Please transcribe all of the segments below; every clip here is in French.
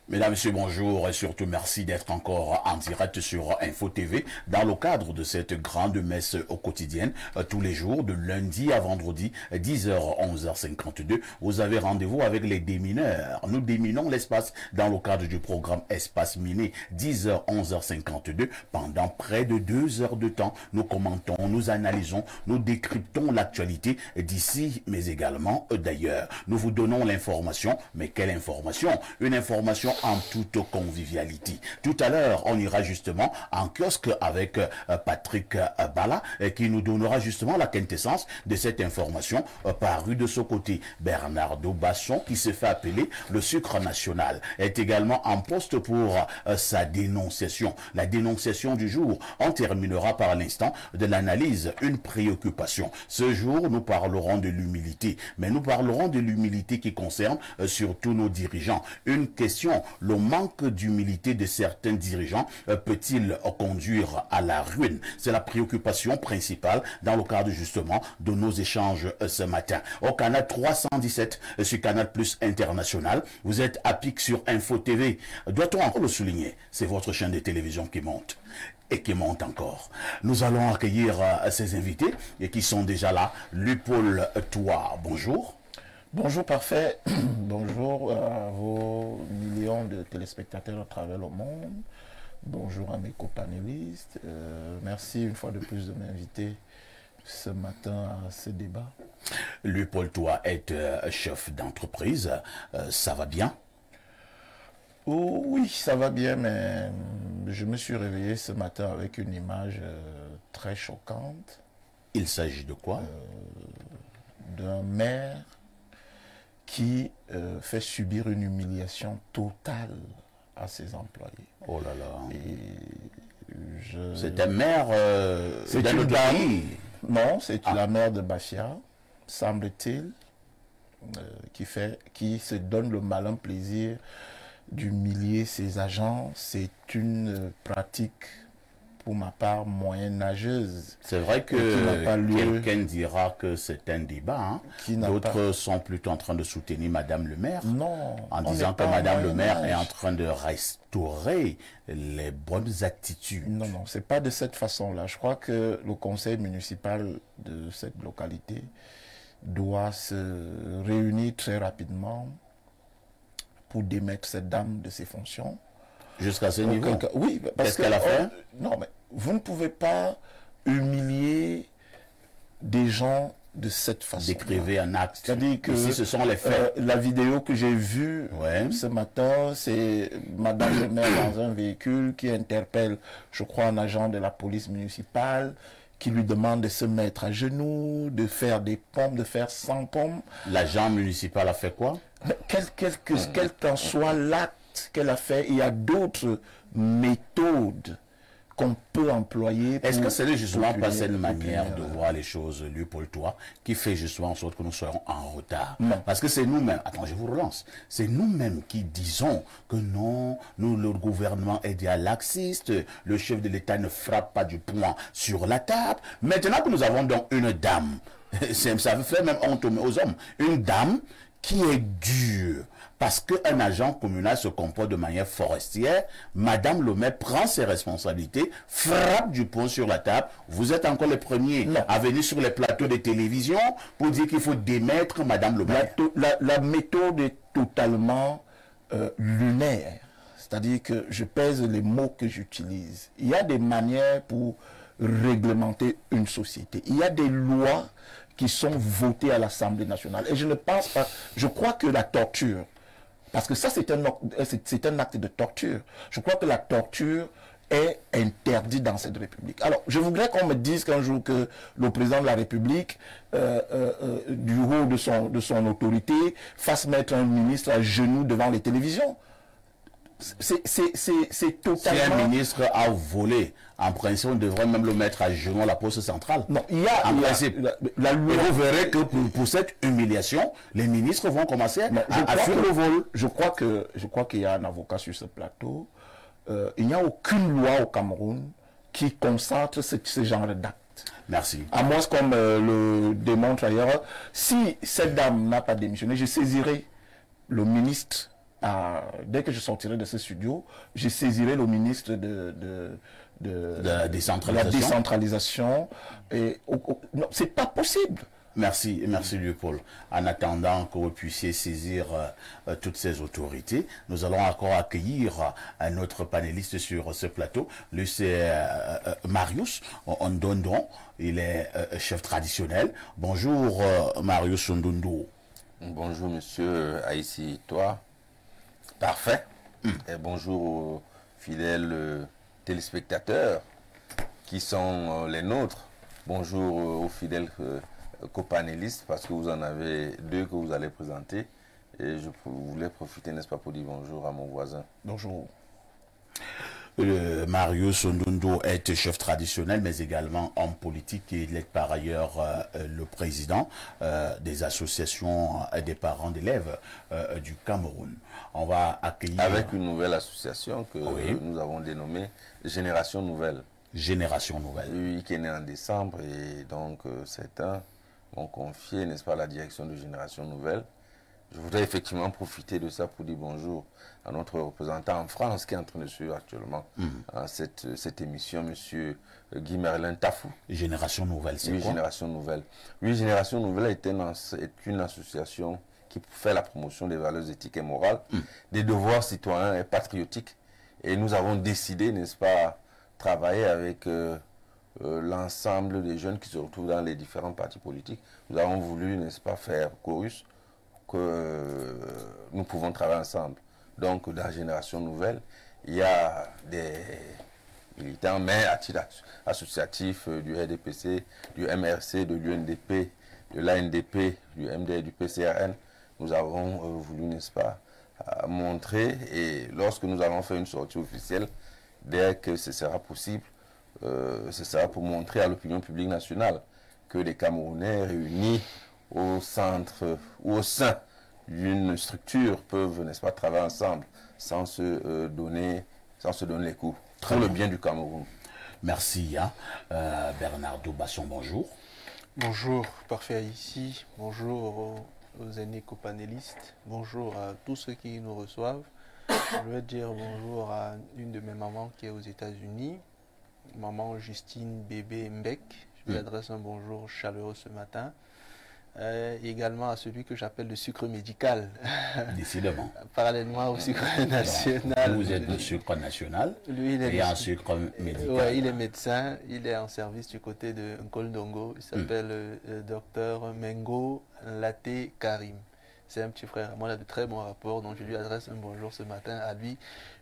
Mesdames, Messieurs, bonjour et surtout merci d'être encore en direct sur Info TV dans le cadre de cette grande messe au quotidien, tous les jours de lundi à vendredi, 10h, 11h52. Vous avez rendez-vous avec les démineurs. Nous déminons l'espace dans le cadre du programme Espace Miné, 10h, 11h52. Pendant près de 2 heures de temps, nous commentons, nous analysons, nous décryptons l'actualité d'ici, mais également d'ailleurs. Nous vous donnons l'information, mais quelle information? Une information en toute convivialité. Tout à l'heure, on ira justement en kiosque avec Patrick Bala qui nous donnera justement la quintessence de cette information parue de ce côté. Bernardo Basson, qui se fait appeler le sucre national, est également en poste pour sa dénonciation. La dénonciation du jour. On terminera par l'instant de l'analyse, une préoccupation. Ce jour, nous parlerons de l'humilité, mais nous parlerons de l'humilité qui concerne surtout nos dirigeants. Une question: le manque d'humilité de certains dirigeants peut-il conduire à la ruine? C'est la préoccupation principale dans le cadre justement de nos échanges ce matin. Au canal 317 sur Canal Plus International, vous êtes à pic sur Info TV. Doit-on encore le souligner? C'est votre chaîne de télévision qui monte. Et qui monte encore. Nous allons accueillir ces invités et qui sont déjà là. Lupaul Toit, bonjour. Bonjour Parfait, bonjour à vos millions de téléspectateurs à travers le monde, bonjour à mes copanélistes, merci une fois de plus de m'inviter ce matin à ce débat. Lupaul Toit est chef d'entreprise, ça va bien? Oh, oui, ça va bien, mais je me suis réveillé ce matin avec une image très choquante. Il s'agit de quoi? D'un maire qui fait subir une humiliation totale à ses employés. Oh là là. C'est un maire c'est une dame. Non, c'est la mère de Bachia, semble-t-il, qui se donne le malin plaisir d'humilier ses agents. C'est une pratique, pour ma part, moyenâgeuse. C'est vrai que quelqu'un dira que c'est un débat. Hein? D'autres sont plutôt en train de soutenir Madame le maire. Non. En disant que Madame le maire est en train de restaurer les bonnes attitudes. Non, non, c'est pas de cette façon-là. Je crois que le conseil municipal de cette localité doit se réunir très rapidement pour démettre cette dame de ses fonctions. Jusqu'à ce niveau? Oui, parce qu'est-ce qu'elle a fait? Non, mais vous ne pouvez pas humilier des gens de cette façon. Décrivez un acte. C'est-à-dire que ici, ce sont les faits. La vidéo que j'ai vue ce matin, c'est Madame le maire dans un véhicule qui interpelle, je crois, un agent de la police municipale, qui lui demande de se mettre à genoux, de faire des pompes, de faire 100 pompes. L'agent municipal a fait quoi? Quel qu'en soit l'acte qu'elle a fait, il y a d'autres méthodes qu'on peut employer. Est-ce que c'est justement pas cette manière de voir les choses, Lupaul Toit, qui fait justement en sorte que nous soyons en retard? Non. Parce que c'est nous-mêmes, attends, je vous relance, c'est nous-mêmes qui disons que non, le gouvernement est déjà laxiste, le chef de l'État ne frappe pas du poing sur la table. Maintenant que nous avons donc une dame, ça fait même honte aux hommes, une dame qui est dure, parce qu'un agent communal se comporte de manière forestière, Madame le maire prend ses responsabilités, frappe du poing sur la table. Vous êtes encore les premiers à venir sur les plateaux de télévision pour dire qu'il faut démettre Madame le maire. La méthode est totalement lunaire. C'est-à-dire que je pèse les mots que j'utilise. Il y a des manières pour réglementer une société. Il y a des lois qui sont votées à l'Assemblée nationale. Et je ne pense pas, je crois que la torture, parce que ça c'est un acte de torture, je crois que la torture est interdite dans cette République. Alors, je voudrais qu'on me dise qu'un jour que le président de la République, du haut de son autorité, fasse mettre un ministre à genoux devant les télévisions. C'est totalement... Si un ministre a volé, en principe, on devrait même le mettre à genoux à la poste centrale. Non, il y a... En principe. La loi... Et vous verrez que pour cette humiliation, les ministres vont commencer à fuir le vol. Je crois qu'il y a un avocat sur ce plateau. Il n'y a aucune loi au Cameroun qui consacre ce genre d'acte. Merci. À moins, comme le démontre ailleurs, si cette dame n'a pas démissionné, je saisirai le ministre dès que je sortirai de ce studio, je saisirai le ministre de la décentralisation. La décentralisation. Et non, c'est pas possible. Merci, merci Léopold. En attendant que vous puissiez saisir toutes ces autorités, nous allons encore accueillir un autre panéliste sur ce plateau. Lui, c'est Marius Ondondon. Il est chef traditionnel. Bonjour Marius Ondondon. Bonjour monsieur Aïssi, toi. Parfait. Et bonjour aux fidèles téléspectateurs qui sont les nôtres. Bonjour aux fidèles copanélistes, parce que vous en avez deux que vous allez présenter. Et je voulais profiter, n'est-ce pas, pour dire bonjour à mon voisin. Bonjour. Marius Ondondon est chef traditionnel, mais également homme politique, et il est par ailleurs le président des associations des parents d'élèves du Cameroun. On va accueillir... Avec une nouvelle association que nous avons dénommée Génération Nouvelle. Génération Nouvelle. Oui, qui est née en décembre, et donc certains m'ont confié, n'est-ce pas, la direction de Génération Nouvelle. Je voudrais effectivement profiter de ça pour dire bonjour à notre représentant en France qui est en train de suivre actuellement cette émission, monsieur Guy Merlin Tafou. Génération Nouvelle, c'est quoi? Génération Nouvelle. Oui, Génération Nouvelle est une association qui fait la promotion des valeurs éthiques et morales, des devoirs citoyens et patriotiques. Et nous avons décidé, n'est-ce pas, travailler avec l'ensemble des jeunes qui se retrouvent dans les différents partis politiques. Nous avons voulu, n'est-ce pas, faire chorus que nous pouvons travailler ensemble. Donc, dans la Génération Nouvelle, il y a des militants, mais à titre associatif du RDPC, du MRC, de l'UNDP, de l'ANDP, du MD et du PCRN. Nous avons voulu, n'est-ce pas, montrer, et lorsque nous allons faire une sortie officielle, dès que ce sera possible, ce sera pour montrer à l'opinion publique nationale que les Camerounais réunis au centre ou au sein d'une structure peuvent, n'est-ce pas, travailler ensemble sans se donner les coups. Pour le bien du Cameroun. Merci. Bernardo Basson, bonjour. Bonjour, parfait ici. Bonjour aux aînés copanélistes. Bonjour à tous ceux qui nous reçoivent. Je vais dire bonjour à une de mes mamans qui est aux États-Unis, maman Justine Bébé Mbek. Je lui adresse un bonjour chaleureux ce matin. Également à celui que j'appelle le sucre médical. Décidément. Parallèlement au sucre national. Vous êtes le sucre national. Lui, il est et un sucre médical. Ouais, il est médecin. Il est en service du côté de Nkoldongo. Il s'appelle docteur Mengo Laté Karim. C'est un petit frère. Moi, il a de très bons rapports. Donc, je lui adresse un bonjour ce matin à lui,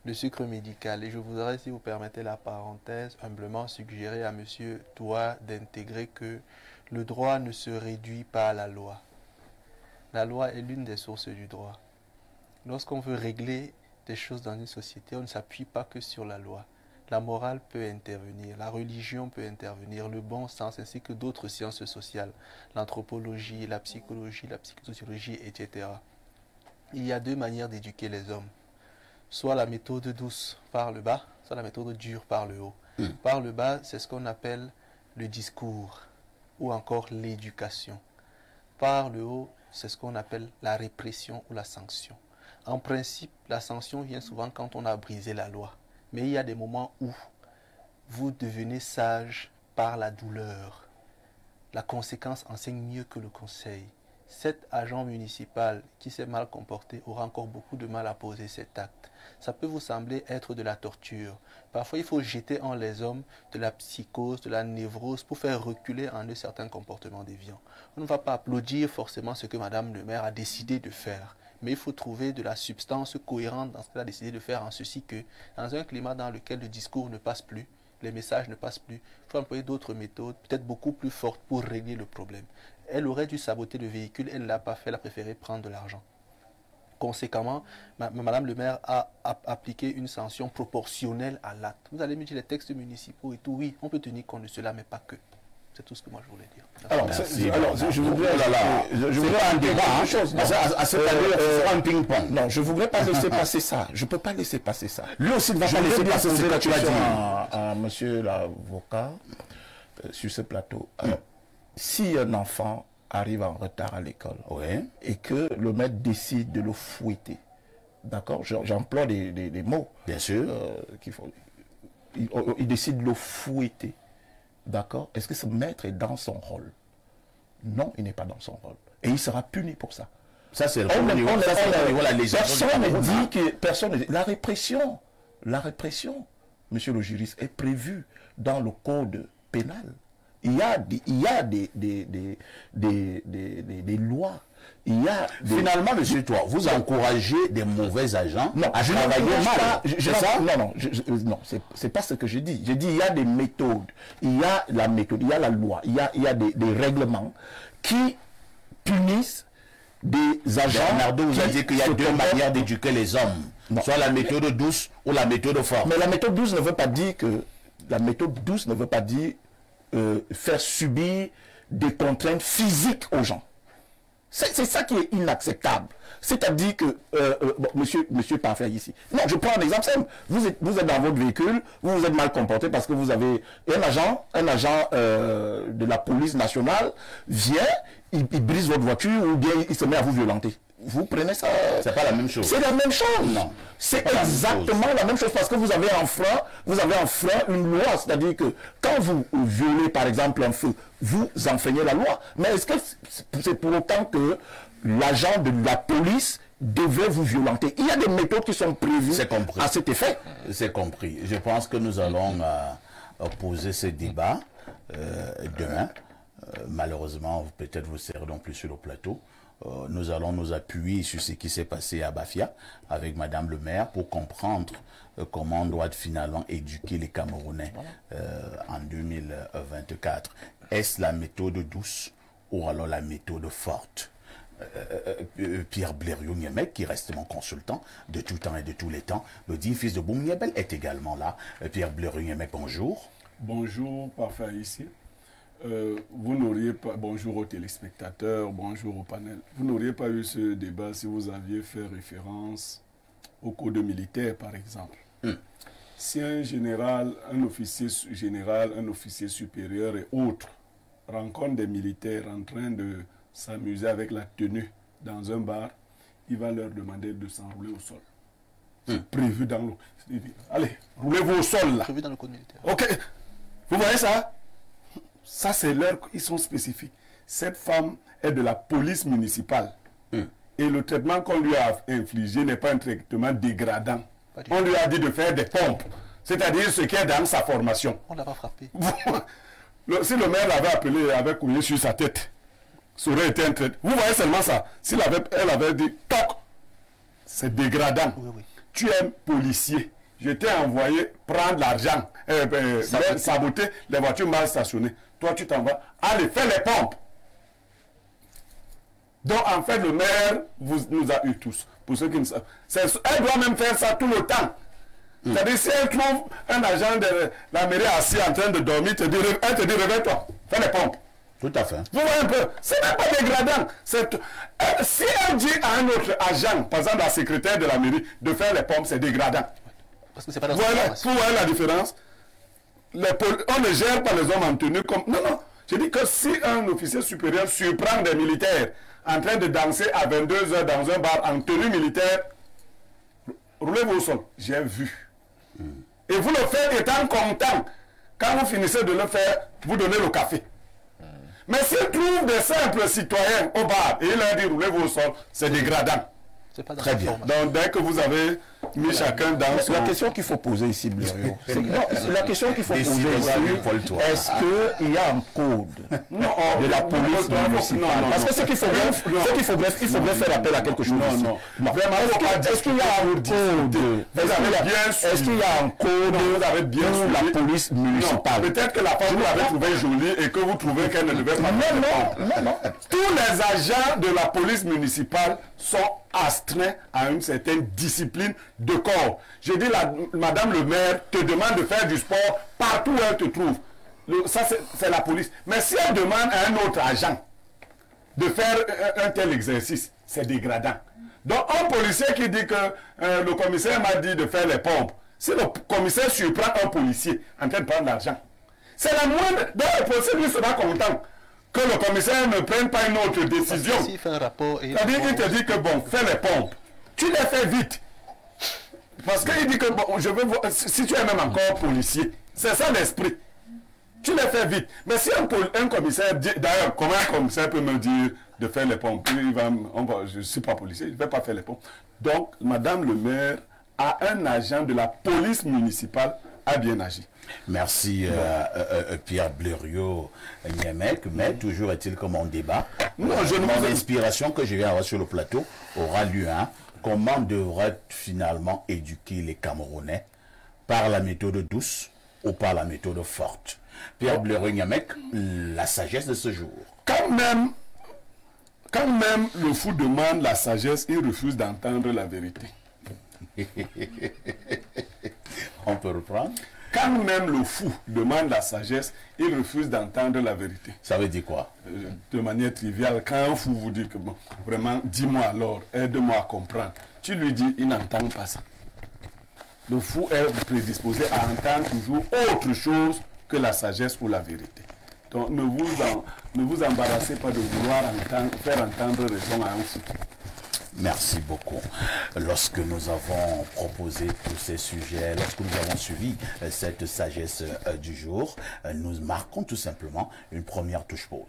le sucre médical. Et je voudrais, si vous permettez la parenthèse, humblement suggérer à monsieur Toua d'intégrer que le droit ne se réduit pas à la loi. La loi est l'une des sources du droit. Lorsqu'on veut régler des choses dans une société, on ne s'appuie pas que sur la loi. La morale peut intervenir, la religion peut intervenir, le bon sens ainsi que d'autres sciences sociales, l'anthropologie, la psychologie, la psychosociologie, etc. Il y a deux manières d'éduquer les hommes. Soit la méthode douce par le bas, soit la méthode dure par le haut. Par le bas, c'est ce qu'on appelle le discours ou encore l'éducation. Par le haut, c'est ce qu'on appelle la répression ou la sanction. En principe, la sanction vient souvent quand on a brisé la loi. Mais il y a des moments où vous devenez sage par la douleur. La conséquence enseigne mieux que le conseil. Cet agent municipal qui s'est mal comporté aura encore beaucoup de mal à poser cet acte. Ça peut vous sembler être de la torture. Parfois, il faut jeter en les hommes de la psychose, de la névrose pour faire reculer en eux certains comportements déviants. On ne va pas applaudir forcément ce que Madame le maire a décidé de faire. Mais il faut trouver de la substance cohérente dans ce qu'elle a décidé de faire, en ceci que, dans un climat dans lequel le discours ne passe plus, les messages ne passent plus, il faut employer d'autres méthodes, peut-être beaucoup plus fortes pour régler le problème. Elle aurait dû saboter le véhicule, elle ne l'a pas fait, elle a préféré prendre de l'argent. Conséquemment, Madame le maire a appliqué une sanction proportionnelle à l'acte. Vous allez me dire les textes municipaux et tout, oui, on peut tenir compte de cela, mais pas que. C'est tout ce que moi je voulais dire. Je voudrais un débat, à ce stade, ce sera un ping-pong. Non, je ne voudrais pas laisser passer ça. Je ne peux pas laisser passer ça. Lui aussi ne va pas laisser passer ce que tu as dit. À monsieur l'avocat, sur ce plateau, si un enfant arrive en retard à l'école et que le maître décide de le fouetter, d'accord, j'emploie des mots. Bien sûr. Il décide de le fouetter. D'accord? Est-ce que ce maître est dans son rôle? Non, il n'est pas dans son rôle. Et il sera puni pour ça. Ça, c'est le niveau de la législation. Personne ne dit. La répression, monsieur le juriste, est prévue dans le code pénal. Il y a des lois. Finalement, monsieur Toi, vous encouragez des mauvais agents à travailler mal. Non, c'est pas ce que je dis. Je dis il y a des méthodes, il y a la méthode, il y a la loi, il y a des règlements qui punissent des agents. Bernardo vous a dit qu'il y a deux manières d'éduquer les hommes. Non. Soit la méthode douce ou la méthode forte. Mais la méthode douce ne veut pas dire que faire subir des contraintes physiques aux gens. C'est ça qui est inacceptable. C'est-à-dire que, monsieur Parfait ici. Non, je prends un exemple simple. Vous êtes dans votre véhicule, vous vous êtes mal comporté parce que vous avez un agent de la police nationale vient, il brise votre voiture ou bien il se met à vous violenter. Vous prenez ça. C'est pas la même chose. C'est la même chose. Non. C'est exactement la même chose parce que vous avez enfreint une loi. C'est-à-dire que quand vous violez par exemple un feu, vous enfreignez la loi. Mais est-ce que c'est pour autant que l'agent de la police devait vous violenter? Il y a des méthodes qui sont prévues à cet effet. C'est compris. Je pense que nous allons poser ce débat demain. Malheureusement, peut-être vous serez donc plus sur le plateau. Nous allons nous appuyer sur ce qui s'est passé à Bafia avec Madame le maire pour comprendre comment on doit finalement éduquer les Camerounais en 2024. Est-ce la méthode douce ou alors la méthode forte? Pierre Blériot-Niemek, qui reste mon consultant de tout temps et de tous les temps, le digne fils de Boum-Niebel, est également là. Pierre Blériot-Niemek, bonjour. Bonjour, Parfait ici. Vous n'auriez pas, bonjour aux téléspectateurs, bonjour au panel. Vous n'auriez pas eu ce débat si vous aviez fait référence au code militaire, par exemple. Si un général, un officier général, un officier supérieur et autres rencontrent des militaires en train de s'amuser avec la tenue dans un bar, il va leur demander de s'enrouler au sol. C'est prévu dans le... Allez, roulez-vous au sol là. Prévu dans le code militaire. Ok. Vous voyez ça? Ça, c'est leur... Ils sont spécifiques. Cette femme est de la police municipale. Et le traitement qu'on lui a infligé n'est pas un traitement dégradant. On lui a dit de faire des pompes. C'est-à-dire ce qui est dans sa formation. On ne l'a pas frappé. Si le maire l'avait appelé, avait couillé sur sa tête, ça aurait été un traitement. Vous voyez seulement ça. Si elle avait dit, toc, c'est dégradant. Oui. Tu es policier. Je t'ai envoyé prendre l'argent, saboter les voitures mal stationnées. Toi, tu t'en vas. Allez, fais les pompes. Donc, en fait, le maire nous a eu tous. Pour ceux qui ne savent. Elle doit même faire ça tout le temps. C'est-à-dire, si elle trouve un agent de la mairie assis en train de dormir, elle te dit, réveille-toi, fais les pompes. Tout à fait. Vous voyez un peu, c'est même pas dégradant. Si elle dit à un autre agent, par exemple la secrétaire de la mairie, de faire les pompes, c'est dégradant. Parce que c'est pas dans vous voyez la différence? On ne gère pas les hommes en tenue comme... Non. Je dis que si un officier supérieur surprend des militaires en train de danser à 22h dans un bar en tenue militaire, roulez-vous au sol. J'ai vu. Et vous le faites étant content. Quand vous finissez de le faire, vous donnez le café. Mais s'il trouve des simples citoyens au bar et il leur dit roulez-vous au sol, c'est dégradant. Très bien. Donc dès que vous avez mis chacun dans son... La question qu'il faut poser ici, Blériot, la question qu'il faut poser ici, est-ce qu'il y a un code de la police municipale? Parce que ce qu'il faudrait faire appel à quelque chose. Non. Est-ce qu'il y a un code? Est-ce qu'il y a un code pour la police municipale? Peut-être que la femme vous l'avez trouvée jolie et que vous trouvez qu'elle ne devait pas... Non. Tous les agents de la police municipale sont astreints à une certaine discipline de corps. Je dis, madame le maire te demande de faire du sport partout où elle te trouve. Ça, c'est la police. Mais si elle demande à un autre agent de faire un tel exercice, c'est dégradant. Donc, un policier qui dit que le commissaire m'a dit de faire les pompes, si le commissaire surprend un policier en train de prendre l'argent, c'est la moindre... Donc, le policier lui sera content que le commissaire ne prenne pas une autre décision. S'il fait un rapport et... C'est-à-dire qu'il te dit que bon, fais les pompes. Tu les fais vite. Parce qu'il dit que bon, je veux voir, si tu es même encore policier, c'est ça l'esprit. Tu les fais vite. Mais si un commissaire dit, d'ailleurs, comment un commissaire peut me dire de faire les pompes? Je ne suis pas policier, je ne vais pas faire les pompes. Donc, madame le maire a un agent de la police municipale a bien agi. Merci Pierre Blériot-Niémec, mais toujours est-il que mon débat, mon inspiration que je viens avoir sur le plateau aura lieu. Comment devrait finalement éduquer les Camerounais par la méthode douce ou par la méthode forte? Pierre Blériot-Niémec, la sagesse de ce jour. Quand même le fou demande la sagesse, il refuse d'entendre la vérité. On peut reprendre? Quand même le fou demande la sagesse, il refuse d'entendre la vérité. Ça veut dire quoi? De manière triviale, quand un fou vous dit que bon, vraiment, dis-moi alors, aide-moi à comprendre, tu lui dis, il n'entend pas ça. Le fou est prédisposé à entendre toujours autre chose que la sagesse ou la vérité. Donc ne vous embarrassez pas de vouloir faire entendre raison à un fou. Merci beaucoup. Lorsque nous avons proposé tous ces sujets, lorsque nous avons suivi cette sagesse du jour, nous marquons tout simplement une première touche pause.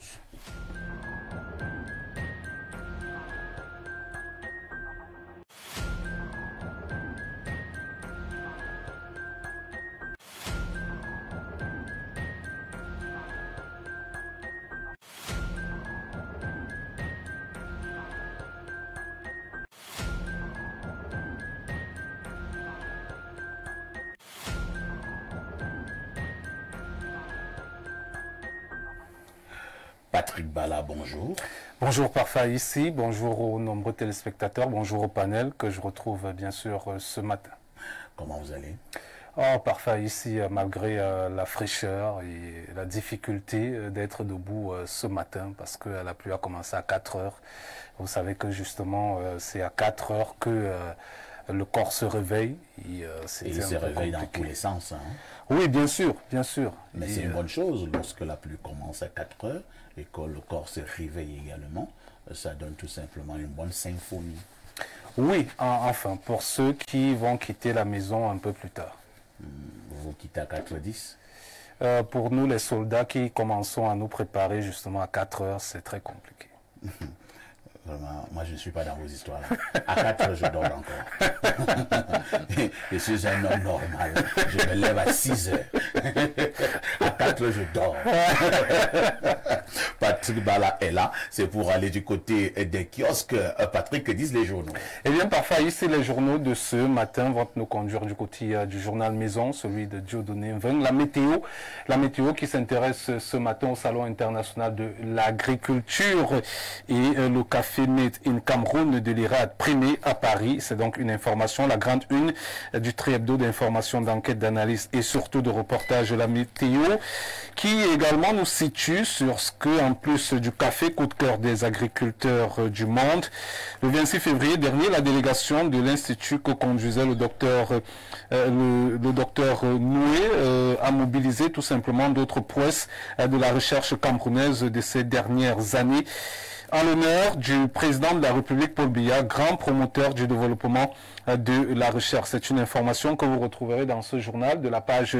Patrick Bala, bonjour. Bonjour Parfa ici, bonjour aux nombreux téléspectateurs, bonjour au panel que je retrouve bien sûr ce matin. Comment vous allez? Oh, Parfa ici, malgré la fraîcheur et la difficulté d'être debout ce matin parce que la pluie a commencé à 4 heures. Vous savez que justement c'est à 4 heures que le corps se réveille. Et il se réveille dans tous les sens. Oui, bien sûr, bien sûr. Mais c'est une bonne chose lorsque la pluie commence à 4 heures et que le corps se réveille également. Ça donne tout simplement une bonne symphonie. Oui, enfin, pour ceux qui vont quitter la maison un peu plus tard. Vous quittez à 4h10? Pour nous, les soldats qui commençons à nous préparer justement à 4 heures, c'est très compliqué. Vraiment, moi je ne suis pas dans vos histoires-là. À 4 heures, je dors encore. Je suis un homme normal. Je me lève à 6 heures. À 4 heures, je dors. Patrick Bala est là. C'est pour aller du côté des kiosques. Patrick, que disent les journaux? Eh bien, parfois, ici, les journaux de ce matin vont nous conduire du côté du journal Maison, celui de Dieudonné Mveng. La météo qui s'intéresse ce matin au Salon international de l'agriculture et le café Made in Cameroun de l'IRAD primé à Paris. C'est donc une information, la grande une du tri-hebdo d'information, d'enquête, d'analyse et surtout de reportage de la météo, qui également nous situe sur ce que, en plus du café coup de cœur des agriculteurs du monde, le 26 février dernier, la délégation de l'Institut que conduisait le docteur Noué a mobilisé tout simplement d'autres prouesses de la recherche camerounaise de ces dernières années, en l'honneur du président de la République, Paul Biya, grand promoteur du développement de la recherche. C'est une information que vous retrouverez dans ce journal de la page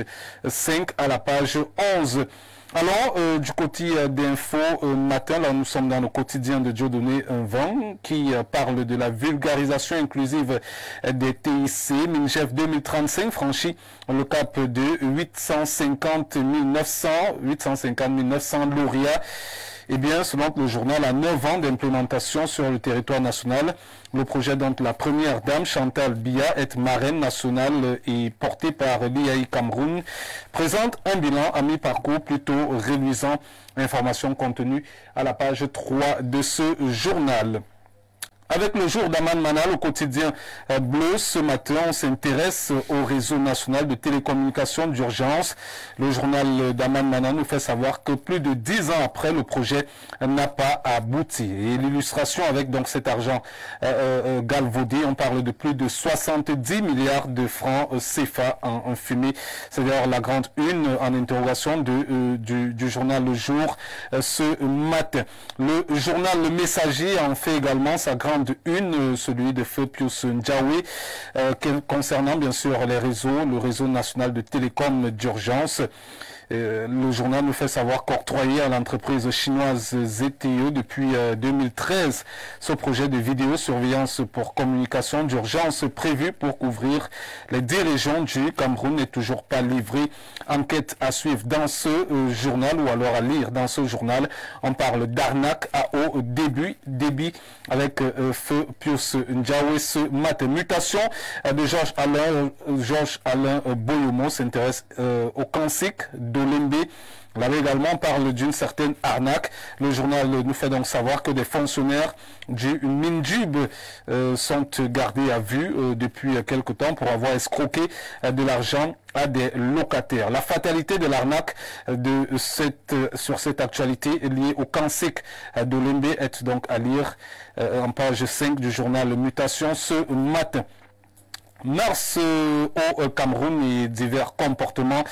5 à la page 11. Alors, du côté d'Info Matin, là nous sommes dans le quotidien de Dieudonné Mveng qui parle de la vulgarisation inclusive des TIC. MINGEF 2035 franchit le cap de 850 900 lauréats. Eh bien, selon le journal, à 9 ans d'implémentation sur le territoire national, le projet dont la première dame, Chantal Biya, est marraine nationale et porté par l'IAI Cameroun, présente un bilan à mi-parcours plutôt réluisant. Information contenue à la page 3 de ce journal. Avec le jour d'Aman Manal au quotidien bleu, ce matin, on s'intéresse au réseau national de télécommunications d'urgence. Le journal d'Aman Manal nous fait savoir que plus de 10 ans après, le projet n'a pas abouti. Et l'illustration avec donc cet argent galvaudé, on parle de plus de 70 milliards de francs CFA en fumée. C'est d'ailleurs la grande une en interrogation du journal Le Jour ce matin. Le journal Le Messager en fait également sa grande grande une, celui de Feu Pius Ndiawe, concernant bien sûr le réseau national de télécom d'urgence. Le journal nous fait savoir qu'octroyé à l'entreprise chinoise ZTE depuis 2013, ce projet de vidéosurveillance pour communication d'urgence prévu pour couvrir les 10 régions du Cameroun n'est toujours pas livré. Enquête à suivre dans ce journal ou alors à lire dans ce journal. On parle d'arnaque à haut débit avec Feu Pius Ndiawe ce matin. Mutation de Georges Alain Boyomo s'intéresse au CANSIC d'Olembe. Là également, on parle d'une certaine arnaque. Le journal nous fait donc savoir que des fonctionnaires du Mindjub sont gardés à vue depuis quelque temps pour avoir escroqué de l'argent à des locataires. La fatalité de l'arnaque sur cette actualité liée au CANSIC d'Olembe est donc à lire en page 5 du journal Mutation ce matin. Mars au Cameroun et divers comportements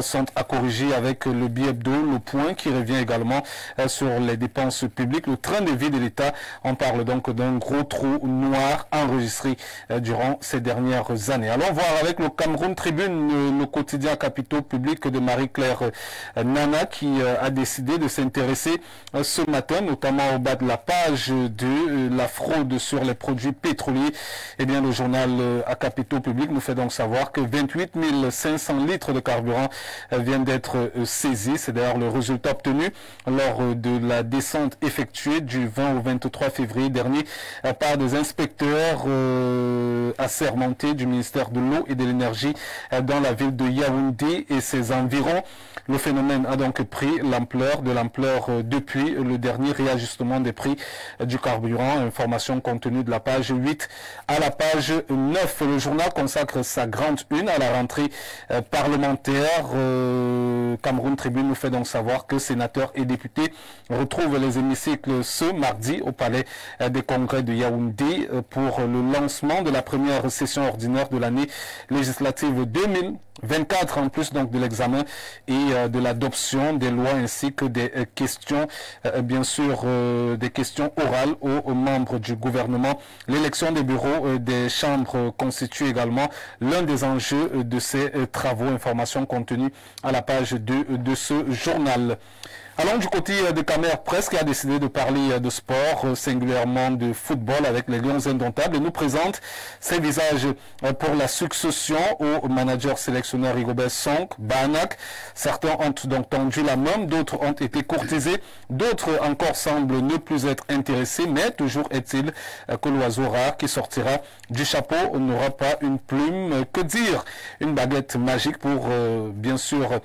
sont à corriger avec le bi-hebdo, le point qui revient également sur les dépenses publiques. Le train de vie de l'État, on parle donc d'un gros trou noir enregistré durant ces dernières années. Allons voir avec le Cameroun Tribune, le quotidien capitaux publics de Marie-Claire Nana qui a décidé de s'intéresser ce matin, notamment au bas de la page de la fraude sur les produits pétroliers. Eh bien, le journal à capitaux public nous fait donc savoir que 28 500 litres de carburant viennent d'être saisis. C'est d'ailleurs le résultat obtenu lors de la descente effectuée du 20 au 23 février dernier par des inspecteurs assermentés du ministère de l'eau et de l'énergie dans la ville de Yaoundé et ses environs. Le phénomène a donc pris de l'ampleur depuis le dernier réajustement des prix du carburant. Information contenue de la page 8 à la page 9. Le journal consacre sa grande une à la rentrée parlementaire. Cameroun Tribune nous fait donc savoir que sénateurs et députés retrouvent les hémicycles ce mardi au palais des congrès de Yaoundé pour le lancement de la première session ordinaire de l'année législative 2024, en plus donc de l'examen et de l'adoption des lois ainsi que des questions, bien sûr, des questions orales aux membres du gouvernement. L'élection des bureaux des chambres constitue également l'un des enjeux de ces travaux. Information contenue à la page 2 de ce journal. Allons du côté de Camer Presse qui a décidé de parler de sport, singulièrement de football avec les Lions Indomptables et nous présente ses visages pour la succession au manager sélectionneur Rigobert Song, Banak. Certains ont donc tendu la main, d'autres ont été courtisés, d'autres encore semblent ne plus être intéressés, mais toujours est-il que l'oiseau rare qui sortira du chapeau n'aura pas une plume, que dire, une baguette magique pour bien sûr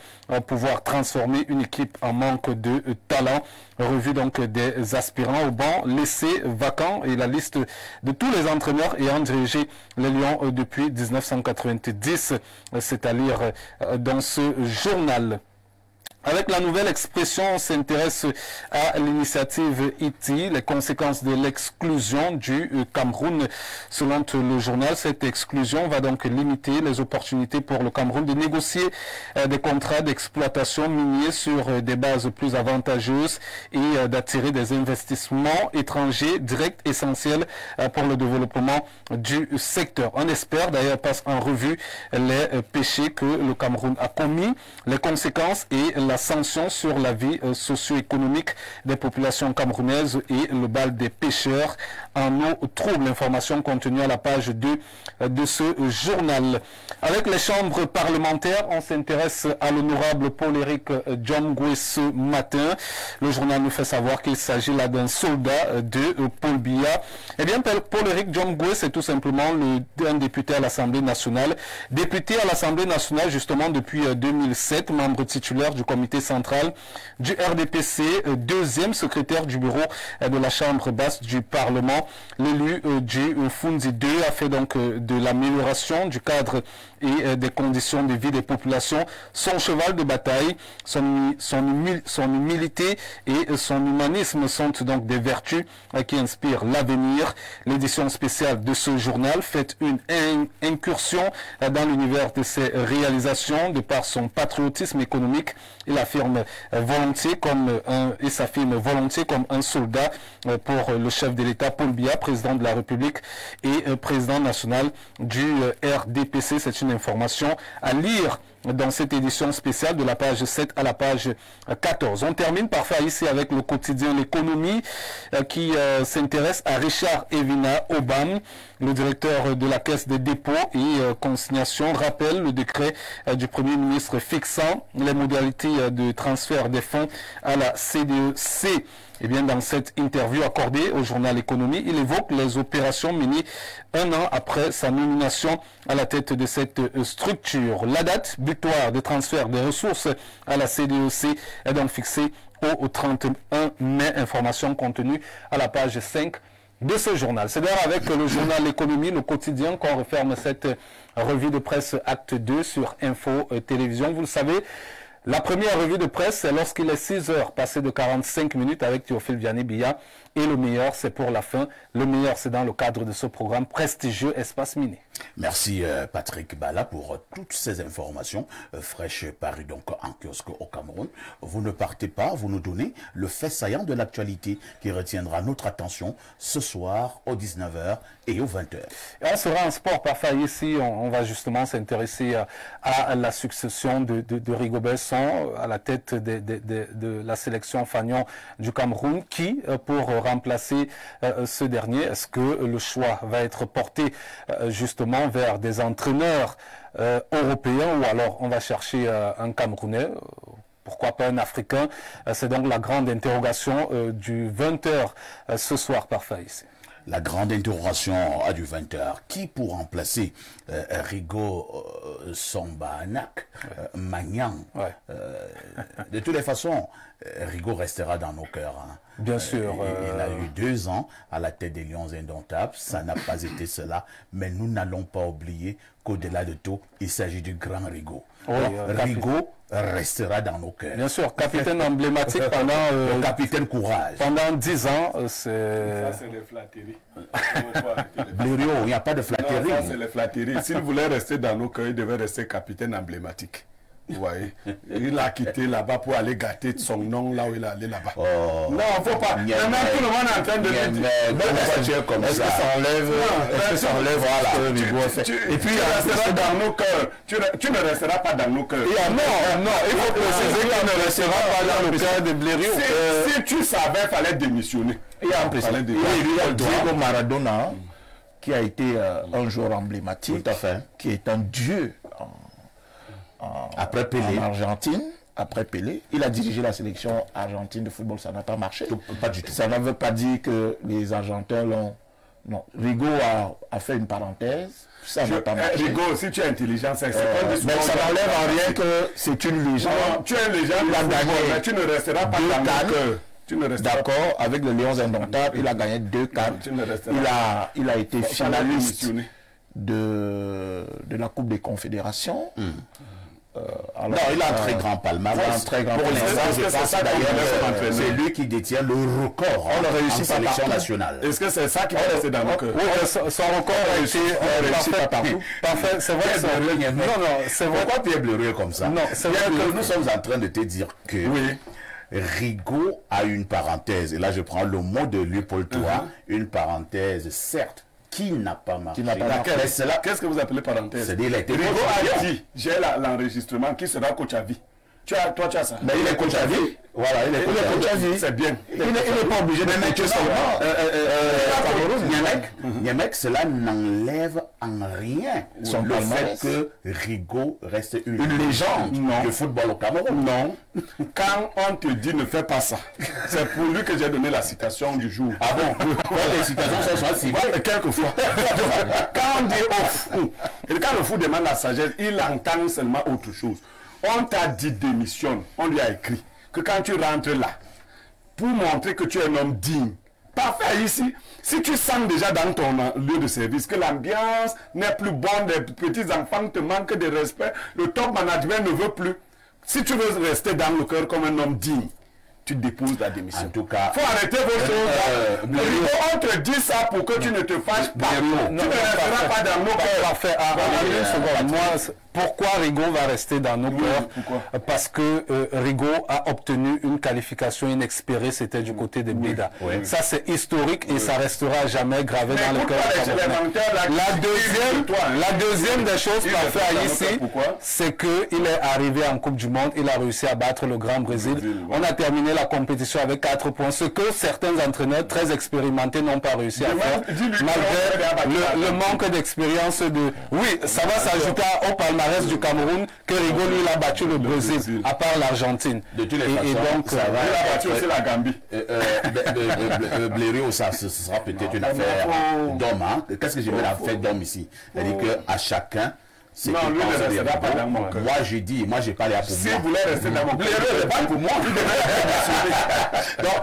pouvoir transformer une équipe en manque de talent. Revue donc des aspirants au banc laissés vacants et la liste de tous les entraîneurs ayant dirigé les Lions depuis 1990, c'est à lire dans ce journal. Avec la nouvelle expression, on s'intéresse à l'initiative ITI, les conséquences de l'exclusion du Cameroun. Selon le journal, cette exclusion va donc limiter les opportunités pour le Cameroun de négocier des contrats d'exploitation miniers sur des bases plus avantageuses et d'attirer des investissements étrangers directs essentiels pour le développement du secteur. On espère d'ailleurs passe en revue les péchés que le Cameroun a commis, les conséquences et la sanction sur la vie socio-économique des populations camerounaises et le bal des pêcheurs en eau trouble. Information contenue à la page 2 de ce journal. Avec les chambres parlementaires, on s'intéresse à l'honorable Paul-Éric Djomgwe ce matin. Le journal nous fait savoir qu'il s'agit là d'un soldat de Paul Biya. Eh bien, Paul-Éric Djomgwe, c'est tout simplement un député à l'Assemblée nationale. Député à l'Assemblée nationale justement depuis 2007, membre titulaire du comité central du RDPC, deuxième secrétaire du bureau de la Chambre basse du Parlement. L'élu du Fundi 2 a fait donc de l'amélioration du cadre et des conditions de vie des populations. Son cheval de bataille, son humilité et son humanisme sont donc des vertus qui inspirent l'avenir. L'édition spéciale de ce journal fait une incursion dans l'univers de ses réalisations de par son patriotisme économique. Il s'affirme volontiers comme un soldat pour le chef de l'État Paul Biya, président de la République et président national du RDPC. C'est une information à lire dans cette édition spéciale de la page 7 à la page 14. On termine parfois ici avec le quotidien L'économie qui s'intéresse à Richard Evina Obam, le directeur de la Caisse des dépôts et consignations, rappelle le décret du Premier ministre fixant les modalités de transfert des fonds à la CDEC. Eh bien, dans cette interview accordée au journal Économie, il évoque les opérations menées un an après sa nomination à la tête de cette structure. La date butoir de transfert des ressources à la CDEC est donc fixée au 31 mai. Information contenue à la page 5 de ce journal. C'est d'ailleurs avec le journal L'économie, le quotidien, qu'on referme cette revue de presse acte 2 sur Info Télévision. Vous le savez, la première revue de presse, c'est lorsqu'il est 6 heures, passé de 45 minutes avec Théophile Vianney-Biya. Et le meilleur, c'est pour la fin. Le meilleur, c'est dans le cadre de ce programme prestigieux Espace Miné. Merci Patrick Bala pour toutes ces informations fraîches parues donc en kiosque au Cameroun. Vous ne partez pas, vous nous donnez le fait saillant de l'actualité qui retiendra notre attention ce soir aux 19h et aux 20h. Et on sera en sport parfois ici, on va justement s'intéresser à la succession de Rigobert Song à la tête de la sélection Fagnon du Cameroun qui, pour remplacer ce dernier, est-ce que le choix va être porté justement vers des entraîneurs européens ou alors on va chercher un Camerounais, pourquoi pas un Africain? C'est donc la grande interrogation du 20h ce soir parfois ici. La grande interrogation à du 20h. Qui pour remplacer Rigo Sombanak, Magnan? De toutes les façons, Rigo restera dans nos cœurs. Hein. Bien sûr. Il a eu 2 ans à la tête des Lions Indomptables. Ça n'a pas été cela. Mais nous n'allons pas oublier qu'au-delà de tout, il s'agit du grand Rigo. Oui, Rigo restera dans nos cœurs. Bien sûr, capitaine emblématique pendant... le capitaine courage. Pendant 10 ans, c'est... Ça, c'est des flatteries. Blériot, il n'y a pas de flatterie. Non, ça, c'est les flatteries. S'il voulait rester dans nos cœurs, il devait rester capitaine emblématique. Vous voyez, il a quitté là-bas pour aller gâter son nom là où il est allé là-bas. Oh. Non, il ne faut pas. Maintenant, tout le monde est en train de le dire. Est-ce que ça enlève, voilà. Et puis, tu resteras dans nos cœurs. Tu ne resteras pas dans nos cœurs. Non, il faut préciser qu'il ne restera pas dans le cœur de Blériot. Si tu savais, il fallait démissionner. Il y a un président. Il y a Diego Maradona, qui a été un joueur emblématique, tout à fait, qui est un dieu après Pelé. En Argentine, après Pelé. Il a dirigé la sélection argentine de football, ça n'a pas marché. Pas du tout. Ça ne veut pas dire que les Argentins l'ont... Non, Rigo a fait une parenthèse, ça n'a pas marché. Rigo, si tu es intelligent, c'est pas mais ça n'enlève en rien que c'est une légende. Non, tu es une légende, il a gagné, mais tu ne resteras pas dans le cœur. D'accord, avec le Lions Indomptables, il a gagné 2 cannes. Il a été finaliste de la Coupe des Confédérations. Alors, non, il a un très grand palmarès. Pour l'instant, je pense d'ailleurs c'est lui qui détient le record en sélection nationale. Est-ce que c'est ça qui va rester dans nos cœurs? Oui, son record a été réussi pas partout. Parfait, c'est vrai que c'est... Non, c'est vrai. Pourquoi Pierre Blériot comme ça? Non, c'est vrai que nous sommes en train de te dire que Rigo a une parenthèse. Et là, je prends le mot de Léopold Toa, une parenthèse, certes, qui n'a pas marché. Qu'est-ce que vous appelez parenthèse? C'est-à-dire, Rigo a dit, j'ai l'enregistrement, qui sera coach à vie. Toi, tu as ça. Mais il est coach à vie. Voilà, il est coach à vie. C'est bien. Il n'est pas obligé de mettre seulement. Niamek, cela n'enlève en rien le fait que Rigo reste une légende du football au Cameroun. Non. Quand on te dit ne fais pas ça, c'est pour lui que j'ai donné la citation du jour. Ah bon? Les citations sont citées quelquefois. Quand on dit au fou, et quand le fou demande la sagesse, il entend seulement autre chose. On t'a dit démissionne, on lui a écrit que quand tu rentres là, pour montrer que tu es un homme digne, Parfait ici. Si tu sens déjà dans ton lieu de service que l'ambiance n'est plus bonne, les petits enfants te manquent de respect, le top management ne veut plus. Si tu veux rester dans le cœur comme un homme digne, tu déposes la démission. En tout cas, faut arrêter vos choses. On te dit ça pour que tu ne te fâches pas. Tu ne resteras pas dans nos cœurs. Parfait. Pourquoi Rigaud va rester dans nos cœurs? Parce que Rigaud a obtenu une qualification inespérée, c'était du côté de Béda. Ça c'est historique et ça restera jamais gravé dans le cœur. La deuxième des choses parfait ici, c'est qu'il est arrivé en Coupe du Monde, il a réussi à battre le Grand Brésil. On a terminé la compétition avec 4 points, ce que certains entraîneurs très expérimentés n'ont pas réussi à faire, malgré le manque d'expérience de... Oui, ça va s'ajouter au palmarès du Cameroun que Rigaud lui il a battu le Brésil, à part l'Argentine. De toutes les façons, il a battu aussi la Gambie. Blériot, ça ce sera peut-être une affaire d'homme. Hein? Qu'est-ce que je veux la faire d'homme ici? C'est-à-dire qu'à chacun, c'est non, lui ne restera pas dans mon cœur. Moi, j'ai dit, moi, j'ai parlé à pour moi. Si vous voulez rester dans mon cœur, Blériot, c'est pas pour moi. Donc,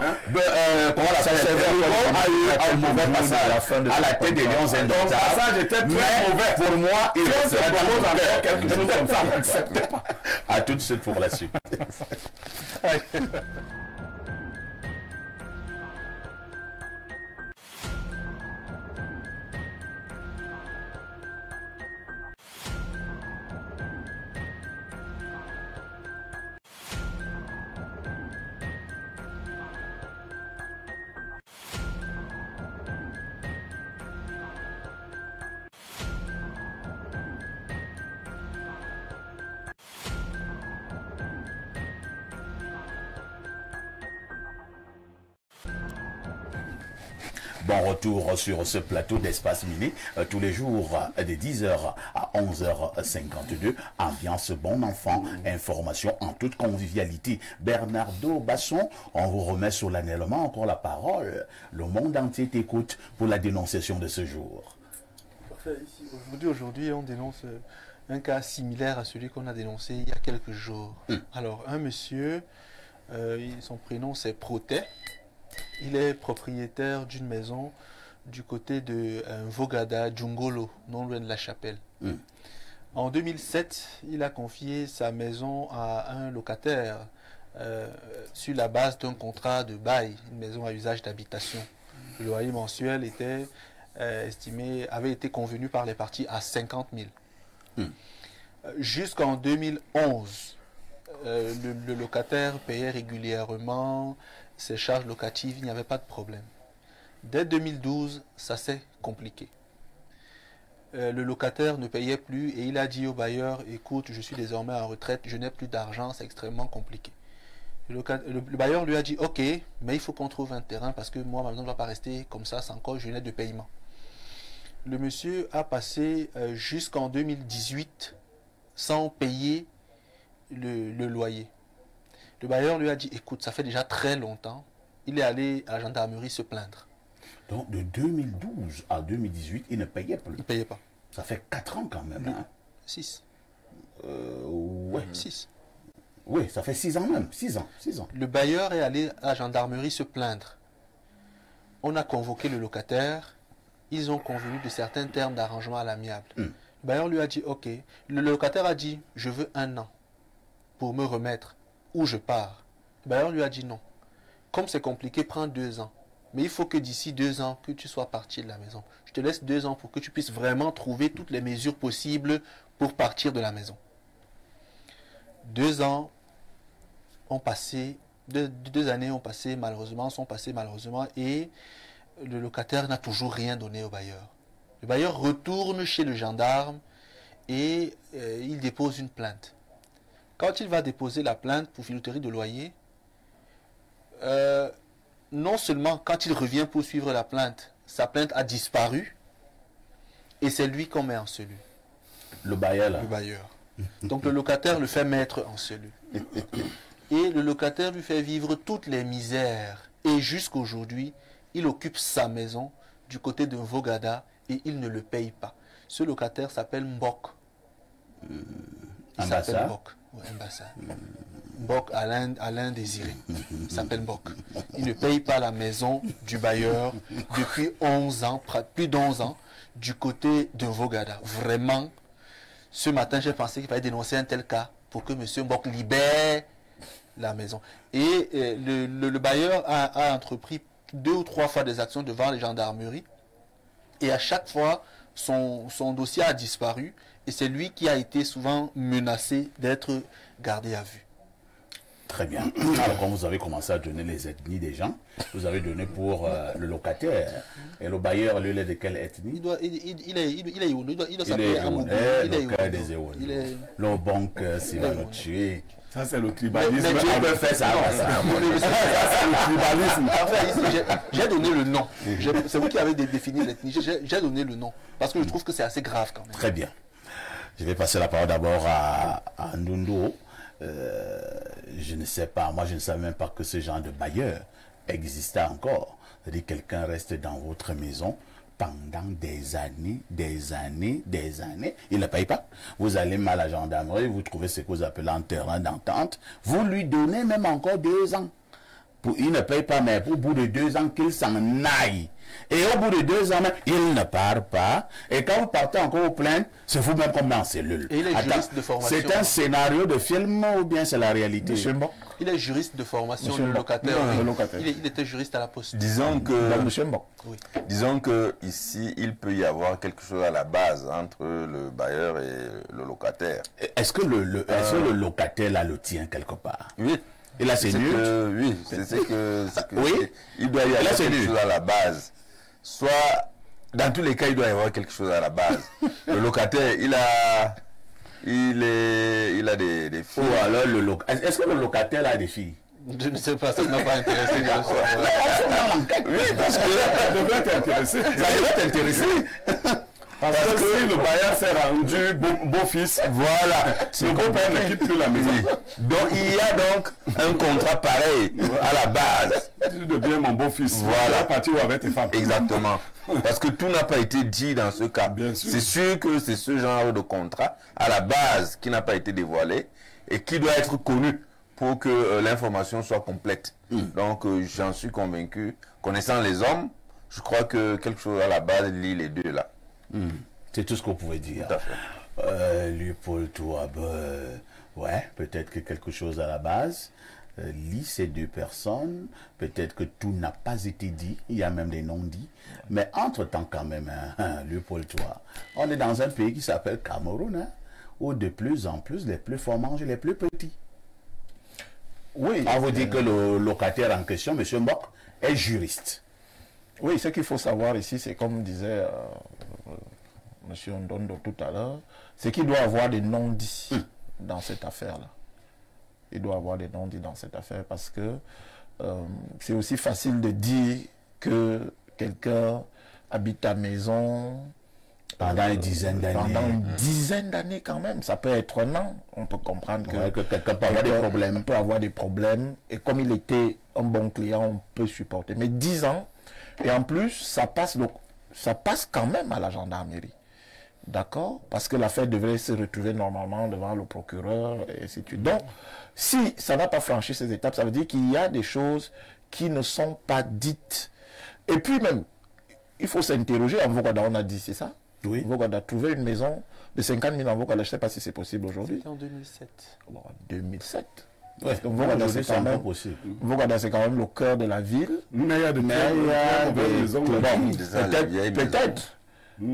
comment la a eu un mauvais passage à la tête des Lions Indomptables. Donc, passage était très mauvais. Pour moi, il restera dans mon cœur. Quelque chose comme ça, n'acceptez pas. À tout de suite pour la suite. Bon retour sur ce plateau d'Espace Mini, tous les jours de 10h à 11h52. Ambiance bon enfant, information en toute convivialité. Bernardo Basson, on vous remet solennellement encore la parole. Le monde entier t'écoute pour la dénonciation de ce jour. Aujourd'hui, on dénonce un cas similaire à celui qu'on a dénoncé il y a quelques jours. Alors, un monsieur, son prénom c'est Protet. Il est propriétaire d'une maison du côté de Vogada, Djungolo, non loin de la Chapelle. En 2007, il a confié sa maison à un locataire sur la base d'un contrat de bail, une maison à usage d'habitation. Le loyer mensuel était avait été convenu par les parties à 50 000. Jusqu'en 2011, le locataire payait régulièrement ses charges locatives, il n'y avait pas de problème. Dès 2012, ça s'est compliqué. Le locataire ne payait plus et il a dit au bailleur, écoute, je suis désormais en retraite, je n'ai plus d'argent, c'est extrêmement compliqué. Le bailleur lui a dit, ok, mais il faut qu'on trouve un terrain parce que moi, ma maison ne va pas rester comme ça sans cause, je n'ai de paiement. Le monsieur a passé jusqu'en 2018 sans payer le loyer. Le bailleur lui a dit, écoute, ça fait déjà très longtemps. Il est allé à la gendarmerie se plaindre. Donc de 2012 à 2018, il ne payait plus. Il ne payait pas. Ça fait 4 ans quand même. 6. Ouais. 6. Oui, ça fait 6 ans même. 6 ans. Le bailleur est allé à la gendarmerie se plaindre. On a convoqué le locataire. Ils ont convenu de certains termes d'arrangement à l'amiable. Le bailleur lui a dit, ok. Le locataire a dit, je veux 1 an pour me remettre. Où je pars. Le bailleur lui a dit non. Comme c'est compliqué, prends 2 ans. Mais il faut que d'ici 2 ans, que tu sois parti de la maison. Je te laisse 2 ans pour que tu puisses vraiment trouver toutes les mesures possibles pour partir de la maison. 2 ans ont passé, 2 années ont passé malheureusement, et le locataire n'a toujours rien donné au bailleur. Le bailleur retourne chez le gendarme et il dépose une plainte. Quand il va déposer la plainte pour filouterie de loyer, non seulement quand il revient pour suivre la plainte, sa plainte a disparu et c'est lui qu'on met en cellule. Le bailleur là. Le bailleur. Donc le locataire le fait mettre en cellule. Et le locataire lui fait vivre toutes les misères. Et jusqu'aujourd'hui, il occupe sa maison du côté de Vogada et il ne le paye pas. Ce locataire s'appelle Mbok. Il s'appelle Mbok. Ouais, Mbok Alain Désiré, il s'appelle Mbok. Il ne paye pas la maison du bailleur depuis 11 ans, plus d'11 ans, du côté de Vogada. Vraiment, ce matin, j'ai pensé qu'il fallait dénoncer un tel cas pour que M. Mbok libère la maison. Et le bailleur a entrepris 2 ou 3 fois des actions devant les gendarmeries. Et à chaque fois, son dossier a disparu. Et c'est lui qui a été souvent menacé d'être gardé à vue. Très bien. Alors, quand vous avez commencé à donner les ethnies des gens, vous avez donné pour le locataire. Et le bailleur, lui, il est de quelle ethnie? Il est s'appeler Amoudou. Le cœur des Éwonés. Le banque, s'il va nous tuer. Ça, c'est le tribalisme. Mais Dieu peut faire ça. C'est le tribalisme. Enfin, j'ai donné le nom. C'est vous qui avez défini l'ethnie. J'ai donné le nom. Parce que je trouve que c'est assez grave quand même. Très bien. Je vais passer la parole d'abord à Ndundo. Je ne sais pas, moi je ne savais même pas que ce genre de bailleur existait encore. C'est-à-dire que quelqu'un reste dans votre maison pendant des années, il ne paye pas. Vous allez mal à la gendarmerie, vous trouvez ce que vous appelez un terrain d'entente, vous lui donnez même encore 2 ans. Il ne paye pas, mais au bout de 2 ans qu'il s'en aille. Et au bout de 2 ans, il ne part pas. Et quand vous partez encore au plainte, c'est vous-même comme dans la cellule. Et il est juriste de formation. C'est un scénario de film ou bien c'est la réalité? Il est juriste de formation, le locataire. Il était juriste à la Poste. Disons que, oui. disons que ici, il peut y avoir quelque chose à la base entre le bailleur et le locataire. Est-ce que le locataire là le tient quelque part? Oui. Et là, c'est nul. Oui, c'est que oui. Il doit y avoir quelque chose à la base. Soit, dans tous les cas, il doit y avoir quelque chose à la base. Le locataire, il a des filles. Ou alors est-ce que le locataire a des filles? Je ne sais pas, ça ne m'a pas intéressé. Oui, parce que Ça devrait t'intéresser. ça devrait t'intéresser. Parce que si le bailleur s'est rendu beau-fils, Voilà. le beau-père ne quitte plus la maison. Donc, il y a donc un contrat pareil à la base. Tu deviens mon beau-fils. Voilà. Partir avec tes femmes. Exactement. Parce que tout n'a pas été dit dans ce cas. Bien sûr. C'est sûr que c'est ce genre de contrat à la base qui n'a pas été dévoilé et qui doit être connu pour que l'information soit complète. Donc, j'en suis convaincu. Connaissant les hommes, je crois que quelque chose à la base lie les deux là. C'est tout ce qu'on pouvait dire. Tout à fait. Lui, Paul, toi, ouais, peut-être que quelque chose à la base lie ces 2 personnes. Peut-être que tout n'a pas été dit. Il y a même des non-dits. Mais entre-temps, quand même, lui, Paul, toi, on est dans un pays qui s'appelle Cameroun, hein, où de plus en plus, les plus forts mangent les plus petits. Oui. On vous dit que le locataire en question, M. Mbok, est juriste. Oui, ce qu'il faut savoir ici, c'est comme disait M. Ndondo tout à l'heure, c'est qu'il doit avoir des non-dits dans cette affaire-là. Il doit avoir des non-dits dans cette affaire parce que c'est aussi facile de dire que quelqu'un habite à maison pendant une dizaine d'années. Pendant une dizaine d'années quand même. Ça peut être un an. On peut comprendre que quelqu'un peut avoir des problèmes. On peut avoir des problèmes. Et comme il était un bon client, on peut supporter. Mais 10 ans, et en plus, ça passe quand même à la gendarmerie. D'accord? Parce que l'affaire devrait se retrouver normalement devant le procureur, et ainsi de suite. Donc, si ça n'a pas franchi ces étapes, ça veut dire qu'il y a des choses qui ne sont pas dites. Et puis même, il faut s'interroger. En Vogada, on a dit, c'est ça? Oui. Vogada, trouver une maison de 50 000 en Vogada, je ne sais pas si c'est possible aujourd'hui. C'était en 2007. Bon, 2007. Ouais, Vogada, c'est quand même possible. Vogada, c'est quand même le cœur de la ville. Mais il y a des maisons. Peut-être.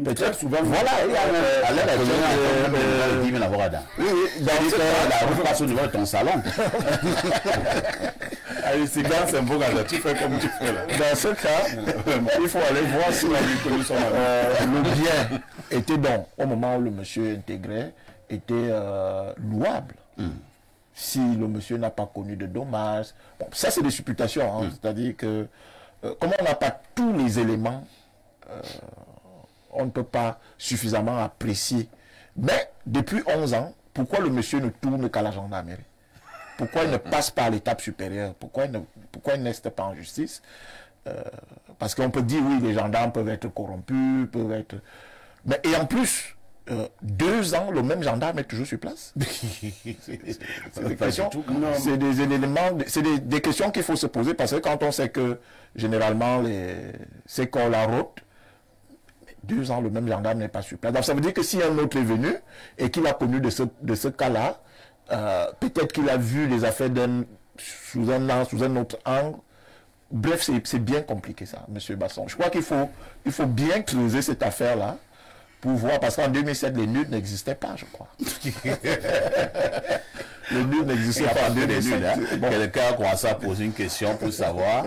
Peut-être souvent. Voilà, il y a à l'air actuelle, 10 000 à Vogada. Oui, dans ce cas, la route passe au niveau de ton salon. Allez, c'est quand c'est Vogada, tu fais comme tu fais là. Dans ce cas, il faut aller voir si le bien était bon au moment où le monsieur intégrait, était louable. Si le monsieur n'a pas connu de dommages. Bon, ça, c'est des supputations. Hein, c'est-à-dire que, comme on n'a pas tous les éléments, on ne peut pas suffisamment apprécier. Mais depuis 11 ans, pourquoi le monsieur ne tourne qu'à la gendarmerie? Pourquoi il ne passe pas à l'étape supérieure? Pourquoi il ne reste pas en justice? Parce qu'on peut dire, oui, les gendarmes peuvent être corrompus, peuvent être... Mais, et en plus, 2 ans, le même gendarme est toujours sur place. C'est des éléments, c'est des questions qu'il faut se poser parce que quand on sait que généralement ces corps-là rotent, 2 ans, le même gendarme n'est pas sur place. Donc ça veut dire que si un autre est venu et qu'il a connu de ce cas-là, peut-être qu'il a vu les affaires sous un autre angle. Bref, c'est bien compliqué ça, M. Basson. Je crois qu'il faut bien creuser cette affaire-là pour voir, parce qu'en 2007, les nudes n'existaient pas, je crois. Les nudes n'existaient pas en 2007. Bon. Quelqu'un a commencé à poser une question pour savoir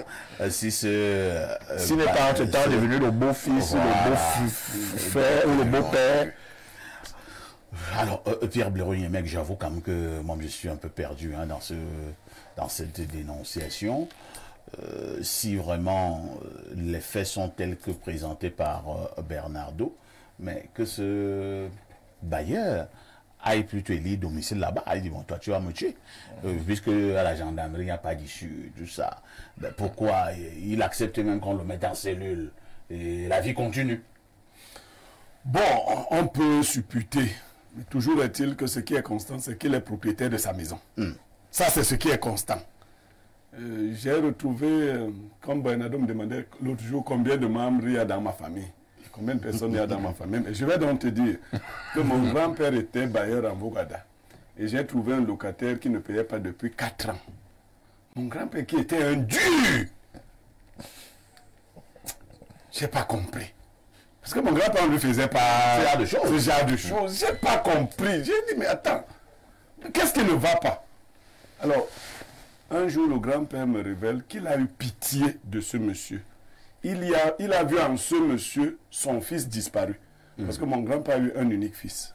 si ce... S'il n'est pas entre-temps devenu le beau-fils, voilà, le beau-frère ou le beau-père. Alors, Pierre Blaireau, mec, j'avoue quand même que moi, je suis un peu perdu hein, dans cette dénonciation. Si vraiment les faits sont tels que présentés par Bernardo, mais que ce bailleur aille plutôt élire domicile là-bas, il dit, bon, toi, tu vas me tuer. Puisque à la gendarmerie, il n'y a pas d'issue, tout ça. Ben, pourquoi il accepte même qu'on le mette en cellule et la vie continue? Bon, on peut supputer. Mais toujours est-il que ce qui est constant, c'est qu'il est propriétaire de sa maison. Ça, c'est ce qui est constant. J'ai retrouvé, comme Bernardo me demandait l'autre jour, combien de membres il y a dans ma famille. Combien de personnes il y a dans ma famille. Et je vais donc te dire que mon grand-père était bailleur en Vogada. Et j'ai trouvé un locataire qui ne payait pas depuis 4 ans. Mon grand-père qui était un dur. Je n'ai pas compris. Parce que mon grand-père ne lui faisait pas ce genre de choses. Je n'ai pas compris. J'ai dit, mais attends, qu'est-ce qui ne va pas? Alors, un jour, le grand-père me révèle qu'il a eu pitié de ce monsieur. Il a vu en ce monsieur son fils disparu. Parce que mon grand-père a eu un unique fils.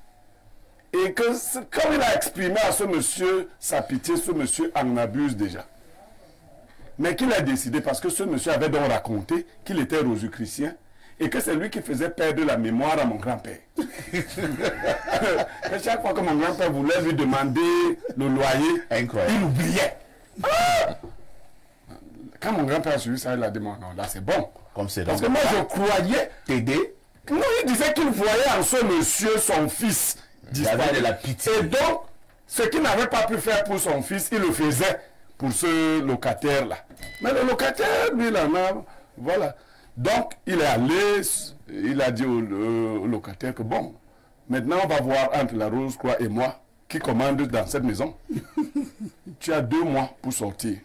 Et que, comme il a exprimé à ce monsieur sa pitié, ce monsieur en abuse déjà. Mais qu'il a décidé, parce que ce monsieur avait donc raconté qu'il était rosicrucien, et que c'est lui qui faisait perdre la mémoire à mon grand-père. Et chaque fois que mon grand-père voulait lui demander le loyer, incroyable, il oubliait. Ah! Quand mon grand-père a suivi ça, il a dit, non, là c'est bon. Parce que moi je croyais t'aider. Non, il disait qu'il voyait en ce monsieur son fils disparu. De la pitié. Et donc, ce qu'il n'avait pas pu faire pour son fils, il le faisait pour ce locataire-là. Mais le locataire, lui, il en a... Voilà. Donc, il est allé, il a dit au locataire que bon, maintenant on va voir entre la Rose-Croix et moi qui commande dans cette maison. Tu as 2 mois pour sortir.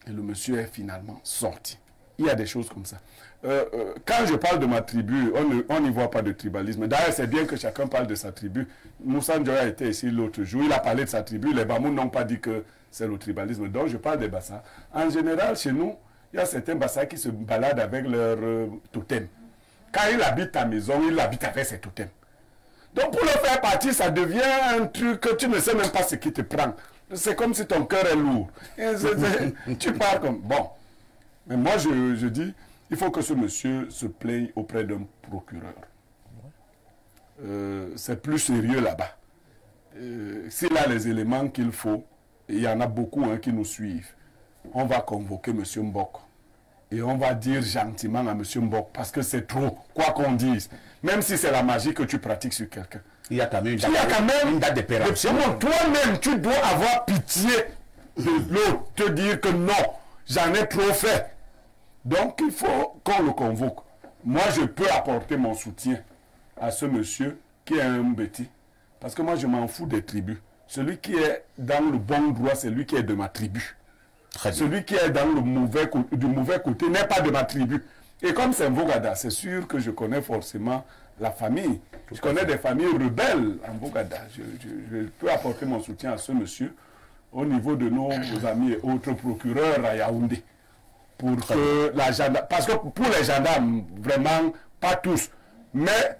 Et le monsieur est finalement sorti. Il y a des choses comme ça. Quand je parle de ma tribu, on n'y voit pas de tribalisme. D'ailleurs, c'est bien que chacun parle de sa tribu. Moussa Ndoye a été ici l'autre jour, il a parlé de sa tribu. Les Bamous n'ont pas dit que c'est le tribalisme. Donc, je parle des Bassa. En général, chez nous, il y a certains Bassa qui se baladent avec leur totem. Quand il habite ta maison, il habite avec ses totems. Donc, pour le faire partie, ça devient un truc que tu ne sais même pas ce qui te prend. C'est comme si ton cœur est lourd. Tu pars comme... Bon. Mais moi, je dis, il faut que ce monsieur se plaigne auprès d'un procureur. C'est plus sérieux là-bas. S'il a les éléments qu'il faut, et il y en a beaucoup hein, qui nous suivent, on va convoquer M. Mbok. Et on va dire gentiment à M. Mbok, parce que c'est trop, quoi qu'on dise. Même si c'est la magie que tu pratiques sur quelqu'un. Il y a quand même une date de péremption. Toi-même, tu dois avoir pitié de l'autre, te dire que non, j'en ai trop fait. Donc, il faut qu'on le convoque. Moi, je peux apporter mon soutien à ce monsieur qui est un bêtis. Parce que moi, je m'en fous des tribus. Celui qui est dans le bon droit, c'est lui qui est de ma tribu. Celui qui est dans le du mauvais côté n'est pas de ma tribu. Et comme c'est Vogada, c'est sûr que je connais forcément la famille. Je connais des familles rebelles en Vogada. Je peux apporter mon soutien à ce monsieur au niveau de nos amis et autres procureurs à Yaoundé. Pour que la gendarme, parce que pour les gendarmes, vraiment, pas tous, mais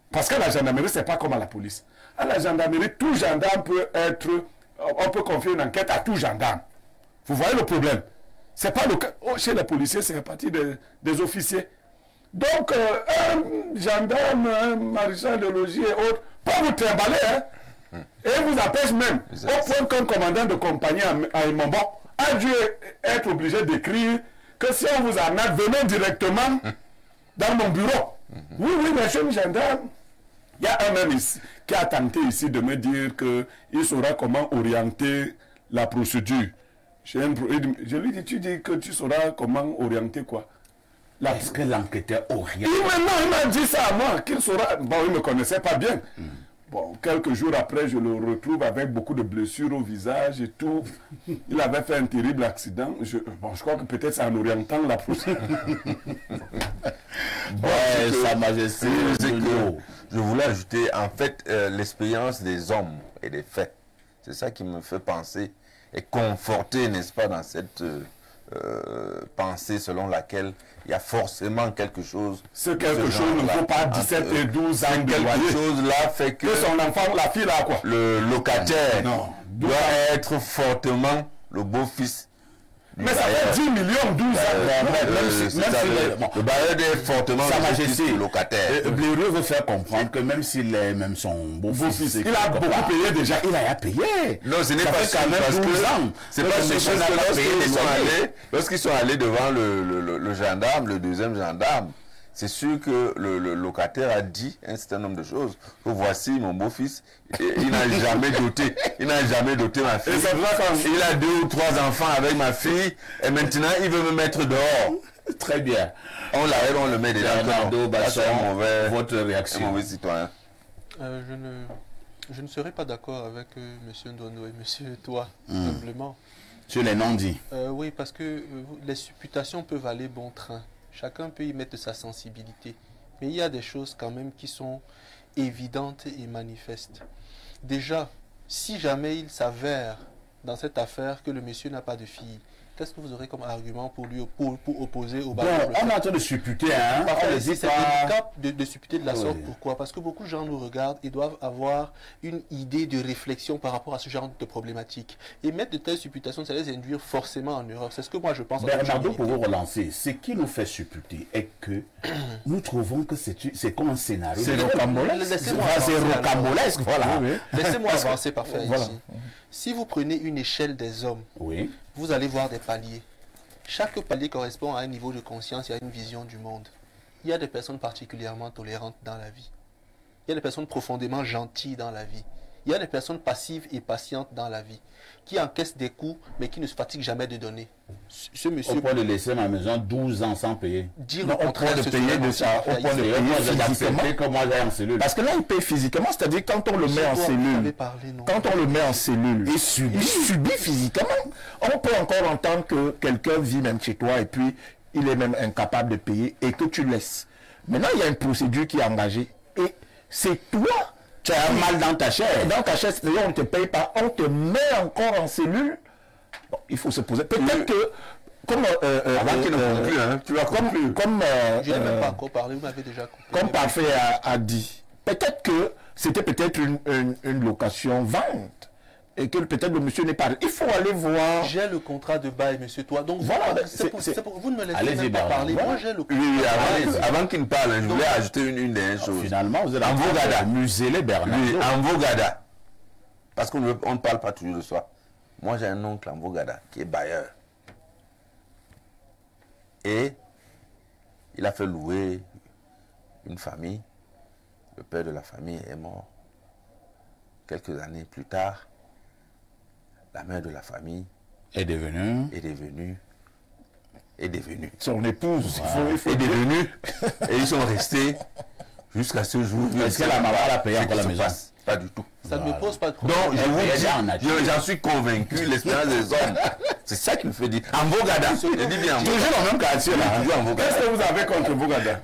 parce que la gendarmerie, c'est pas comme à la police. À la gendarmerie, tout gendarme peut être, on peut confier une enquête à tout gendarme. Vous voyez le problème? C'est pas le cas. Chez les policiers, c'est partie des officiers. Donc, un gendarme, un maréchal de logis et autres, pas vous trimballer, hein? Et vous empêche même, au point qu'un commandant de compagnie à Imombo a dû être obligé d'écrire que si on vous arnaque, venez directement dans mon bureau. Oui, oui, mais jeune gendarme. Il y a un même ici, qui a tenté ici de me dire qu'il saura comment orienter la procédure. Je lui dis, tu dis que tu sauras comment orienter quoi? Est-ce que l'enquêteur oriente? Il m'a dit ça à moi, qu'il saura. Bon, il ne me connaissait pas bien. Bon, quelques jours après, je le retrouve avec beaucoup de blessures au visage et tout. Il avait fait un terrible accident. Je crois que peut-être c'est en orientant la procédure. Sa Majesté, je voulais ajouter, en fait, l'expérience des hommes et des faits. C'est ça qui me fait penser et conforter, n'est-ce pas, dans cette pensée selon laquelle il y a forcément quelque chose. Ce quelque chose ne vaut pas 17 et 12 ans de loyer. Quelque chose là fait que son enfant, la fille là quoi. Le locataire doit être fortement le beau-fils. Mais ça fait 10 millions, 12 ans. Le bailleur est fortement Sa Majesté, le locataire. Blériot veut faire comprendre que même s'il est même son beau-fils, il a beaucoup payé déjà. Il a payé. Non, ce n'est pas sûr, parce que c'est pas sûr, parce que lorsqu'ils sont allés devant le gendarme, le deuxième gendarme, c'est sûr que le locataire a dit un certain nombre de choses. Que voici mon beau-fils, il n'a jamais doté. Il n'a jamais doté ma fille. Il a 2 ou 3 enfants avec ma fille et maintenant il veut me mettre dehors. Très bien. On l'arrête, on le met dedans. Votre réaction? Un mauvais citoyen. Je ne serais pas d'accord avec M. Ndono et M. Toi, simplement. Sur les non-dits. Oui, parce que les supputations peuvent aller bon train. Chacun peut y mettre sa sensibilité. Mais il y a des choses quand même qui sont évidentes et manifestes. Déjà, si jamais il s'avère dans cette affaire que le monsieur n'a pas de fille, qu'est-ce que vous aurez comme argument pour lui pour opposer au bailleur? On est en train de supputer, hein. C'est délicat de supputer de la sorte. Pourquoi? Parce que beaucoup de gens nous regardent et doivent avoir une idée de réflexion par rapport à ce genre de problématique. Et mettre de telles supputations, ça les induire forcément en erreur. C'est ce que moi je pense. Bernardo, pour vous relancer, ce qui nous fait supputer est que nous trouvons que c'est comme un scénario. C'est rocambolesque. Voilà. Laissez-moi avancer parfait ici. Si vous prenez une échelle des hommes, vous allez voir des paliers. Chaque palier correspond à un niveau de conscience et à une vision du monde. Il y a des personnes particulièrement tolérantes dans la vie. Il y a des personnes profondément gentilles dans la vie. Il y a des personnes passives et patientes dans la vie, qui encaissent des coups, mais qui ne se fatiguent jamais de donner. Ce monsieur... Au point de laisser à la maison 12 ans sans payer. Dire au point de payer de ça, au point de payer physiquement. Parce que là, il paye physiquement, c'est-à-dire quand on le met en cellule, quand on le met en cellule, il subit physiquement. On peut encore entendre que quelqu'un vit même chez toi et puis il est même incapable de payer et que tu laisses. Maintenant, il y a une procédure qui est engagée et c'est toi. Tu as un mal dans ta chair. Dans ta chair, c'est-à-dire on ne te paye pas, on te met encore en cellule. Bon, il faut se poser. Peut-être que, comme... avant qu'il ne conclue, hein, tu vas conclure. Je n'ai même pas encore parlé, vous m'avez déjà compris. Comme Parfait a dit, peut-être que c'était peut-être une location vente. Et que peut-être le monsieur n'est pas... Il faut aller voir... J'ai le contrat de bail, monsieur, toi. Donc, voilà, vous ne me laissez même pas parler. Moi, j'ai le contrat. Avant qu'il ne parle, je voulais ajouter une dernière chose. Finalement, vous êtes en Vogada. Muselé Bernardo. En Vogada. Parce qu'on ne parle pas toujours de soi. Moi, j'ai un oncle en Vogada qui est bailleur. Et il a fait louer une famille. Le père de la famille est mort. Quelques années plus tard, la mère de la famille est devenue son épouse est devenue et ils sont restés jusqu'à ce jour. Est-ce que la maman a payé encore la maison? Pas du tout. Ça ne me pose pas de problème. Donc j'en suis convaincu, l'expérience des hommes, c'est ça qui me fait dire. En Vogada, je dis bien. Toujours dans le même quartier là. Qu'est-ce que vous avez contre Vogada?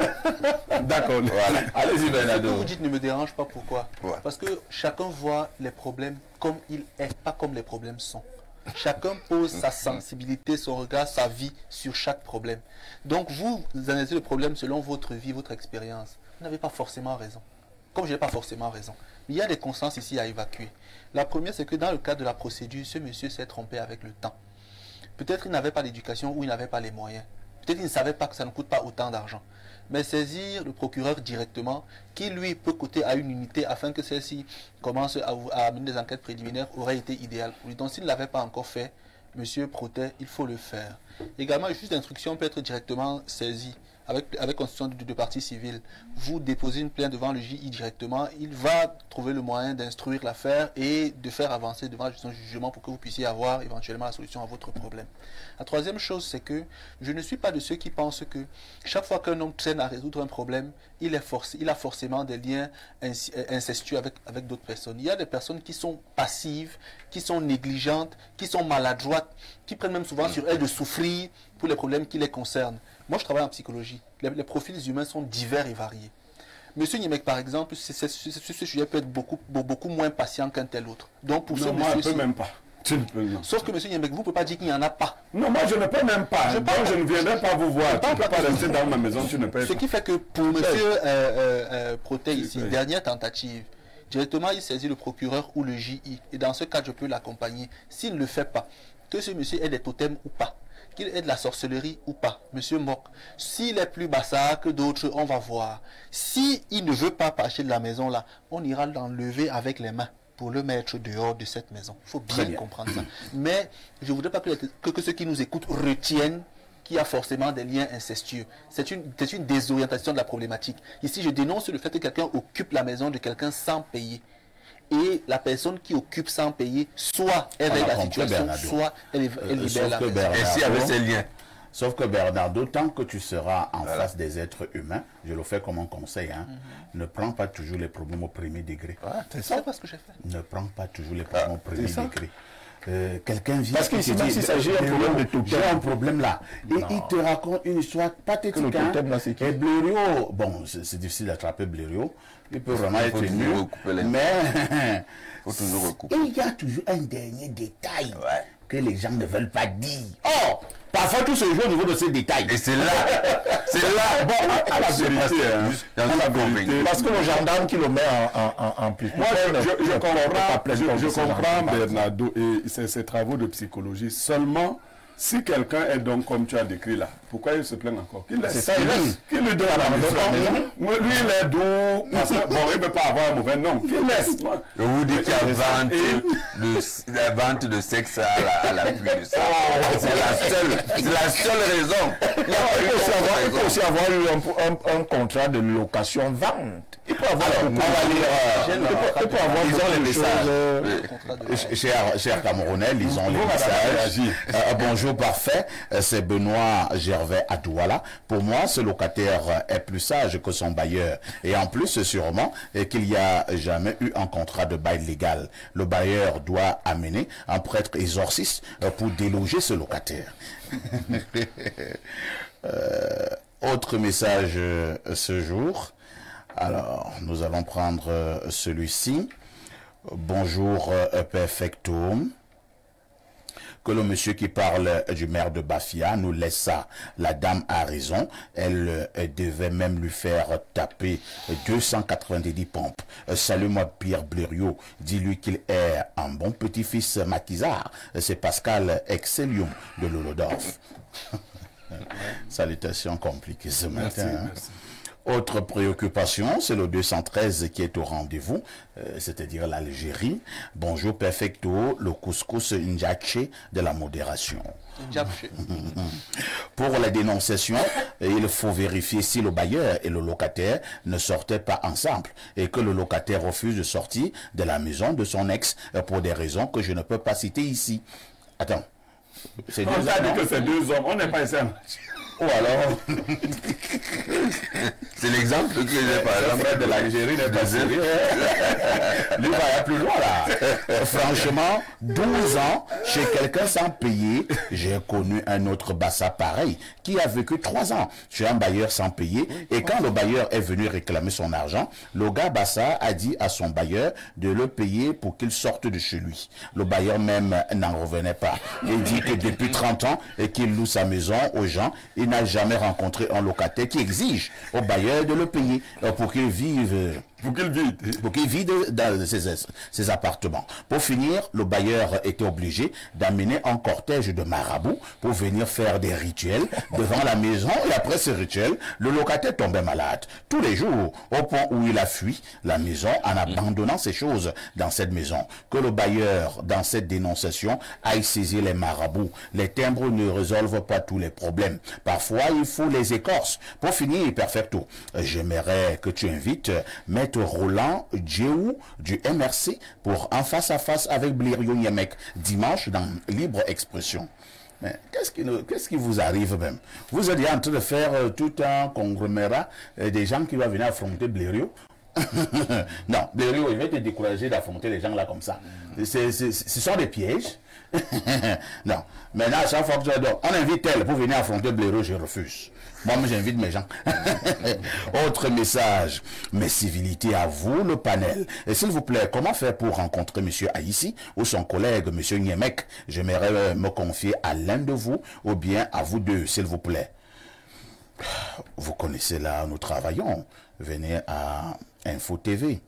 D'accord. Voilà. Allez-y Bernardo. Ce que vous dites ne me dérange pas. Pourquoi? Parce que chacun voit les problèmes comme il est, pas comme les problèmes sont. Chacun pose sa sensibilité, son regard, sa vie sur chaque problème. Donc vous analysez le problème selon votre vie, votre expérience. Vous n'avez pas forcément raison. Comme je n'ai pas forcément raison. Mais il y a des constances ici à évacuer. La première, c'est que dans le cadre de la procédure, ce monsieur s'est trompé avec le temps. Peut-être qu'il n'avait pas l'éducation ou il n'avait pas les moyens. Peut-être qu'il ne savait pas que ça ne coûte pas autant d'argent. Mais saisir le procureur directement, qui lui peut coûter à une unité afin que celle-ci commence à mener des enquêtes préliminaires, aurait été idéal pour lui. Donc s'il ne l'avait pas encore fait, monsieur Protet, il faut le faire. Également, le juge d'instruction peut être directement saisi avec constitution de partie civile, vous déposez une plainte devant le JI directement, il va trouver le moyen d'instruire l'affaire et de faire avancer devant son jugement pour que vous puissiez avoir éventuellement la solution à votre problème. La troisième chose, c'est que je ne suis pas de ceux qui pensent que chaque fois qu'un homme traîne à résoudre un problème, il a forcément des liens incestueux avec d'autres personnes. Il y a des personnes qui sont passives, qui sont négligentes, qui sont maladroites, qui prennent même souvent sur elles de souffrir pour les problèmes qui les concernent. Moi, je travaille en psychologie. Les profils humains sont divers et variés. Monsieur Niemek, par exemple, ce sujet peut être beaucoup moins patient qu'un tel autre. Donc, pour ce moi, je ne monsieur, peux même pas. Sauf que monsieur Niemek, vous ne pouvez pas dire qu'il n'y en a pas. Non, moi je ne peux même pas. Donc je ne viendrai pas vous voir. Tu ne peux pas rester dans ma maison, tu ne peux pas. Ce qui fait que pour monsieur Protet ici, dernière tentative, directement il saisit le procureur ou le JI. Et dans ce cas, je peux l'accompagner. S'il ne le fait pas, que ce monsieur ait des totems ou pas, qu'il ait de la sorcellerie ou pas, monsieur Mock, s'il est plus bassard que d'autres, on va voir. S'il ne veut pas partir de la maison là, on ira l'enlever avec les mains pour le mettre dehors de cette maison. Il faut bien comprendre ça. Mais je ne voudrais pas que ceux qui nous écoutent retiennent qu'il y a forcément des liens incestueux. C'est une désorientation de la problématique. Ici, je dénonce le fait que quelqu'un occupe la maison de quelqu'un sans payer. Et la personne qui occupe sans payer, soit elle règle la situation, soit elle libère la maison. Et si avec ces liens. Sauf que Bernardo, tant que tu seras en face des êtres humains, je le fais comme un conseil, hein, ne prends pas toujours les problèmes au premier degré. C'est pas ce que j'ai fait. Ne prends pas toujours les problèmes au premier degré. Quelqu'un vient... Parce qu'ici, même s'il s'agit d'un problème de totem, j'ai un problème là. Et il te raconte une histoire pathétique. Et Blériot, bon, c'est difficile d'attraper Blériot. Il peut vraiment être nul. Mais il faut toujours recouper. Il y a toujours un dernier détail que les gens ne veulent pas dire. Oh, parfois tout se joue au niveau de ces détails. Et c'est là, bon, à la vérité, parce que le gendarme qui le met en plus. Moi, je comprends Bernardo et ses travaux de psychologie. Seulement, si quelqu'un est donc comme tu as décrit là, pourquoi il se plaint encore? Qu'il laisse. Qu'il le donne à la maison. Lui, il est doux. Parce que, bon, il ne peut pas avoir un mauvais nom. Qu'il laisse. Je vous dis qu'il y a la vente de sexe à la pluie de ça. C'est la seule raison. Il peut aussi avoir eu un contrat de location-vente. Il peut avoir les messages. Chers Camerounais, lisons les messages. Bonjour, parfait. C'est Benoît Gervais à Douala. Pour moi, ce locataire est plus sage que son bailleur. Et en plus, sûrement, qu'il n'y a jamais eu un contrat de bail légal. Le bailleur doit amener un prêtre exorciste pour déloger ce locataire. Autre message ce jour. Alors, nous allons prendre celui-ci. Bonjour, Perfectum. Que le monsieur qui parle du maire de Bafia nous laisse ça. La dame a raison. Elle devait même lui faire taper 290 pompes. Salut-moi Pierre Blériot. Dis-lui qu'il est un bon petit-fils maquisard. C'est Pascal Excellium de Lolodorf. Salutations compliquées ce matin. Merci. Autre préoccupation, c'est le 213 qui est au rendez-vous, c'est-à-dire l'Algérie. Bonjour Perfecto, le couscous Ndjatche de la modération. Pour la dénonciation, il faut vérifier si le bailleur et le locataire ne sortaient pas ensemble et que le locataire refuse de sortir de la maison de son ex pour des raisons que je ne peux pas citer ici. Attends. On a dit que c'est deux hommes, on n'est pas ici. Ou alors, c'est l'exemple que j'ai par exemple de l'Algérie n'est pas sérieux. Lui va aller plus loin là. Franchement, 12 ans chez quelqu'un sans payer, j'ai connu un autre Bassa pareil qui a vécu 3 ans chez un bailleur sans payer. Et quand le bailleur est venu réclamer son argent, le gars Bassa a dit à son bailleur de le payer pour qu'il sorte de chez lui. Le bailleur même n'en revenait pas. Il dit que depuis 30 ans et qu'il loue sa maison aux gens, il n'a jamais rencontré un locataire qui exige au bailleur de le payer pour qu'il vive Pour qu'il vide. Pour qu'il vide dans ses appartements. Pour finir, le bailleur était obligé d'amener un cortège de marabouts pour venir faire des rituels devant la maison. Et après ce rituel, le locataire tombait malade. Tous les jours, au point où il a fui la maison en abandonnant ses choses dans cette maison. Que le bailleur, dans cette dénonciation, aille saisir les marabouts. Les timbres ne résolvent pas tous les problèmes. Parfois, il faut les écorces. Pour finir, perfecto, j'aimerais que tu invites Maître Roland Djeou du MRC pour un face-à-face avec Blériot Yemek dimanche dans Libre Expression. Mais qu'est-ce qui vous arrive même? Vous êtes en train de faire tout un conglomérat des gens qui vont venir affronter Blériot. Non, Blériot, il va te décourager d'affronter les gens là comme ça. Ce sont des pièges. Non, maintenant, à chaque fois que on invite elle pour venir affronter Blériot, je refuse. Moi, j'invite mes gens. Autre message. Mes civilités à vous, le panel. Et s'il vous plaît, comment faire pour rencontrer M. Haïssi ou son collègue, M. Niemek? J'aimerais me confier à l'un de vous ou bien à vous deux, s'il vous plaît. Vous connaissez là, nous travaillons. Venez à Info TV.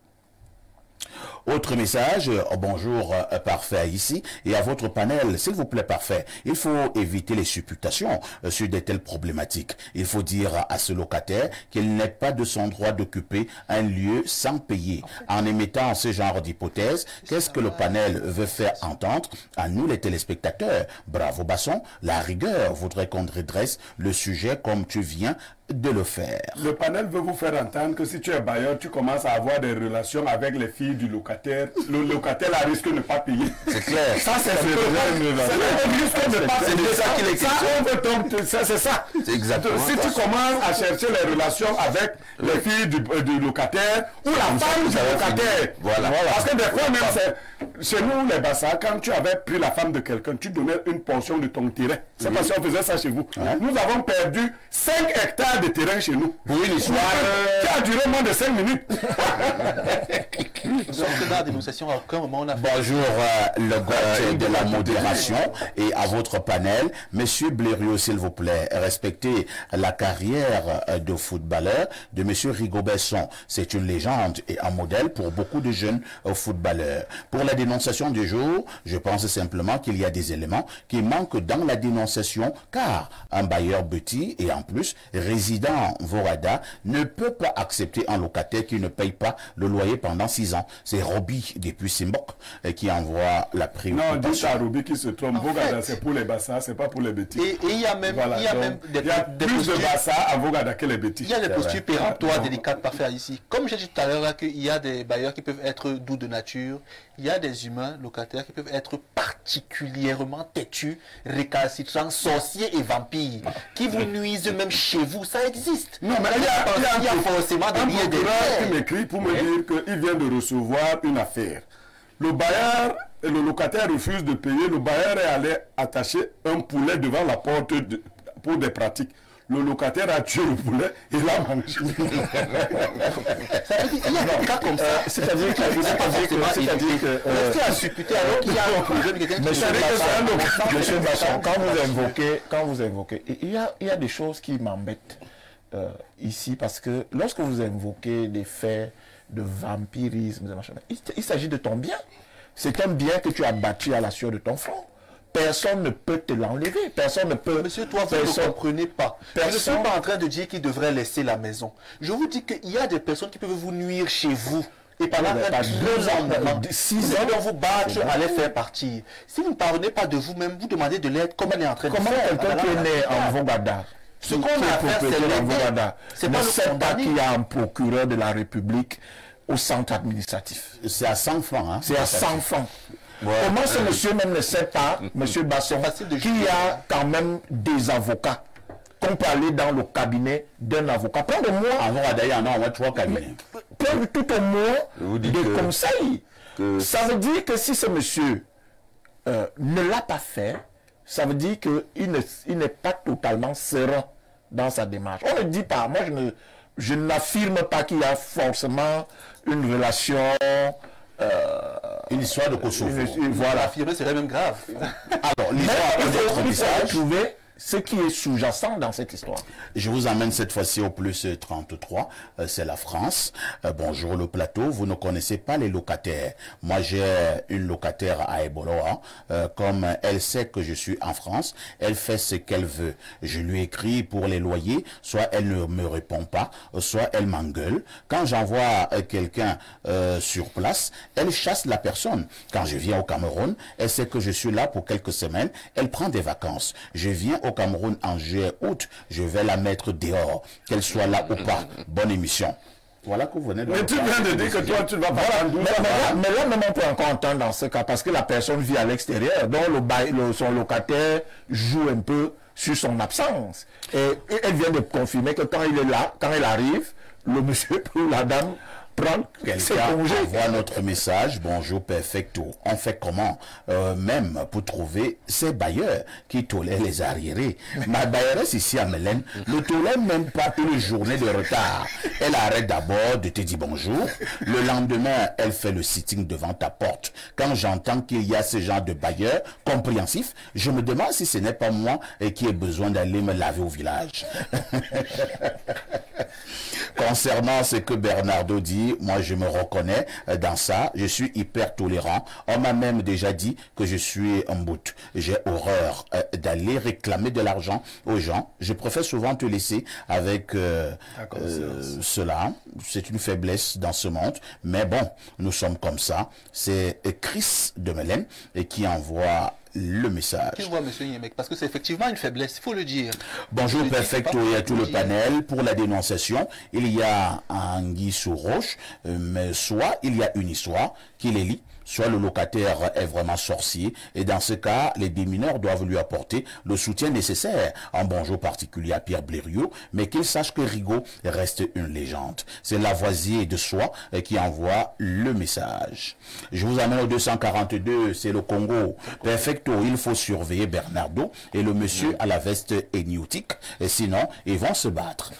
Autre message, bonjour Parfait ici et à votre panel, s'il vous plaît Parfait, il faut éviter les supputations sur de telles problématiques. Il faut dire à ce locataire qu'il n'est pas de son droit d'occuper un lieu sans payer. En émettant ce genre d'hypothèse, qu'est-ce que le panel veut faire entendre à nous les téléspectateurs? Bravo Basson, la rigueur voudrait qu'on redresse le sujet comme tu viens de le faire. Le panel veut vous faire entendre que si tu es bailleur, tu commences à avoir des relations avec les filles du locataire. Le locataire a risque de ne pas payer. C'est clair. Ça, c'est ça qu'il est question. C'est ça. C'est exactement si tu commences à chercher les relations avec les filles du locataire ou la femme du locataire. Voilà. Parce que des fois même, chez nous, les Bassas, quand tu avais pris la femme de quelqu'un, tu donnais une portion de ton terrain. C'est parce qu'on faisait ça chez vous. Nous avons perdu 5 hectares de terrain chez nous. Pour une histoire qui a duré moins de 5 minutes. Donc, dans la dénonciation, à aucun moment on a fait... Bonjour le gars de la modération et à votre panel. Monsieur Blériot, s'il vous plaît, respectez la carrière de footballeur de Monsieur Rigobesson. C'est une légende et un modèle pour beaucoup de jeunes footballeurs. Pour la dénonciation du jour, je pense simplement qu'il y a des éléments qui manquent dans la dénonciation car un bailleur petit et en plus résident Vorada ne peut pas accepter un locataire qui ne paye pas le loyer pendant 6 ans. C'est Roby depuis Simbok qui envoie la préoccupation. Non, dis à Roby qui se trompe. Vogada, c'est pour les Bassas, c'est pas pour les bêtises. Et il y a même, voilà, il y a même des plus de Bassas à Vogada que les bêtises. Il y a des postures péremptoires délicates parfaire ici. Comme j'ai dit tout à l'heure, qu'il y a des bailleurs qui peuvent être doux de nature, il y a des humains locataires qui peuvent être particulièrement têtus, récalcitrants, sorciers et vampires, qui vous nuisent même chez vous. Ça existe. Non, mais il y a forcément des liens qui m'écrit pour me dire qu'il vient de recevoir une affaire. Le bailleur et le locataire refusent de payer. Le bailleur est allé attacher un poulet devant la porte pour des pratiques. Le locataire a tué le poulet et l'a mangé. Ça veut dire qu'il y a des cas comme ça. C'est-à-dire que restez à supputer alors qu'il y a un problème qui est Monsieur Basson, quand vous invoquez, il y a des choses qui m'embêtent ici parce que lorsque vous invoquez des faits de vampirisme, il s'agit de ton bien. C'est un bien que tu as bâti à la sueur de ton front. Personne ne peut te l'enlever. Personne ne peut... Monsieur, toi, vous ne comprenez pas. Je ne suis pas en train de dire qu'il devrait laisser la maison. Je vous dis qu'il y a des personnes qui peuvent vous nuire chez vous. Et pendant 2 ans, 6 ans, vous battre à les faire partir. Si vous ne parvenez pas de vous-même, vous demandez de l'aide comme elle est en train de faire. Comment quelqu'un qui est né en Vogada, ce qu'on a à faire, c'est ne sait pas qu'il y a un procureur de la République au centre administratif. C'est à 100 francs. Hein, c'est à 100 francs. Ouais. Comment ce monsieur même ne sait pas, monsieur Basson, qu'il y a quand même des avocats qu'on peut aller dans le cabinet d'un avocat. Plein de mois. Avant, d'ailleurs, on a 3 cabinets. Plein de tout au moins de conseils. Ça veut dire que si ce monsieur ne l'a pas fait, ça veut dire qu'il n'est pas totalement serein dans sa démarche. On ne dit pas, moi je n'affirme pas qu'il y a forcément une relation... une histoire de Kosovo. Voilà, affirmer serait même grave. Alors, l'histoire il faut trouver ce qui est sous-jacent dans cette histoire. Je vous amène cette fois-ci au plus 33, c'est la France. Bonjour le plateau, vous ne connaissez pas les locataires. Moi j'ai une locataire à Eboloa, comme elle sait que je suis en France, elle fait ce qu'elle veut. Je lui écris pour les loyers, soit elle ne me répond pas, soit elle m'engueule. Quand j'envoie quelqu'un sur place, elle chasse la personne. Quand je viens au Cameroun, elle sait que je suis là pour quelques semaines, elle prend des vacances. Je viens au Cameroun en juillet, août, je vais la mettre dehors, qu'elle soit là ou pas. Bonne émission. Voilà que vous venez de... Mais tu viens de dire que toi, tu ne vas pas prendre 12 Mais là, même on peut encore entendre dans ce cas, parce que la personne vit à l'extérieur, donc son locataire joue un peu sur son absence. Et elle vient de confirmer que quand il est là, quand elle arrive, le monsieur ou la dame prend ses Quelqu'un congés. envoie notre message, bonjour perfecto. On fait comment même pour trouver ces bailleurs qui tolèrent les arriérés. Ma bailleuresse ici à Mélène ne tolère même pas une journée de retard. Elle arrête d'abord de te dire bonjour. Le lendemain, elle fait le sitting devant ta porte. Quand j'entends qu'il y a ce genre de bailleurs compréhensifs, je me demande si ce n'est pas moi qui ai besoin d'aller me laver au village. Concernant ce que Bernardo dit, moi je me reconnais dans ça, je suis hyper tolérant. On m'a même déjà dit que je suis un bout. J'ai horreur d'aller réclamer de l'argent aux gens. Je préfère souvent te laisser avec cela. C'est une faiblesse dans ce monde. Mais bon, nous sommes comme ça. C'est Chris de Mélène qui envoie le message. Qui voit M. Yemek? Parce que c'est effectivement une faiblesse, il faut le dire. Bonjour Perfecto et à tout le panel. Pour la dénonciation, il y a Anguille sous roche, mais soit il y a une histoire qui les lie, soit le locataire est vraiment sorcier, et dans ce cas, les démineurs doivent lui apporter le soutien nécessaire. Un bonjour particulier à Pierre Blériot, mais qu'il sache que Rigaud reste une légende. C'est Lavoisier de Soi qui envoie le message. Je vous amène au 242, c'est le Congo. Perfecto, il faut surveiller Bernardo et le monsieur à la veste éniotique, et sinon, ils vont se battre.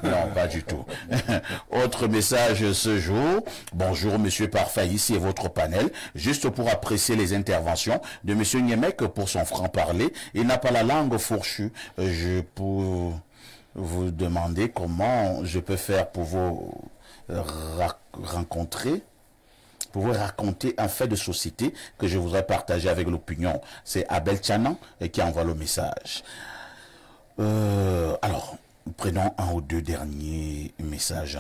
Non, pas du tout. Autre message ce jour. Bonjour monsieur Parfait, ici est votre panel, juste pour apprécier les interventions de M. Niemek pour son franc-parler. Il n'a pas la langue fourchue. Je peux vous demander comment je peux faire pour vous rencontrer, pour vous raconter un fait de société que je voudrais partager avec l'opinion. C'est Abel Tchanan qui envoie le message. Alors, prenons un ou deux derniers messages.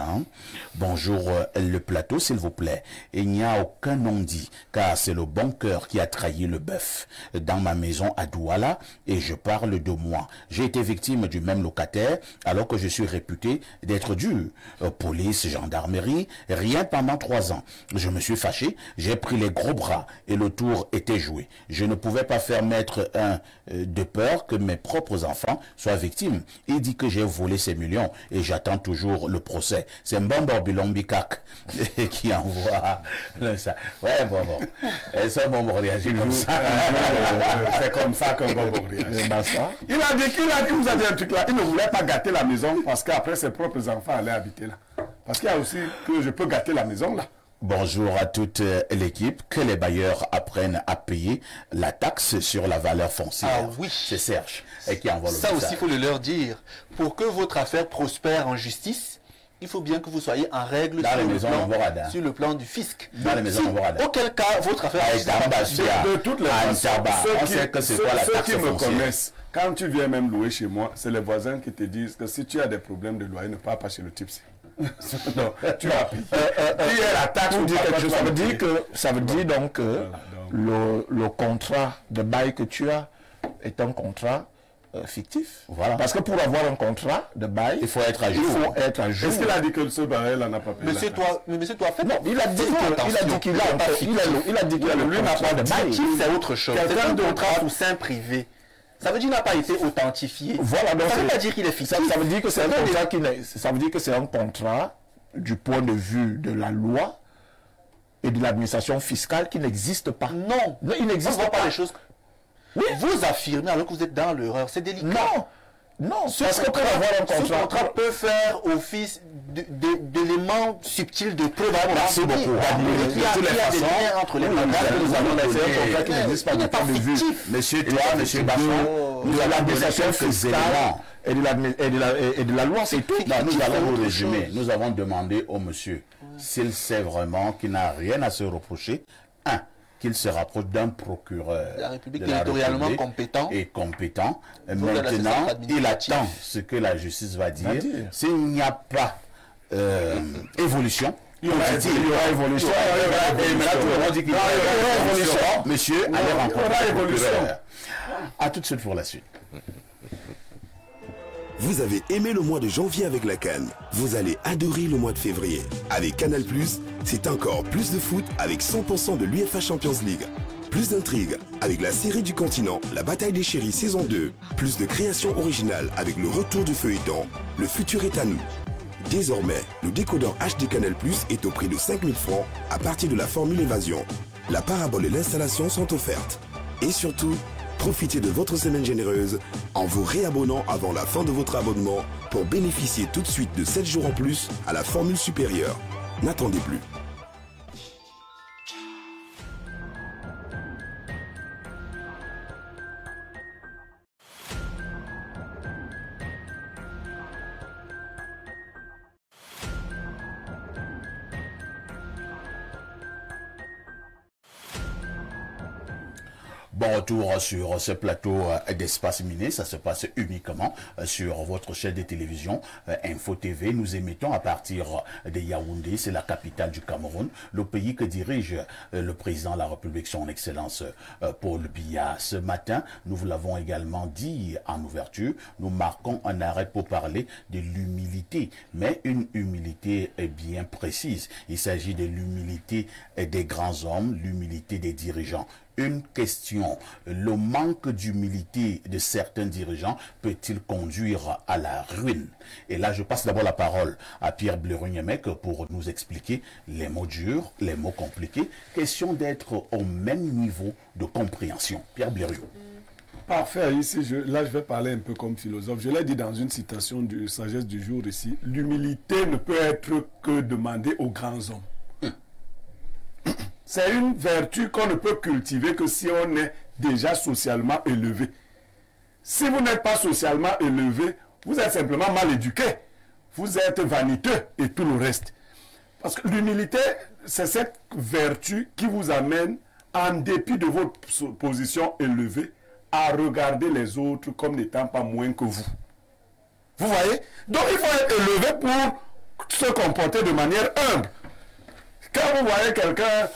Bonjour le plateau, s'il vous plaît. Il n'y a aucun non-dit, car c'est le bon cœur qui a trahi le bœuf. Dans ma maison à Douala, et je parle de moi. J'ai été victime du même locataire, alors que je suis réputé d'être dur. Police, gendarmerie, rien pendant 3 ans. Je me suis fâché, j'ai pris les gros bras, et le tour était joué. Je ne pouvais pas faire mettre de peur que mes propres enfants soient victimes. Il dit que j'ai volé ces millions et j'attends toujours le procès. C'est Mbombo Bilombikak qui envoie ça. Ouais, bon. Et ça, Mbombo réagit comme ça. C'est comme ça qu'un Mbombo réagit. Il a dit qu'il vous a dit un truc là. Il ne voulait pas gâter la maison parce qu'après ses propres enfants allaient habiter là. Parce qu'il y a aussi que je peux gâter la maison là. Bonjour à toute l'équipe. Que les bailleurs apprennent à payer la taxe sur la valeur foncière. Ah oui. C'est Serge qui envoie le Ça message. aussi, il faut le leur dire. Pour que votre affaire prospère en justice, il faut bien que vous soyez en règle sur le plan du fisc. Dans les maisons Morada. Auquel cas, votre affaire De toutes les façons, ceux qui me foncière. connaissent, quand tu viens même louer chez moi, c'est les voisins qui te disent que si tu as des problèmes de loyer, ne pars pas chez le type. Non, tu as payé. Qui est la taxe ou quelque chose, ça veut dire donc que le contrat de bail que tu as est un contrat fictif. Voilà. Parce que pour avoir un contrat de bail, Il faut être à jour. Est-ce qu'il a dit que ce barrel n'a pas payé? Monsieur, toi, faites. non, il a dit qu'il a Lui n'a pas de bail. fictif. C'est autre chose. C'est un contrat sous sein privé. Ça veut dire qu'il n'a pas été authentifié. Voilà, donc ça ne veut pas dire qu'il est fictif. ça veut dire que c'est un contrat ça veut dire que c'est un contrat du point de vue de la loi et de l'administration fiscale qui n'existe pas. Non, il n'existe on ne voit pas pas les choses. Oui. Vous affirmez alors que vous êtes dans l'erreur. C'est délicat. Non, Non, parce que pour avoir un Ce contrat... contrat peut faire office d'élément subtil de preuve. Merci beaucoup. Il y a des liens entre les Nous avons laissé un contrat qui n'existe pas du point de vue. Monsieur Bachon, Nous allons donner quelques éléments et de la loi, c'est tout. Nous allons vous résumer. Nous avons demandé au monsieur s'il sait vraiment qu'il n'a rien à se reprocher. Un, qu'il se rapproche d'un procureur La République de la territorialement République compétent. et compétent. de la Maintenant, assistance il administrative. attend ce que la justice va dire. S'il n'y a pas évolution, il y aura évolution. Et maintenant, tout le monde dit qu'il y aura évolution. Monsieur, allez rencontrer le procureur. À tout de suite pour la suite. Vous avez aimé le mois de janvier avec la CAN. Vous allez adorer le mois de février. Avec Canal+, c'est encore plus de foot avec 100% de l'UEFA Champions League. Plus d'intrigue avec la série du continent, la bataille des chéris saison 2. Plus de créations originales avec le retour du feuilleton. Le futur est à nous. Désormais, le décodeur HD Canal+ est au prix de 5 000 francs à partir de la formule évasion. La parabole et l'installation sont offertes. Et surtout, profitez de votre semaine généreuse en vous réabonnant avant la fin de votre abonnement pour bénéficier tout de suite de 7 jours en plus à la formule supérieure. N'attendez plus. Bon retour sur ce plateau d'Espace Miné. Ça se passe uniquement sur votre chaîne de télévision Info TV. Nous émettons à partir de Yaoundé, c'est la capitale du Cameroun, le pays que dirige le président de la République, son Excellence Paul Biya. Ce matin, nous vous l'avons également dit en ouverture, nous marquons un arrêt pour parler de l'humilité, mais une humilité bien précise. Il s'agit de l'humilité des grands hommes, l'humilité des dirigeants. Une question, le manque d'humilité de certains dirigeants peut-il conduire à la ruine? Et là, je passe d'abord la parole à Pierre Bleriot-Niemek pour nous expliquer les mots durs, les mots compliqués. Question d'être au même niveau de compréhension. Pierre Bleriot. Parfait, ici, là je vais parler un peu comme philosophe. Je l'ai dit dans une citation de Sagesse du jour ici, l'humilité ne peut être que demandée aux grands hommes. C'est une vertu qu'on ne peut cultiver que si on est déjà socialement élevé. Si vous n'êtes pas socialement élevé, vous êtes simplement mal éduqué. Vous êtes vaniteux et tout le reste. Parce que l'humilité, c'est cette vertu qui vous amène, en dépit de votre position élevée, à regarder les autres comme n'étant pas moins que vous. Vous voyez? Donc il faut être élevé pour se comporter de manière humble. Quand vous voyez quelqu'un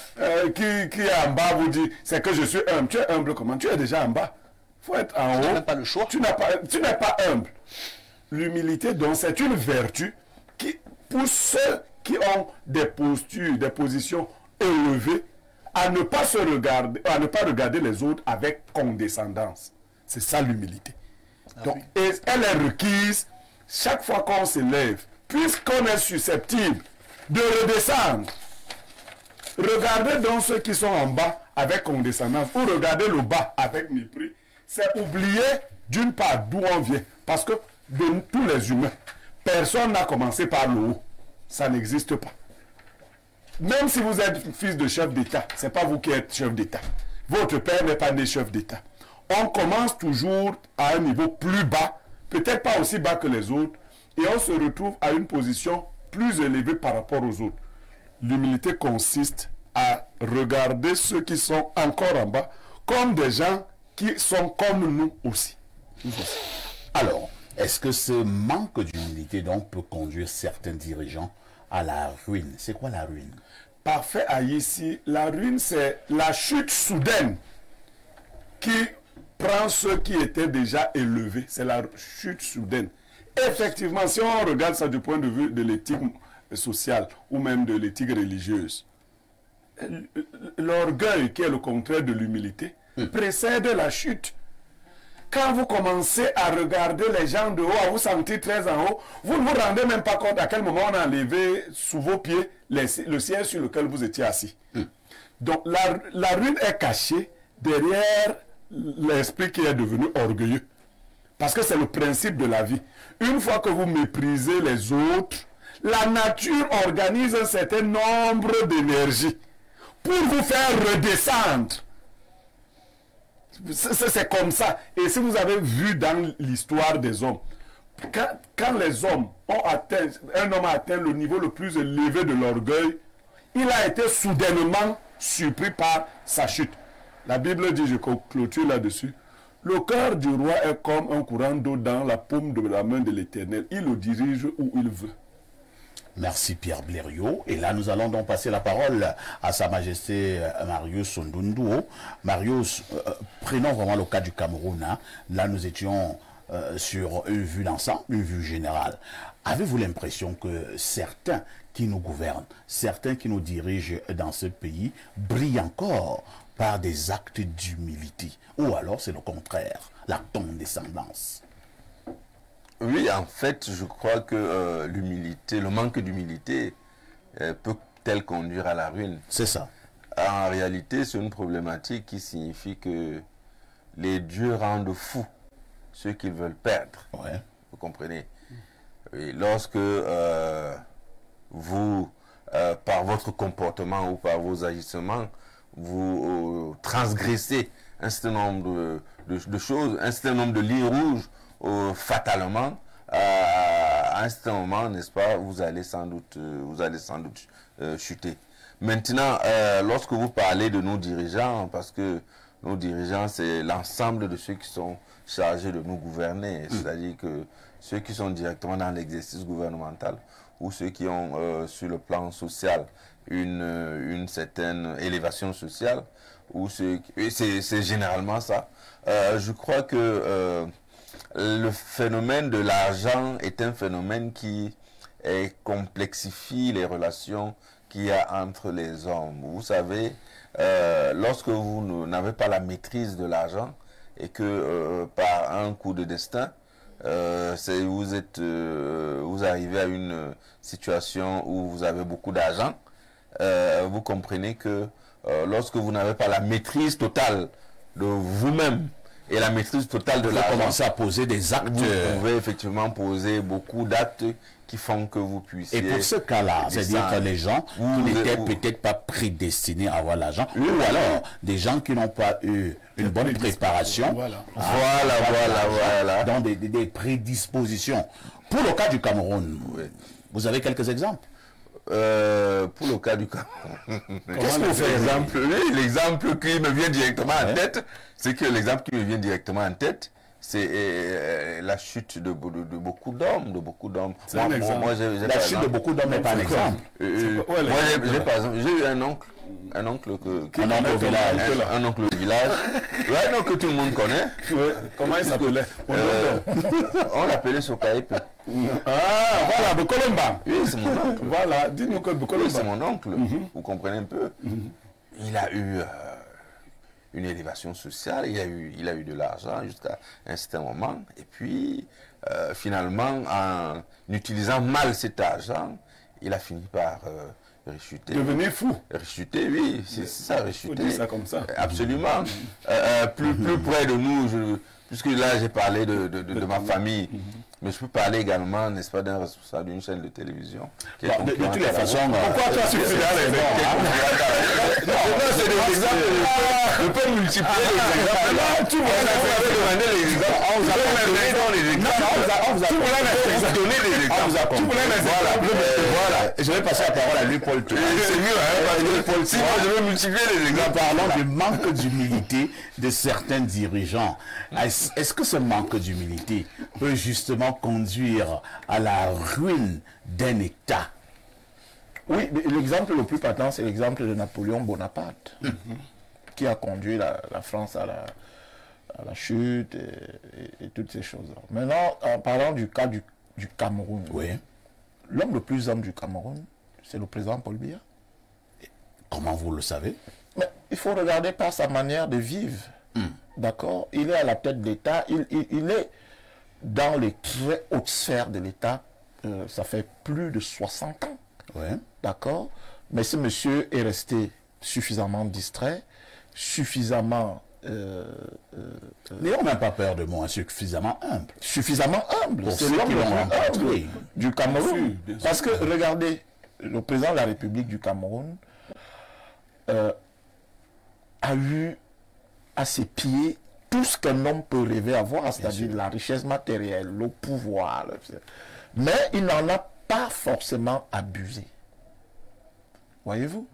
qui est en bas, vous dit, c'est que je suis humble. Tu es humble comment? Tu es déjà en bas. Il faut être en haut. Tu n'as pas le choix. Tu n'es pas humble. L'humilité, donc, c'est une vertu qui, pour ceux qui ont des postures, des positions élevées, à ne pas se regarder, à ne pas regarder les autres avec condescendance. C'est ça l'humilité. Donc, et elle est requise chaque fois qu'on s'élève, puisqu'on est susceptible de redescendre. Regardez donc ceux qui sont en bas avec condescendance ou regardez le bas avec mépris. C'est oublier d'une part d'où on vient. Parce que de tous les humains, personne n'a commencé par le haut. Ça n'existe pas. Même si vous êtes fils de chef d'État, ce n'est pas vous qui êtes chef d'État. Votre père n'est pas né chef d'État. On commence toujours à un niveau plus bas, peut-être pas aussi bas que les autres, et on se retrouve à une position plus élevée par rapport aux autres. L'humilité consiste à regarder ceux qui sont encore en bas comme des gens qui sont comme nous aussi. Alors, est-ce que ce manque d'humilité donc peut conduire certains dirigeants à la ruine? C'est quoi la ruine? Parfait, ici, la ruine, c'est la chute soudaine qui prend ceux qui étaient déjà élevés. C'est la chute soudaine. Effectivement, si on regarde ça du point de vue de l'éthique sociale ou même de l'éthique religieuse, l'orgueil, qui est le contraire de l'humilité, précède la chute. Quand vous commencez à regarder les gens de haut, à vous sentir très en haut, vous ne vous rendez même pas compte à quel moment on a enlevé sous vos pieds le siège sur lequel vous étiez assis. Donc la ruine est cachée derrière l'esprit qui est devenu orgueilleux. Parce que c'est le principe de la vie. Une fois que vous méprisez les autres, la nature organise un certain nombre d'énergies pour vous faire redescendre. C'est comme ça. Et si vous avez vu dans l'histoire des hommes, quand les hommes ont atteint, un homme a atteint le niveau le plus élevé de l'orgueil, il a été soudainement surpris par sa chute. La Bible dit, je clôture là-dessus, le cœur du roi est comme un courant d'eau dans la paume de la main de l'Éternel. Il le dirige où il veut. Merci Pierre Blériot. Et là, nous allons donc passer la parole à Sa Majesté Marius Ndunduo. Marius, prenons vraiment le cas du Cameroun. Hein. Là, nous étions sur une vue d'ensemble, une vue générale. Avez-vous l'impression que certains qui nous gouvernent, certains qui nous dirigent dans ce pays, brillent encore par des actes d'humilité? Ou alors c'est le contraire, la condescendance? Oui, en fait, je crois que l'humilité, le manque d'humilité peut-elle conduire à la ruine. C'est ça. En réalité, c'est une problématique qui signifie que les dieux rendent fous ceux qu'ils veulent perdre. Ouais. Vous comprenez? Et lorsque vous, par votre comportement ou par vos agissements, vous transgressez un certain nombre de choses, un certain nombre de lignes rouges, fatalement, à un certain moment, n'est-ce pas, vous allez sans doute chuter. Maintenant, lorsque vous parlez de nos dirigeants, parce que nos dirigeants, c'est l'ensemble de ceux qui sont chargés de nous gouverner, c'est-à-dire que ceux qui sont directement dans l'exercice gouvernemental ou ceux qui ont sur le plan social une certaine élévation sociale, ou c'est généralement ça. Je crois que le phénomène de l'argent est un phénomène qui complexifie les relations qu'il y a entre les hommes. Vous savez, lorsque vous n'avez pas la maîtrise de l'argent et que par un coup de destin, vous arrivez à une situation où vous avez beaucoup d'argent, vous comprenez que lorsque vous n'avez pas la maîtrise totale de vous-même et la maîtrise totale de l'argent, vous commencez à poser des actes. Vous pouvez effectivement poser beaucoup d'actes qui font que vous puissiez... Et pour ce cas-là, c'est-à-dire que les gens qui n'étaient peut-être pas prédestinés à avoir l'argent, ou alors des gens qui n'ont pas eu une bonne préparation, voilà. dans des prédispositions. Pour le cas du Cameroun, vous avez quelques exemples? Pour le cas du Cameroun, qu'est-ce que vous faites exemple? L'exemple qui me vient directement en tête, c'est que l'exemple qui me vient directement en tête, c'est la chute de beaucoup d'hommes, Moi, la chute de beaucoup d'hommes n'est pas un exemple. Moi, par exemple, j'ai eu un oncle au village, un oncle que tout le monde connaît. Comment il s'appelait? On l'appelait Sokaïpe. Ah, voilà, Bokolomba. Oui, c'est mon oncle. Voilà, dis-nous que Bokolomba. Oui, c'est mon oncle. Vous comprenez un peu. Il a eu une élévation sociale, il a eu de l'argent jusqu'à un certain moment. Et puis, finalement, en utilisant mal cet argent, il a fini par rechuter. Devenir fou. Rechuter, oui, c'est ça, rechuter. Faut dire ça comme ça. Absolument. Plus près de nous, puisque là j'ai parlé de ma famille, mais je peux parler également, n'est-ce pas, d'un responsable d'une chaîne de télévision. De toutes les façons... Pourquoi toi tu fais c'est des exemples. Je peux multiplier les exemples. Tu m'as demandé les exemples. On vous a donné des exemples. Voilà. Je vais passer la parole à lui, Paul. C'est mieux, Paul. Si moi je veux multiplier les exemples. Nous parlons du manque d'humilité de certains dirigeants. Est-ce que ce manque d'humilité peut justement conduire à la ruine d'un État? Oui, l'exemple le plus patent, c'est l'exemple de Napoléon Bonaparte, qui a conduit la France à la chute et toutes ces choses-là. Maintenant, en parlant du cas du Cameroun, l'homme le plus homme du Cameroun, c'est le président Paul Biya. Comment vous le savez? Mais il faut regarder par sa manière de vivre. D'accord? Il est à la tête de l'État, il est dans les très hautes sphères de l'État, ça fait plus de 60 ans. D'accord? Mais ce monsieur est resté suffisamment distrait, suffisamment N'ayons même pas peur de mots, suffisamment humble. Suffisamment humble. Pour C'est ceux l'homme qui le l'ont plus humble rencontré. du Cameroun. Bien sûr. Parce que, regardez, le président de la République du Cameroun a eu à ses pieds tout ce qu'un homme peut rêver avoir, c'est-à-dire la richesse matérielle, le pouvoir. Mais il n'en a pas forcément abusé. Voyez-vous?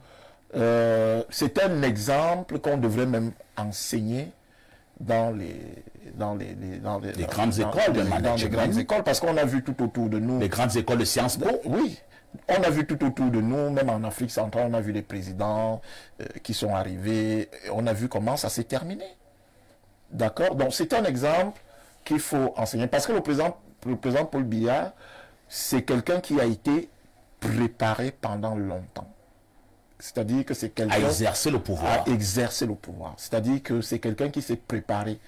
C'est un exemple qu'on devrait même enseigner dans les grandes écoles de dans les grandes écoles, parce qu'on a vu tout autour de nous. Les grandes écoles de Sciences Po. Oui, on a vu tout autour de nous, même en Afrique centrale, on a vu des présidents qui sont arrivés, on a vu comment ça s'est terminé. D'accord? Donc c'est un exemple qu'il faut enseigner, parce que le président Paul Biya, c'est quelqu'un qui a été préparé pendant longtemps. C'est-à-dire que c'est quelqu'un... À exercer le pouvoir. À exercer le pouvoir. C'est-à-dire que c'est quelqu'un qui s'est préparé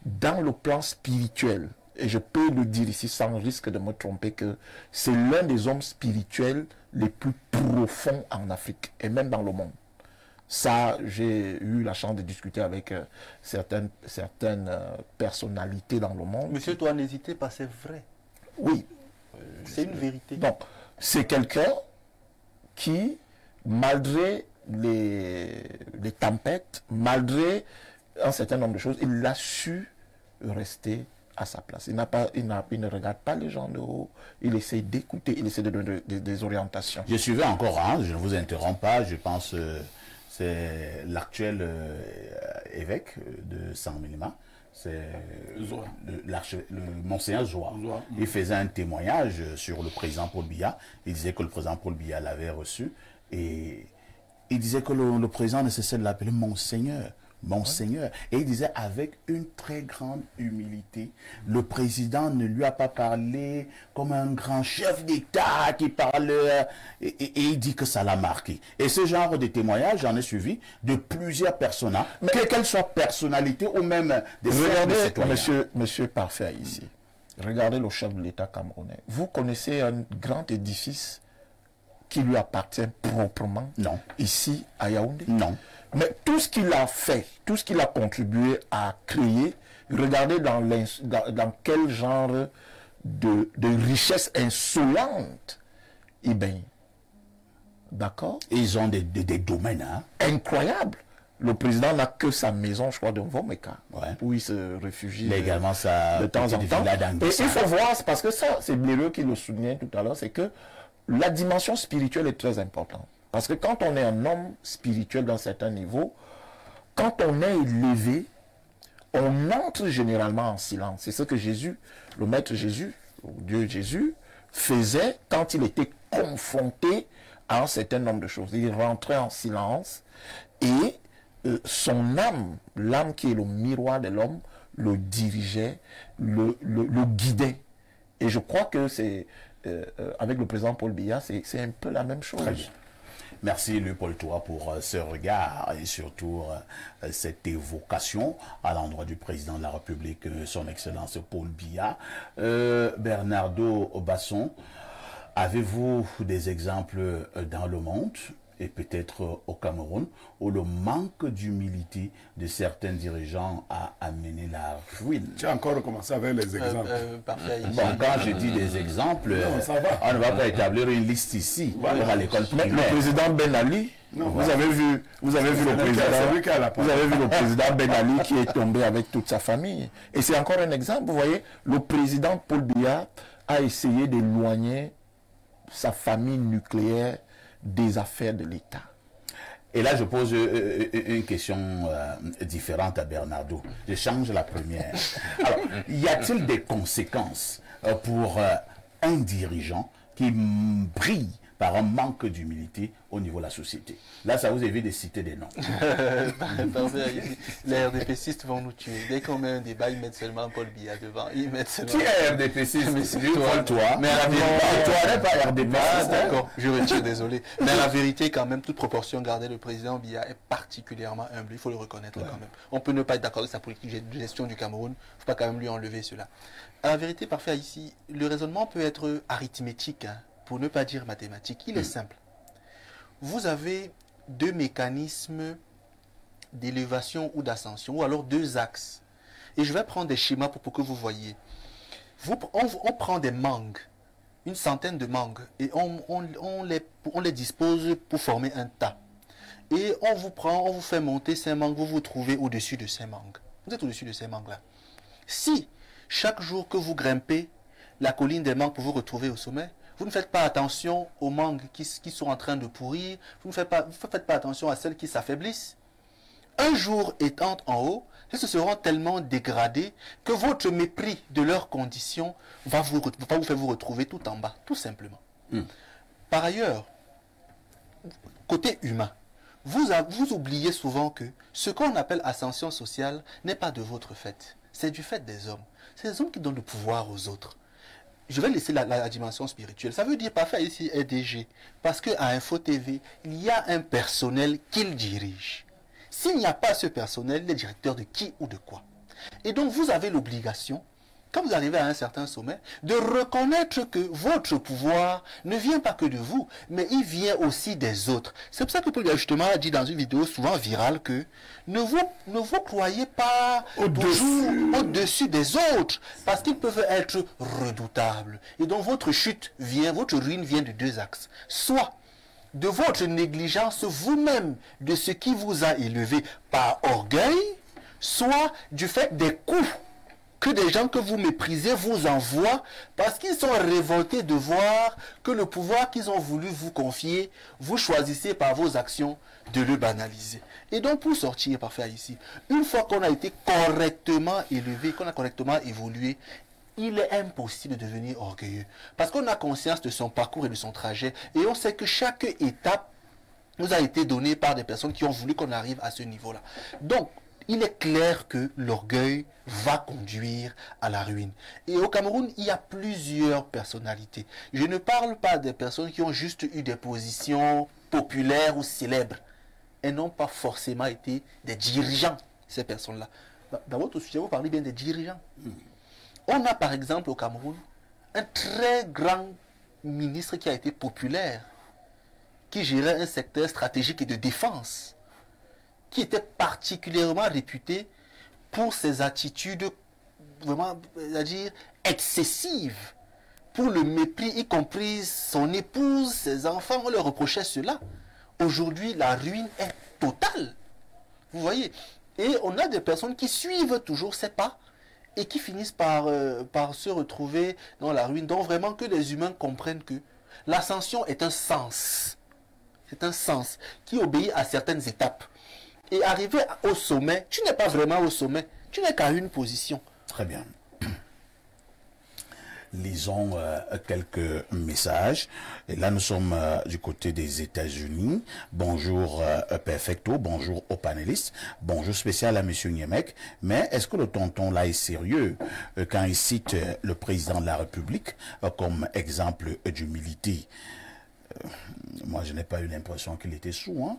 dans le plan spirituel. Et je peux le dire ici sans risque de me tromper que c'est l'un des hommes spirituels les plus profonds en Afrique et même dans le monde. Ça, j'ai eu la chance de discuter avec certaines personnalités dans le monde. Monsieur, toi, n'hésitez pas, c'est vrai. Oui. C'est une vérité. Donc, c'est quelqu'un qui, malgré les tempêtes, malgré un certain nombre de choses, il a su rester à sa place. Il ne regarde pas les gens de haut, il essaie d'écouter, il essaie de donner des orientations. Je suivais encore, je ne vous interromps pas, je pense c'est l'actuel évêque de Saint-Minima, c'est le monseigneur Zoa. Il faisait un témoignage sur le président Paul Biya. Il disait que le président Paul Biya l'avait reçu et il disait que le président ne cessait de l'appeler Monseigneur. Monseigneur. Et il disait avec une très grande humilité, le président ne lui a pas parlé comme un grand chef d'État qui parle et il dit que ça l'a marqué. Et ce genre de témoignage, j'en ai suivi de plusieurs personnes, qu'elles soient personnalités ou même des regardez, monsieur Parfait ici, regardez le chef de l'État camerounais. Vous connaissez un grand édifice qui lui appartient proprement? Non. Ici, à Yaoundé? Non. Mais tout ce qu'il a fait, tout ce qu'il a contribué à créer, regardez dans quel genre de richesse insolente il baigne. D'accord? Ils ont des domaines incroyables. Le président n'a que sa maison, je crois, de Vomeka, où il se réfugie également de temps en temps. Et il faut voir, parce que ça, c'est Bléreux qui le soulignait tout à l'heure, c'est que la dimension spirituelle est très importante. Parce que quand on est un homme spirituel d'un certain niveau, quand on est élevé, on entre généralement en silence. C'est ce que Jésus, le Maître Jésus, Dieu Jésus, faisait quand il était confronté à un certain nombre de choses. Il rentrait en silence et son âme, l'âme qui est le miroir de l'homme, le dirigeait, le guidait. Et je crois que c'est, avec le président Paul Biya, c'est un peu la même chose. Très bien. Merci Paul Toa pour ce regard et surtout cette évocation à l'endroit du président de la République, son Excellence Paul Biya. Bernardo Basson, avez-vous des exemples dans le monde et peut-être au Cameroun où le manque d'humilité de certains dirigeants a amené la ruine? Tu as encore recommencé avec les exemples. Parfait. Bon, quand je dis des exemples, on ne va pas établir une liste ici. À l'école primaire. Le président Ben Ali, vous avez vu le président Ben Ali qui est tombé avec toute sa famille. Et c'est encore un exemple. Vous voyez, le président Paul Biya a essayé d'éloigner sa famille nucléaire des affaires de l'État. Et là, je pose une question différente à Bernardo. Je change la première. Alors, y a-t-il des conséquences pour un dirigeant qui brille par un manque d'humilité au niveau de la société? Là, ça vous évite de citer des noms. Les RDPcistes vont nous tuer. Dès qu'on met un débat, ils mettent seulement Paul Biya devant. Ils mettent seulement... Qui est RDPciste? Mais c'est toi. Mais la vérité, toi n'est pas RDPciste. D'accord, je retire, désolé. Mais la vérité, quand même, toute proportion gardée, le président Biya est particulièrement humble. Il faut le reconnaître quand même. On peut ne pas être d'accord avec sa politique de gestion du Cameroun. Il ne faut pas quand même lui enlever cela. À la vérité, parfait, ici, le raisonnement peut être arithmétique, pour ne pas dire mathématique. Il est simple. Vous avez deux mécanismes d'élévation ou d'ascension, ou alors deux axes. Et je vais prendre des schémas pour que vous voyez. On prend des mangues, une centaine de mangues, et on les dispose pour former un tas. Et on vous fait monter ces mangues, vous vous trouvez au-dessus de ces mangues. Vous êtes au-dessus de ces mangues-là. Si, chaque jour que vous grimpez la colline des mangues pour vous retrouver au sommet, vous ne faites pas attention aux mangues qui sont en train de pourrir, vous ne faites pas attention à celles qui s'affaiblissent. Un jour étant en haut, elles se seront tellement dégradées que votre mépris de leurs conditions va vous faire vous retrouver tout en bas, tout simplement. Par ailleurs, côté humain, vous oubliez souvent que ce qu'on appelle ascension sociale n'est pas de votre fait. C'est du fait des hommes. C'est les hommes qui donnent le pouvoir aux autres. Je vais laisser la dimension spirituelle. Ça veut dire pas faire ici EDG. Parce qu'à Info TV, il y a un personnel qu'il dirige. S'il n'y a pas ce personnel, il est directeur de qui ou de quoi. Et donc vous avez l'obligation, quand vous arrivez à un certain sommet, de reconnaître que votre pouvoir ne vient pas que de vous, mais il vient aussi des autres. C'est pour ça que Paul justement a dit dans une vidéo souvent virale que ne vous croyez pas au-dessus des autres, parce qu'ils peuvent être redoutables. Et donc votre ruine vient de deux axes. Soit de votre négligence vous-même de ce qui vous a élevé par orgueil, soit du fait des coups que des gens que vous méprisez vous envoient parce qu'ils sont révoltés de voir que le pouvoir qu'ils ont voulu vous confier, vous choisissez par vos actions de le banaliser. Et donc pour sortir par faire ici, une fois qu'on a été correctement élevé, qu'on a correctement évolué, il est impossible de devenir orgueilleux. Parce qu'on a conscience de son parcours et de son trajet. Et on sait que chaque étape nous a été donnée par des personnes qui ont voulu qu'on arrive à ce niveau-là. Donc, il est clair que l'orgueil va conduire à la ruine. Et au Cameroun, il y a plusieurs personnalités. Je ne parle pas des personnes qui ont juste eu des positions populaires ou célèbres. Elles n'ont pas forcément été des dirigeants, ces personnes-là. Dans votre sujet, vous parlez bien des dirigeants. On a par exemple au Cameroun un très grand ministre qui a été populaire, qui gérait un secteur stratégique et de défense, qui était particulièrement réputé pour ses attitudes vraiment, c'est-à-dire excessives, pour le mépris, y compris son épouse, ses enfants, on leur reprochait cela. Aujourd'hui, la ruine est totale. Vous voyez? Et on a des personnes qui suivent toujours ces pas, et qui finissent par se retrouver dans la ruine. Donc vraiment que les humains comprennent que l'ascension est un sens. C'est un sens qui obéit à certaines étapes. Et arriver au sommet, tu n'es pas vraiment au sommet. Tu n'es qu'à une position. Très bien. Lisons quelques messages. Et là, nous sommes du côté des États-Unis. Bonjour Perfecto, bonjour aux panélistes, bonjour spécial à Monsieur Niemek. Mais est-ce que le tonton là est sérieux quand il cite le président de la République comme exemple d'humilité? Moi, je n'ai pas eu l'impression qu'il était sous, hein.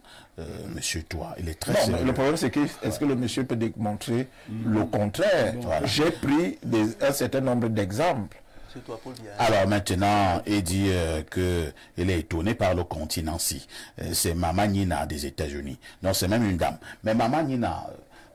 Monsieur, toi, il est très sérieux. Le problème, c'est que est-ce que le monsieur peut démontrer le contraire? Voilà. J'ai pris un certain nombre d'exemples. Alors maintenant, il dit qu'il est étonné par le continent-ci. C'est Maman Nina des États-Unis. Non, c'est même une dame. Mais Maman Nina,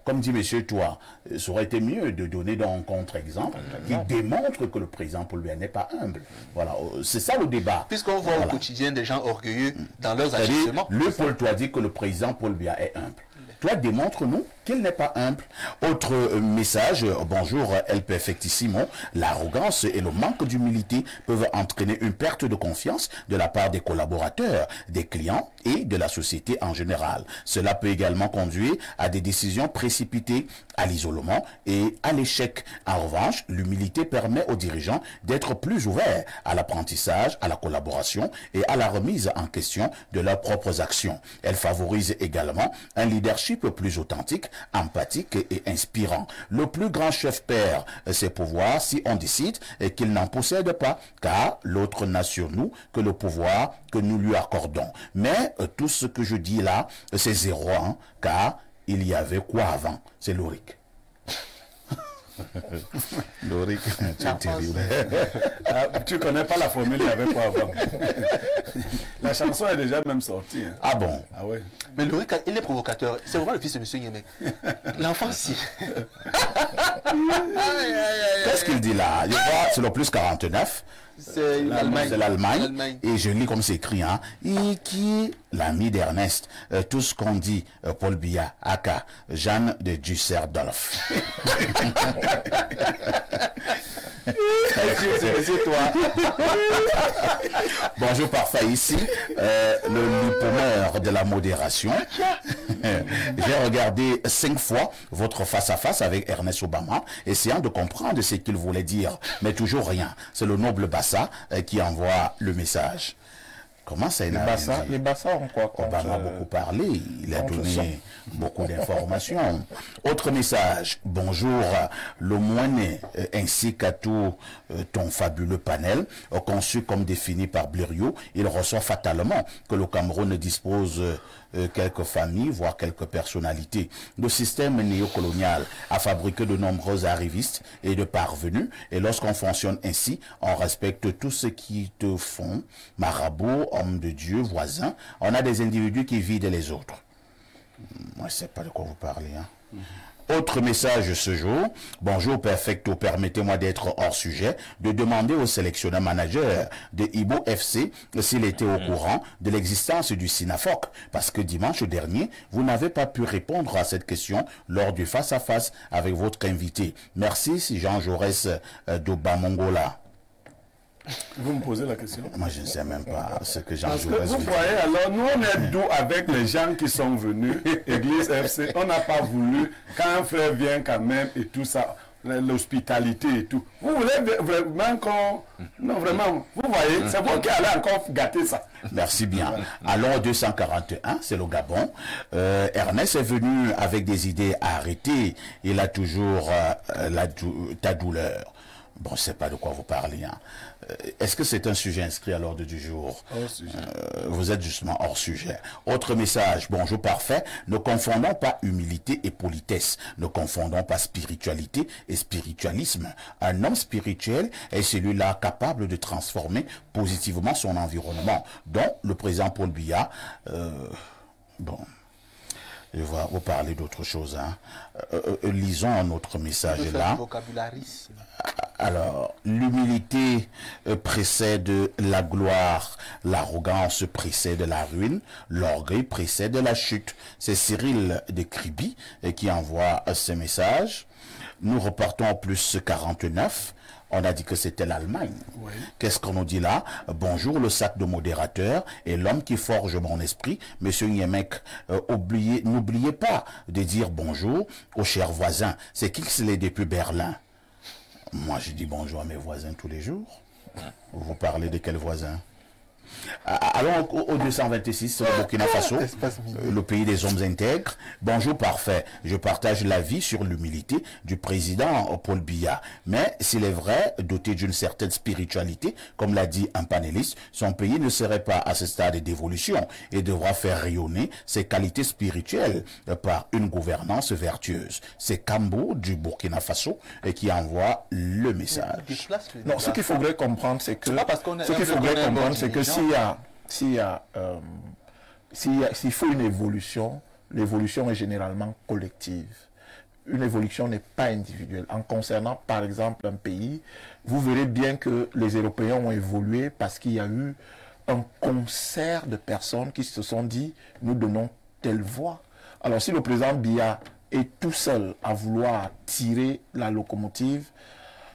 comme dit monsieur toi, ça aurait été mieux de donner un contre-exemple qui démontre que le président Paul Biya n'est pas humble. Voilà, c'est ça le débat. Puisqu'on voit au quotidien des gens orgueilleux dans leurs agissements. Le Paul toi dit que le président Paul Biya est humble. Toi, démontre-nous qu'il n'est pas humble. Autre message, bonjour El Perfectissimo, l'arrogance et le manque d'humilité peuvent entraîner une perte de confiance de la part des collaborateurs, des clients et de la société en général. Cela peut également conduire à des décisions précipitées, à l'isolement et à l'échec. En revanche, l'humilité permet aux dirigeants d'être plus ouverts à l'apprentissage, à la collaboration et à la remise en question de leurs propres actions. Elle favorise également un leadership plus authentique, empathique et inspirant. Le plus grand chef perd ses pouvoirs si on décide qu'il n'en possède pas, car l'autre n'a sur nous que le pouvoir que nous lui accordons. Mais tout ce que je dis là, c'est zéro, hein, car il y avait quoi avant? C'est Loric. Loric, tu es terrible. Tu connais pas la formule, il y avait quoi avant? La chanson est déjà même sortie. Hein. Ah bon? Ah ouais. Mais Loric, il est provocateur. C'est vraiment le fils de M. Niemek. L'enfant, si. Qu'est-ce qu'il dit là? Je vois, c'est le plus 49. C'est l'Allemagne. C'est l'Allemagne. Et je lis comme c'est écrit, hein. Iki, l'ami d'Ernest. Tout ce qu'on dit, Paul Biya, Aka, Jeanne de Düsseldorf. C'est toi. Bonjour, parfait. Ici, le lipomeur de la modération. J'ai regardé 5 fois votre face-à-face avec Ernest Obama, essayant de comprendre ce qu'il voulait dire, mais toujours rien. C'est le noble Bassa qui envoie le message. Comment ça, les Bassa ont quoi contre, Obama a beaucoup parlé, il a donné beaucoup d'informations. Autre message, bonjour le Moiné, ainsi qu'à tout ton fabuleux panel, conçu comme défini par Blériot, il reçoit fatalement que le Cameroun dispose quelques familles, voire quelques personnalités. Le système néocolonial a fabriqué de nombreux arrivistes et de parvenus, et lorsqu'on fonctionne ainsi, on respecte tout ce qui te font, marabout, homme de Dieu, voisin. On a des individus qui vident les autres. Moi, je ne sais pas de quoi vous parlez. Hein. Autre message ce jour. Bonjour Perfecto, permettez-moi d'être hors sujet, de demander au sélectionneur manager de Ibo FC s'il était au courant de l'existence du Sinafoc, parce que dimanche dernier, vous n'avez pas pu répondre à cette question lors du face-à-face avec votre invité. Merci, si Jean Jaurès d'Obamongola. Vous me posez la question? Moi, je ne sais même pas ce que Jean Parce que Jaurès vous veut voyez, dire. alors, nous, on est doux avec les gens qui sont venus, Église FC. On n'a pas voulu, quand un frère vient quand même et tout ça, l'hospitalité et tout. Vous voulez vraiment qu'on... Non, vraiment, vous voyez, c'est vous qui allez encore gâter ça. Merci bien. Alors 241, c'est le Gabon. Ernest est venu avec des idées à arrêter. Il a toujours ta douleur. Bon, je ne sais pas de quoi vous parlez. Hein. Est-ce que c'est un sujet inscrit à l'ordre du jour? Hors sujet. Vous êtes justement hors sujet. Autre message. Bonjour, parfait. Ne confondons pas humilité et politesse. Ne confondons pas spiritualité et spiritualisme. Un homme spirituel est celui-là capable de transformer positivement son environnement. Donc, le président Paul Biya, bon... Je vais vous parler d'autre chose. Hein. Lisons un autre message là. Alors, l'humilité précède la gloire, l'arrogance précède la ruine, l'orgueil précède la chute. C'est Cyril de Kribi qui envoie ce message. Nous repartons au plus 49. On a dit que c'était l'Allemagne. Oui. Qu'est-ce qu'on nous dit là? Bonjour le sac de modérateur et l'homme qui forge mon esprit. Monsieur Niemek, n'oubliez pas de dire bonjour aux chers voisins. C'est Kingsley depuis Berlin. Moi, je dis bonjour à mes voisins tous les jours. Vous parlez de quels voisins? Allons au 226, le Burkina Faso, le pays des hommes intègres. Bonjour, parfait. Je partage l'avis sur l'humilité du président Paul Biya. Mais s'il est vrai, doté d'une certaine spiritualité, comme l'a dit un panéliste, son pays ne serait pas à ce stade d'évolution et devra faire rayonner ses qualités spirituelles par une gouvernance vertueuse. C'est Kambo du Burkina Faso qui envoie le message. Non, ce qu'il faudrait comprendre, c'est que s'il faut une évolution, l'évolution est généralement collective. Une évolution n'est pas individuelle. En concernant, par exemple, un pays, vous verrez bien que les Européens ont évolué parce qu'il y a eu un concert de personnes qui se sont dit « nous donnons telle voie ». Alors, si le président Biya est tout seul à vouloir tirer la locomotive,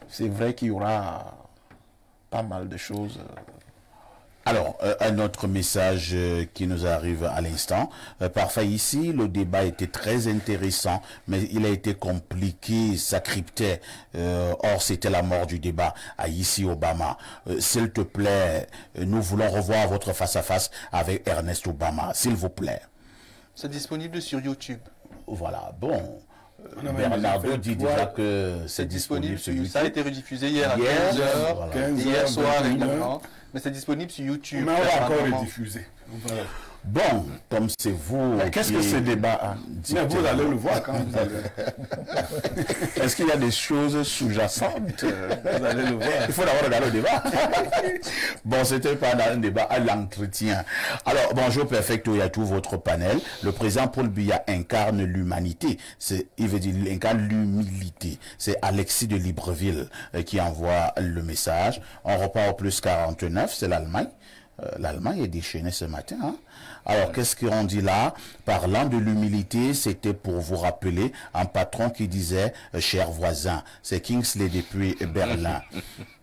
c'est vrai qu'il y aura pas mal de choses. Alors, un autre message qui nous arrive à l'instant. Parfait, ici, le débat était très intéressant, mais il a été compliqué, ça cryptait. Or, c'était la mort du débat à ici Obama. S'il te plaît, nous voulons revoir votre face-à-face avec Ernest Obama, s'il vous plaît. C'est disponible sur YouTube. Voilà, bon. Bernardo dit déjà que c'est disponible sur YouTube. Ça a été rediffusé hier à 15h, voilà. Hier soir également. Mais c'est disponible sur YouTube. Mais on va encore rediffuser. Voilà. Bon, comme c'est vous... Qu'est-ce que ce débat a? Mais vous allez le voir quand vous allez... Est-ce qu'il y a des choses sous-jacentes? Vous allez le voir. Il faut d'abord regarder le débat. Bon, c'était pas un débat, à l'entretien. Alors, bonjour Perfecto et à tout votre panel. Le président Paul Biya incarne l'humanité. Il veut dire, il incarne l'humilité. C'est Alexis de Libreville qui envoie le message. On repart au plus 49, c'est l'Allemagne. L'Allemagne est déchaînée ce matin. Hein? Alors, qu'est-ce qu'on dit là? Parlant de l'humilité, c'était pour vous rappeler un patron qui disait « Cher voisin », c'est Kingsley depuis Berlin.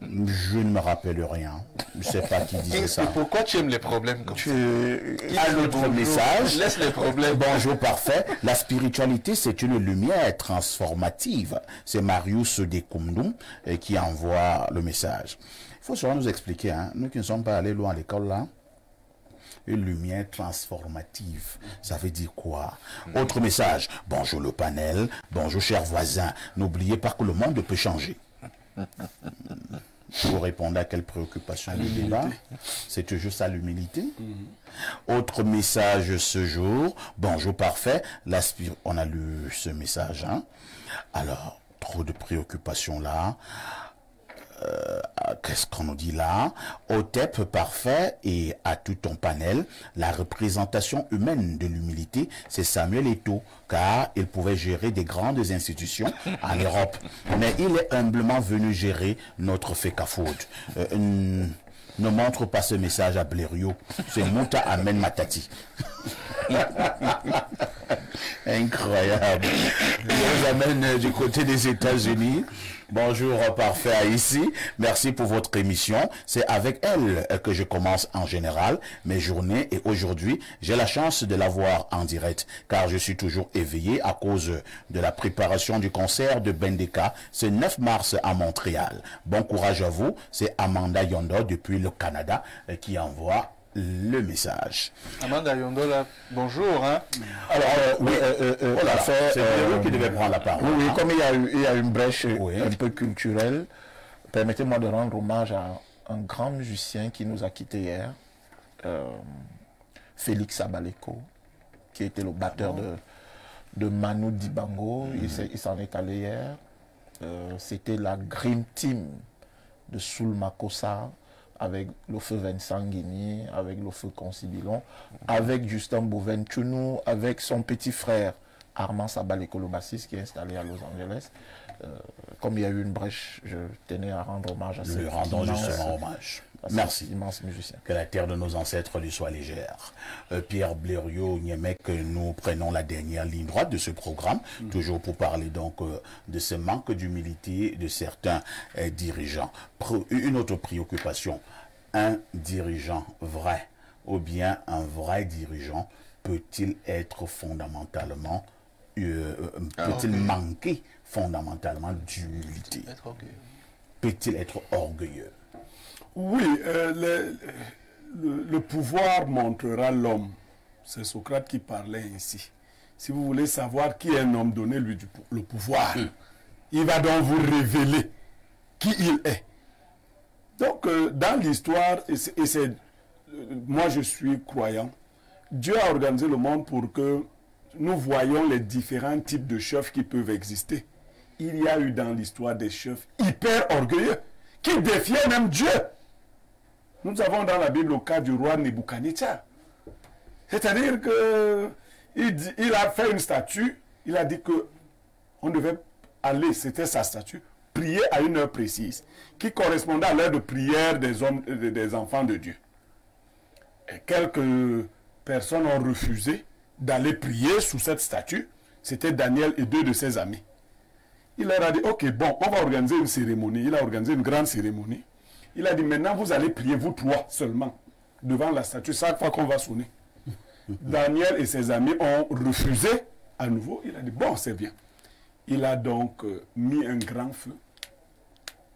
Je ne me rappelle rien. Je ne sais pas qui disait ça. Pourquoi tu aimes les problèmes comme ça? Un autre message. Laisse les problèmes. Bonjour, parfait. La spiritualité, c'est une lumière transformative. C'est Marius Dekoumdoum qui envoie le message. Il faut seulement nous expliquer, hein, nous qui ne sommes pas allés loin à l'école là, une lumière transformative, ça veut dire quoi? Autre message, bonjour le panel, bonjour chers voisins, n'oubliez pas que le monde peut changer. Vous répondez à quelle préoccupation il est là? C'est toujours ça l'humilité. Autre message ce jour, bonjour parfait, on a lu ce message, hein? Alors, trop de préoccupations là. Qu'est-ce qu'on nous dit là? Otep parfait et à tout ton panel, la représentation humaine de l'humilité, c'est Samuel Eto'o, car il pouvait gérer des grandes institutions en Europe. Mais il est humblement venu gérer notre FECAFOOD. Ne montre pas ce message à Blériot. C'est Mouta Amen Matati. Incroyable. Je vous amène du côté des États-Unis. Bonjour, parfait ici. Merci pour votre émission. C'est avec elle que je commence en général mes journées et aujourd'hui, j'ai la chance de la voir en direct car je suis toujours éveillé à cause de la préparation du concert de Bendeka ce 9 mars à Montréal. Bon courage à vous. C'est Amanda Yondo depuis le Canada qui envoie le message. Amanda Yondola, bonjour. Hein. Alors, oui, c'est Blériot qui devait prendre la parole. Oui, comme il y a une brèche un peu culturelle, permettez-moi de rendre hommage à un grand musicien qui nous a quittés hier, Félix Abaleko, qui était le batteur de Manu Dibango. Il s'en est allé hier. C'était la Dream Team de Soul Makossa, avec le feu Vincent Guigny, avec le feu Concibilon, avec Justin Boven-Chunou, avec son petit frère Armand Sabaleko, le bassiste qui est installé à Los Angeles. Comme il y a eu une brèche, je tenais à rendre hommage à ce hommage. Merci. Immense musicien. Que la terre de nos ancêtres lui soit légère. Pierre Blériot, Niemek, nous prenons la dernière ligne droite de ce programme, toujours pour parler donc de ce manque d'humilité de certains dirigeants. Une autre préoccupation, un dirigeant vrai ou bien un vrai dirigeant peut-il être fondamentalement, peut-il manquer fondamentalement d'humilité? Peut-il être orgueilleux? Oui, le pouvoir montrera l'homme. C'est Socrate qui parlait ainsi. Si vous voulez savoir qui est un homme, donnez-lui le pouvoir. Il va donc vous révéler qui il est. Donc, dans l'histoire, moi je suis croyant, Dieu a organisé le monde pour que nous voyions les différents types de chefs qui peuvent exister. Il y a eu dans l'histoire des chefs hyper orgueilleux, qui défiaient même Dieu. Nous avons dans la Bible le cas du roi Nebuchadnezzar. C'est-à-dire qu'il a fait une statue, il a dit qu'on devait aller, c'était sa statue, prier à une heure précise, qui correspondait à l'heure de prière des enfants de Dieu. Et quelques personnes ont refusé d'aller prier sous cette statue. C'était Daniel et 2 de ses amis. Il leur a dit, ok, bon, on va organiser une cérémonie. Il a organisé une grande cérémonie. Il a dit, maintenant, vous allez prier, vous trois seulement, devant la statue, chaque fois qu'on va sonner. Daniel et ses amis ont refusé à nouveau. Il a dit, bon, c'est bien. Il a donc mis un grand feu.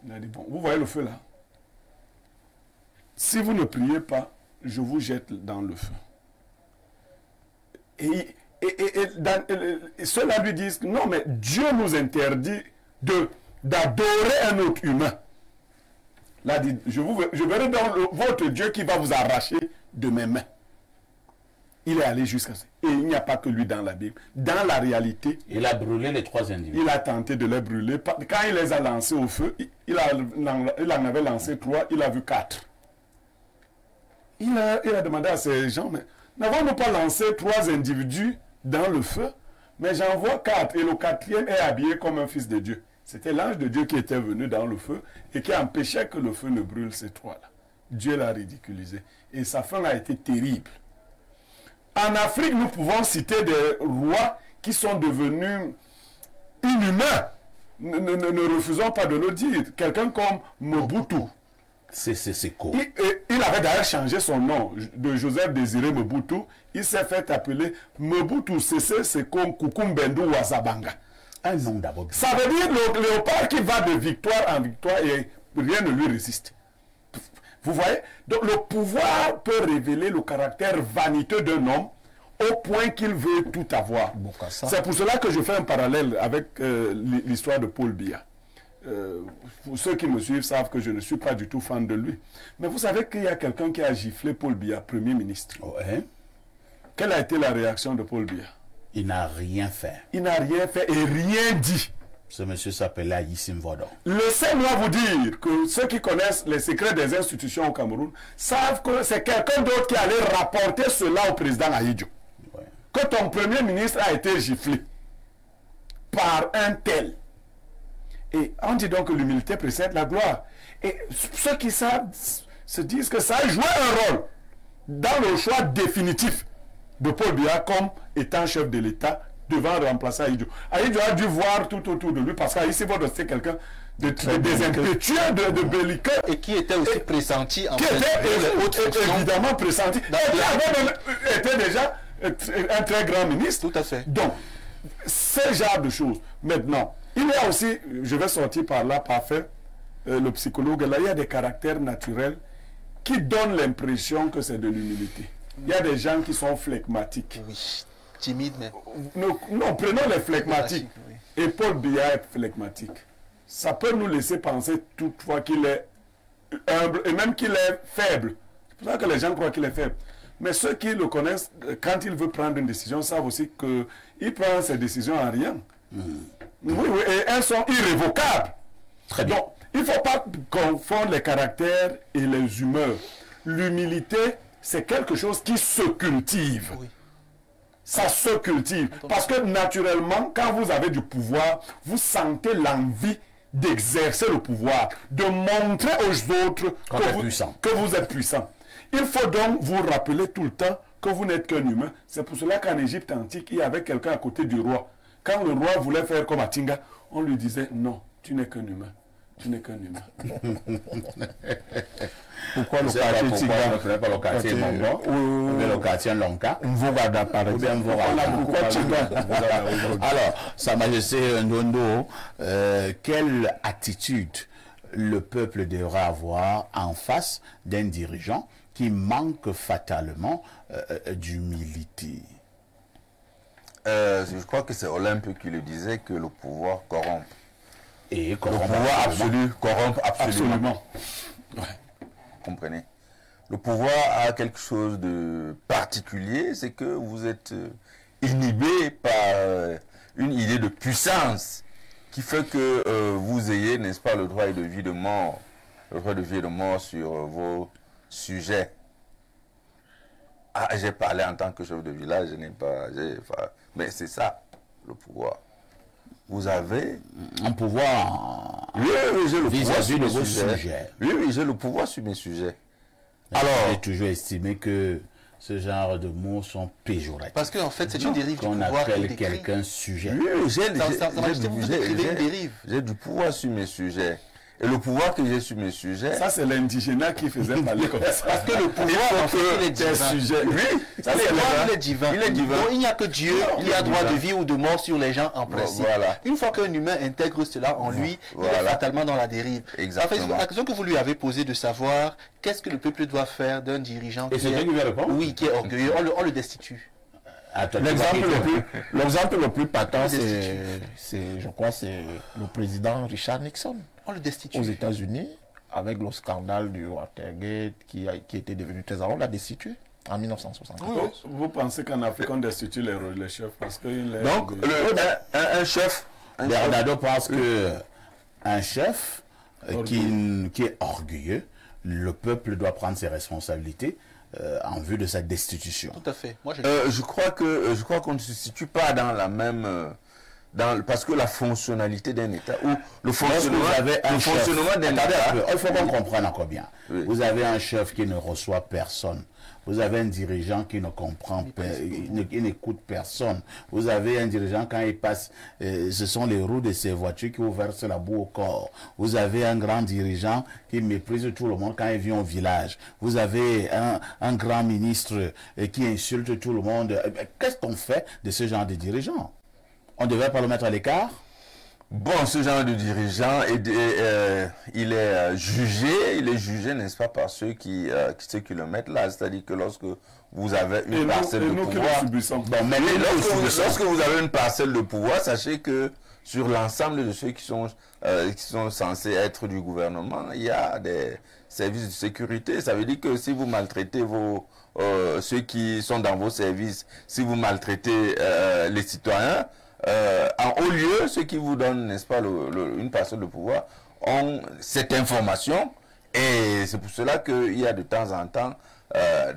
Il a dit, bon, vous voyez le feu là? Si vous ne priez pas, je vous jette dans le feu. Et ceux-là lui disent, non, mais Dieu nous interdit d'adorer un autre humain. Là, dit, je verrai dans votre Dieu qui va vous arracher de mes mains. Il est allé jusqu'à ça. Et il n'y a pas que lui dans la Bible. Dans la réalité, il a brûlé les 3 individus. Il a tenté de les brûler. Quand il les a lancés au feu, il en avait lancé 3, il a vu 4. Il a demandé à ces gens, mais n'avons-nous pas lancé 3 individus dans le feu? Mais j'en vois 4 et le 4e est habillé comme un fils de Dieu. C'était l'ange de Dieu qui était venu dans le feu et qui empêchait que le feu ne brûle ces trois-là. Dieu l'a ridiculisé. Et sa fin a été terrible. En Afrique, nous pouvons citer des rois qui sont devenus inhumains. Ne refusons pas de le dire. Quelqu'un comme Mobutu. C'est quoi? Il avait d'ailleurs changé son nom de Joseph Désiré Mobutu. Il s'est fait appeler Mobutu Sese Seko Kukumbendu Wazabanga. Un nom d'abord. Ça veut dire le léopard qui va de victoire en victoire et rien ne lui résiste. Vous voyez? Donc le pouvoir peut révéler le caractère vaniteux d'un homme au point qu'il veut tout avoir. C'est pour cela que je fais un parallèle avec l'histoire de Paul Biya. Ceux qui me suivent savent que je ne suis pas du tout fan de lui. Mais vous savez qu'il y a quelqu'un qui a giflé Paul Biya, Premier ministre. Ouais. Quelle a été la réaction de Paul Biya? Il n'a rien fait. Il n'a rien fait et rien dit. Ce monsieur s'appelait Aïssim Vodon. Laissez-moi vous dire que ceux qui connaissent les secrets des institutions au Cameroun savent que c'est quelqu'un d'autre qui allait rapporter cela au président Ahidjo. Ouais. Que ton premier ministre a été giflé par un tel. Et on dit donc que l'humilité précède la gloire. Et ceux qui savent se disent que ça a joué un rôle dans le choix définitif de Paul Biya comme étant chef de l'État devant remplacer Ahidjo. Ahidjo a dû voir tout autour de lui parce qu'Aïssim Vodon c'était quelqu'un de désimpétueux, de belliqueux. Et qui était aussi pressenti en qui fait. Était évidemment pressenti. Et qui avait été déjà un très grand ministre. Tout à fait. Donc, ce genre de choses. Maintenant, il y a aussi, je vais sortir par là, parfait, le psychologue, là, il y a des caractères naturels qui donnent l'impression que c'est de l'humilité. Il y a des gens qui sont flegmatiques. Oui, timides, mais... Non, prenons les flegmatiques. Oui. Et Paul Biya est flegmatique. Ça peut nous laisser penser toutefois qu'il est humble et même qu'il est faible. C'est pour ça que les gens croient qu'il est faible. Mais ceux qui le connaissent, quand il veut prendre une décision, savent aussi qu'il prend ses décisions en rien. Oui, et elles sont irrévocables. Très bien. Donc, il ne faut pas confondre les caractères et les humeurs. L'humilité, c'est quelque chose qui se cultive. Oui. Ça se cultive. Parce que naturellement, quand vous avez du pouvoir, vous sentez l'envie d'exercer le pouvoir, de montrer aux autres que vous êtes puissant. Il faut donc vous rappeler tout le temps que vous n'êtes qu'un humain. C'est pour cela qu'en Égypte antique, il y avait quelqu'un à côté du roi. Quand le roi voulait faire comme Atinga, on lui disait non, tu n'es qu'un humain. Tu n'es qu'un humain. Pourquoi le quartier Tinga ne ferait pas le quartier Mongo ou le quartier Lonka Mvogada par exemple. Ou bien Mvogada. Pourquoi Tinga? Alors, Sa Majesté Ndondo, quelle attitude le peuple devra avoir en face d'un dirigeant qui manque fatalement d'humilité? Je crois que c'est Olympe qui le disait, que le pouvoir corrompt. Et le pouvoir absolu corrompt absolument. Ouais. Comprenez? Le pouvoir a quelque chose de particulier, c'est que vous êtes inhibé par une idée de puissance qui fait que vous ayez, n'est-ce pas, le droit de vie de mort, le droit de vie et de mort sur vos sujets. Ah, j'ai parlé en tant que chef de village, je n'ai pas... mais c'est ça, le pouvoir. Vous avez un pouvoir j'ai le pouvoir sur de mes vos sujets. sujets. Oui, j'ai le pouvoir sur mes sujets. Alors, j'ai toujours estimé que ce genre de mots sont péjoratifs. Parce qu'en fait, c'est une dérive du qu'on pouvoir. appelle quelqu'un sujet. Oui, j'ai j'ai du pouvoir sur mes sujets. Et le pouvoir que j'ai sur mes sujets... Ça, c'est l'indigénat qui faisait parler comme ça. Parce que le pouvoir, en fait, il est divin. Oui, ça, le pouvoir, il est divin. Il est divin. Donc, il n'y a que Dieu qui a droit de vie ou de mort sur les gens en principe. Voilà. Une fois qu'un humain intègre cela en lui, il est fatalement dans la dérive. Exactement. En fait, la question que vous lui avez posée de savoir qu'est-ce que le peuple doit faire d'un dirigeant Et c'est toi qui lui réponds? Oui, qui est orgueilleux, on le destitue. L'exemple le plus patent, je crois, c'est le président Richard Nixon. On le destitue. Aux États-Unis, avec le scandale du Watergate qui était devenu très avant, on l'a destitué en 1974. Vous pensez qu'en Afrique, on destitue les chefs parce qu'il est... Donc, un chef... Bernardo pense que un chef qui est orgueilleux, le peuple doit prendre ses responsabilités en vue de sa destitution. Tout à fait. Moi, je crois qu'on ne se situe pas dans la même parce que la fonctionnalité d'un État, ou le fonctionnement d'un État... Il faut qu'on comprenne encore bien. Oui. Vous avez un chef qui ne reçoit personne. Vous avez un dirigeant qui ne comprend pas, qui n'écoute personne. Vous avez un dirigeant, quand il passe, ce sont les roues de ses voitures qui vous versent la boue au corps. Vous avez un grand dirigeant qui méprise tout le monde quand il vient au village. Vous avez un grand ministre qui insulte tout le monde. Qu'est-ce qu'on fait de ce genre de dirigeant? On ne devrait pas le mettre à l'écart? Bon, ce genre de dirigeant, il est jugé, n'est-ce pas, par ceux qui le mettent là. C'est-à-dire que lorsque vous avez une parcelle de pouvoir... Lorsque vous avez une parcelle de pouvoir, sachez que sur l'ensemble de ceux qui sont censés être du gouvernement, il y a des services de sécurité. Ça veut dire que si vous maltraitez ceux qui sont dans vos services, si vous maltraitez les citoyens, en haut lieu, ceux qui vous donnent, n'est-ce pas, une parcelle de pouvoir, ont cette information, et c'est pour cela qu'il y a de temps en temps,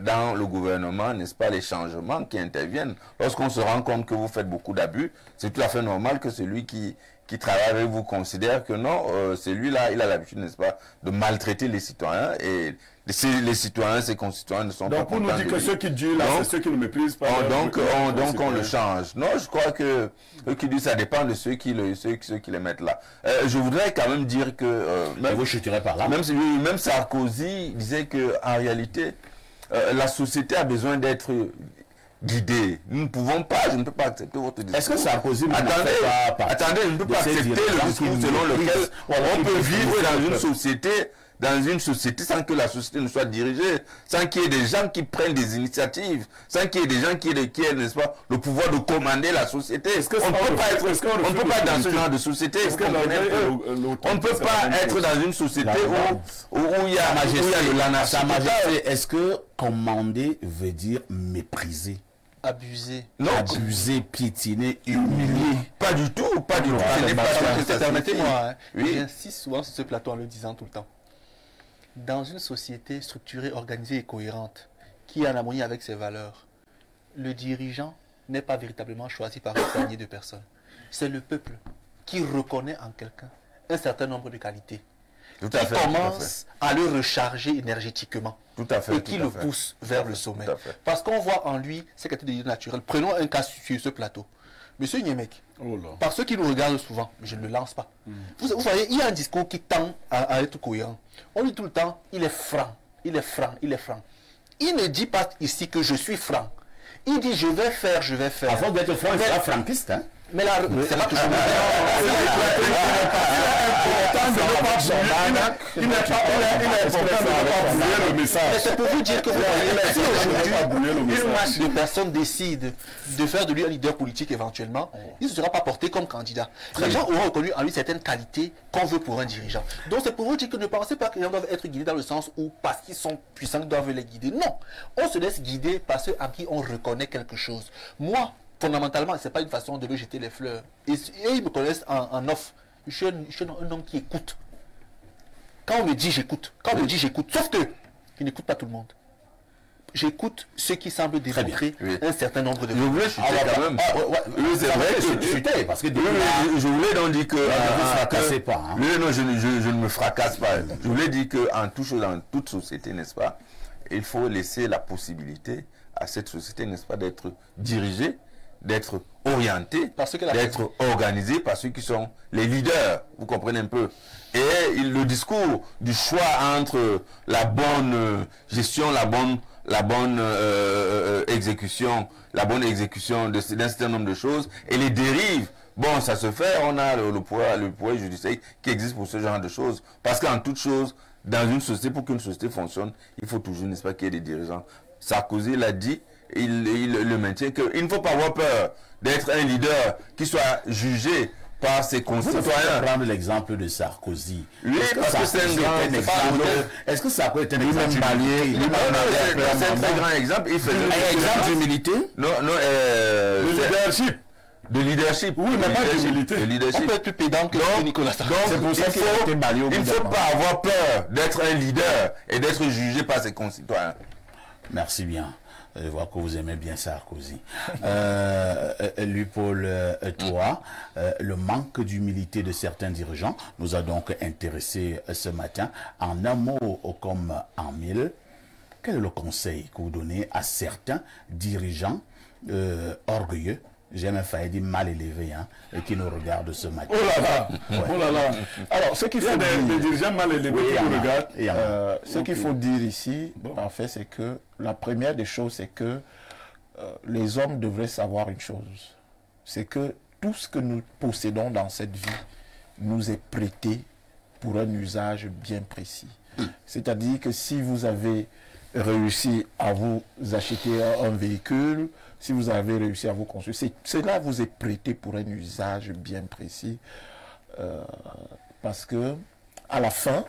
dans le gouvernement, n'est-ce pas, les changements qui interviennent. Lorsqu'on se rend compte que vous faites beaucoup d'abus, c'est tout à fait normal que celui qui travaille avec vous considère que non, celui-là, il a l'habitude, n'est-ce pas, de maltraiter les citoyens, et les citoyens, ses concitoyens ne sont pas contents. Donc, pour nous dire que ceux qui disent là, c'est ceux qui ne méprisent pas. Donc, on le change. Non, je crois que ceux qui disent ça dépend de ceux qui les mettent là. Je voudrais quand même dire que... vous chuterez par là. Même Sarkozy disait qu'en réalité, la société a besoin d'être guidée. Nous ne pouvons pas, je ne peux pas accepter votre discours. Est-ce que Sarkozy attendez, je ne peux pas accepter le discours selon lequel on peut vivre dans une société sans que la société ne soit dirigée, sans qu'il y ait des gens qui prennent des initiatives, sans qu'il y ait des gens qui aient, n'est-ce pas, le pouvoir de commander la société. On ne peut pas être dans ce genre de société. On ne peut pas être dans une société où il y a de l'anarchie. Sa Majesté, est-ce que commander veut dire mépriser? Abuser. Non. Abuser, piétiner, humilier. Pas du tout, pas du tout. Permettez-moi, j'insiste souvent sur ce plateau en le disant tout le temps. Dans une société structurée, organisée et cohérente, qui est en harmonie avec ses valeurs, le dirigeant n'est pas véritablement choisi par une poignée de personnes. C'est le peuple qui reconnaît en quelqu'un un certain nombre de qualités. Qui commence à le recharger énergétiquement. Et qui le pousse vers le sommet. Parce qu'on voit en lui ses qualités naturelles. Prenons un cas sur ce plateau. Monsieur Niemek, par ceux qui nous regardent souvent, mais je ne le lance pas. Vous voyez, il y a un discours qui tend à être cohérent. On dit tout le temps, il est franc, il est franc, il est franc. Il ne dit pas ici que je suis franc. Il dit je vais faire, je vais faire. Avant d'être franc, il sera franquiste, hein? Mais là, c'est pas toujours il n'est pas le message. Mais c'est pour vous dire que vous voyez, si aujourd'hui une masse de personnes décide de faire de lui un leader politique éventuellement, il ne sera pas porté comme candidat. Les gens auront reconnu en lui certaines qualités qu'on veut pour un dirigeant. Donc c'est pour vous dire que ne pensez pas que les gens doivent être guidés dans le sens où parce qu'ils sont puissants, ils doivent les guider. Non, on se laisse guider par ceux à qui on reconnaît quelque chose. Moi, fondamentalement, ce n'est pas une façon de me jeter les fleurs. Et ils me connaissent en off. Je suis un homme qui écoute. Quand on me dit j'écoute, sauf que je n'écoute pas tout le monde. J'écoute ceux qui semblent démontrer un certain nombre de... Je voulais chuter quand même. C'est vrai que chuter, parce que... Je voulais donc dire que... Ne vous fracassez pas. Non, je ne me fracasse pas. Je voulais dire qu'en toute société, n'est-ce pas, il faut laisser la possibilité à cette société, n'est-ce pas, d'être dirigée, d'être orienté, d'être organisé par ceux qui sont les leaders, vous comprenez un peu. Et le discours du choix entre la bonne gestion, la bonne exécution d'un certain nombre de choses et les dérives, bon, ça se fait, on a le pouvoir judiciaire qui existe pour ce genre de choses. Parce qu'en toute chose, dans une société, pour qu'une société fonctionne, il faut toujours, n'est-ce pas, qu'il y ait des dirigeants. Sarkozy l'a dit, il le maintient, qu'il ne faut pas avoir peur d'être un leader qui soit jugé par ses concitoyens. Vous pouvez prendre l'exemple de Sarkozy. Oui, parce que c'est un grand exemple. Est-ce que Sarkozy est un exemple c'est un très grand exemple. Il faisait un exemple d'humilité? Non, de leadership. Oui, mais pas d'humilité. On peut être plus pédant que Nicolas Sarkozy. C'est pour ça qu'il ne faut pas avoir peur d'être un leader et d'être jugé par ses concitoyens. Merci bien. Je vois que vous aimez bien Sarkozy. Louis-Paul, toi, le manque d'humilité de certains dirigeants nous a donc intéressés ce matin. En un mot comme en mille, quel est le conseil que vous donnez à certains dirigeants orgueilleux, j'ai même failli dire mal élevés, hein, et qui nous regardent ce matin? Oh là là, oh là là. Alors, ce qu'il faut dire, des dirigeants mal élevés qui nous regardent. Ce qu'il faut dire ici, en fait, c'est que la première des choses, c'est que les hommes devraient savoir une chose. C'est que tout ce que nous possédons dans cette vie nous est prêté pour un usage bien précis. C'est-à-dire que si vous avez réussi à vous acheter un véhicule, si vous avez réussi à vous construire, cela vous est prêté pour un usage bien précis. Parce que à la fin,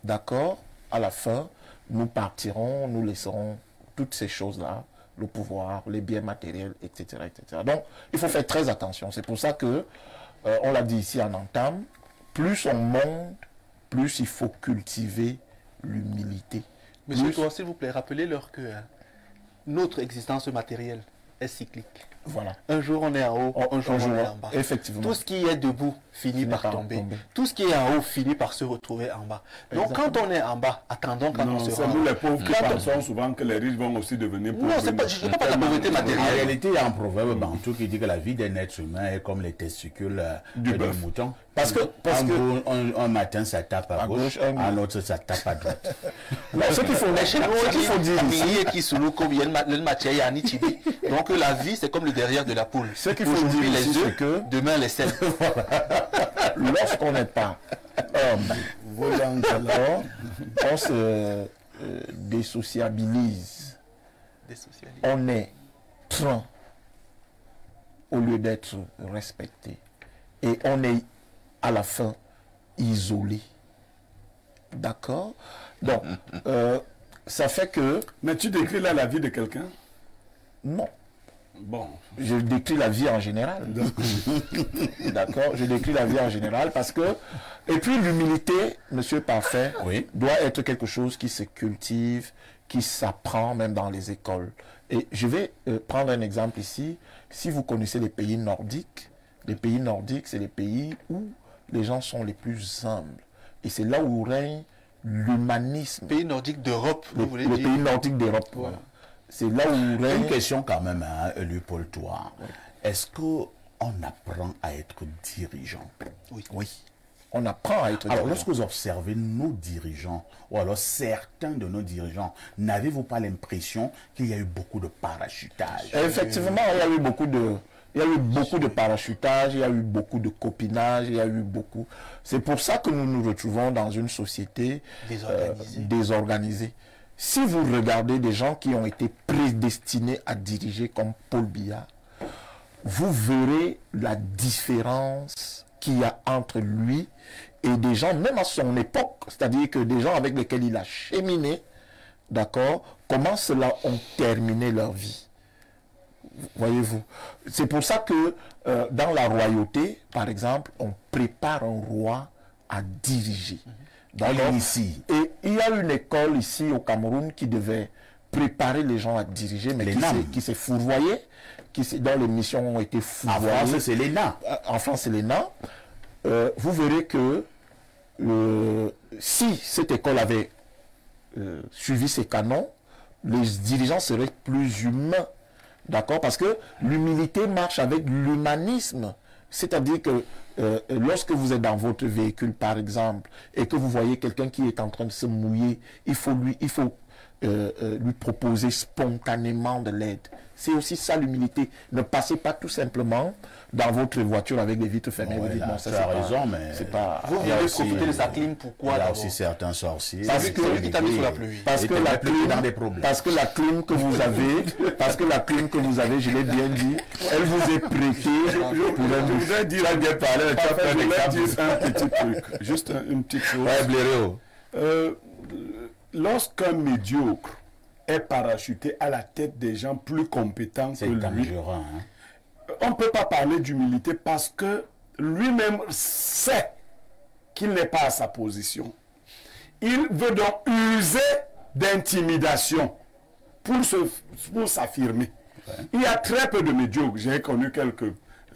d'accord, à la fin, nous partirons, nous laisserons toutes ces choses-là, le pouvoir, les biens matériels, etc., etc. Donc, il faut faire très attention. C'est pour ça que, on l'a dit ici en entame, plus on monte, plus il faut cultiver l'humilité. Monsieur Toa, s'il vous plaît, rappelez-leur que notre existence matérielle est cyclique. Voilà. Un jour on est en haut, un jour on est en bas. Effectivement. Tout ce qui est debout finit par tomber. Tout ce qui est en haut finit par se retrouver en bas. Donc quand on est en bas, attendons quand on sera en haut. C'est nous les pauvres qui pensons souvent que les riches vont aussi devenir pauvres. Non, je ne parle pas de la pauvreté matérielle. En réalité, il y a un proverbe bantou qui dit que la vie d'un être humain est comme les testicules d'un mouton. Parce que un matin ça tape à gauche, un autre ça tape à droite. Ce qu'il faut dire ici, donc la vie c'est comme le derrière de la poule. Ce qu'il faut dire les ici, œufs, c'est que demain les selles. Lorsqu'on n'est pas homme, on se désociabilise. On est train au lieu d'être respecté. Et on est à la fin isolé. D'accord? Donc, ça fait que... Mais tu décris là la vie de quelqu'un? Non. Bon. Je décris la vie en général. D'accord? Je décris la vie en général parce que... Et puis l'humilité, monsieur Parfait, doit être quelque chose qui se cultive, qui s'apprend même dans les écoles. Et je vais prendre un exemple ici. Si vous connaissez les pays nordiques, c'est les pays où les gens sont les plus humbles. Et c'est là où règne l'humanisme. Pays nordiques d'Europe, vous voulez dire? Les pays nordiques d'Europe, voilà. C'est là où règne... Une question quand même, hein, Louis-Paul, toi. Est-ce qu'on apprend à être dirigeant? Oui. On apprend à être dirigeant. Alors, lorsque vous observez nos dirigeants, ou alors certains de nos dirigeants, n'avez-vous pas l'impression qu'il y a eu beaucoup de parachutage? Effectivement, il y a eu beaucoup de parachutage, il y a eu beaucoup de copinage, il y a eu beaucoup... C'est pour ça que nous nous retrouvons dans une société désorganisée. Si vous regardez des gens qui ont été prédestinés à diriger comme Paul Biya, vous verrez la différence qu'il y a entre lui et des gens, même à son époque, c'est-à-dire que des gens avec lesquels il a cheminé, d'accord, comment ceux-là ont terminé leur vie. Voyez-vous. C'est pour ça que dans la royauté, par exemple, on prépare un roi à diriger. Ici. Et il y a une école ici au Cameroun qui devait préparer les gens à diriger, mais qui s'est fourvoyée, dont les missions ont été fourvoyées. En France, c'est l'ENA. En France, c'est l'ENA. Vous verrez que si cette école avait suivi ses canons, les dirigeants seraient plus humains. D'accord? Parce que l'humilité marche avec l'humanisme. C'est-à-dire que lorsque vous êtes dans votre véhicule, par exemple, et que vous voyez quelqu'un qui est en train de se mouiller, il faut lui proposer spontanément de l'aide. C'est aussi ça l'humilité. Ne passez pas tout simplement dans votre voiture avec les vitres fermées. Vous dites, bon, ça, tu as raison, mais c'est pas... Vous venez profiter de sa clim, pourquoi? Il y a aussi certains sorciers. Parce que la clim que vous avez, je l'ai bien dit, elle vous est prêtée pour un... Je voudrais dire un petit truc, juste une petite chose. Lorsqu'un médiocre est parachuté à la tête des gens plus compétents que lui, on ne peut pas parler d'humilité parce que lui-même sait qu'il n'est pas à sa position. Il veut donc user d'intimidation pour s'affirmer. Il y a très peu de médiocres. J'ai connu quelques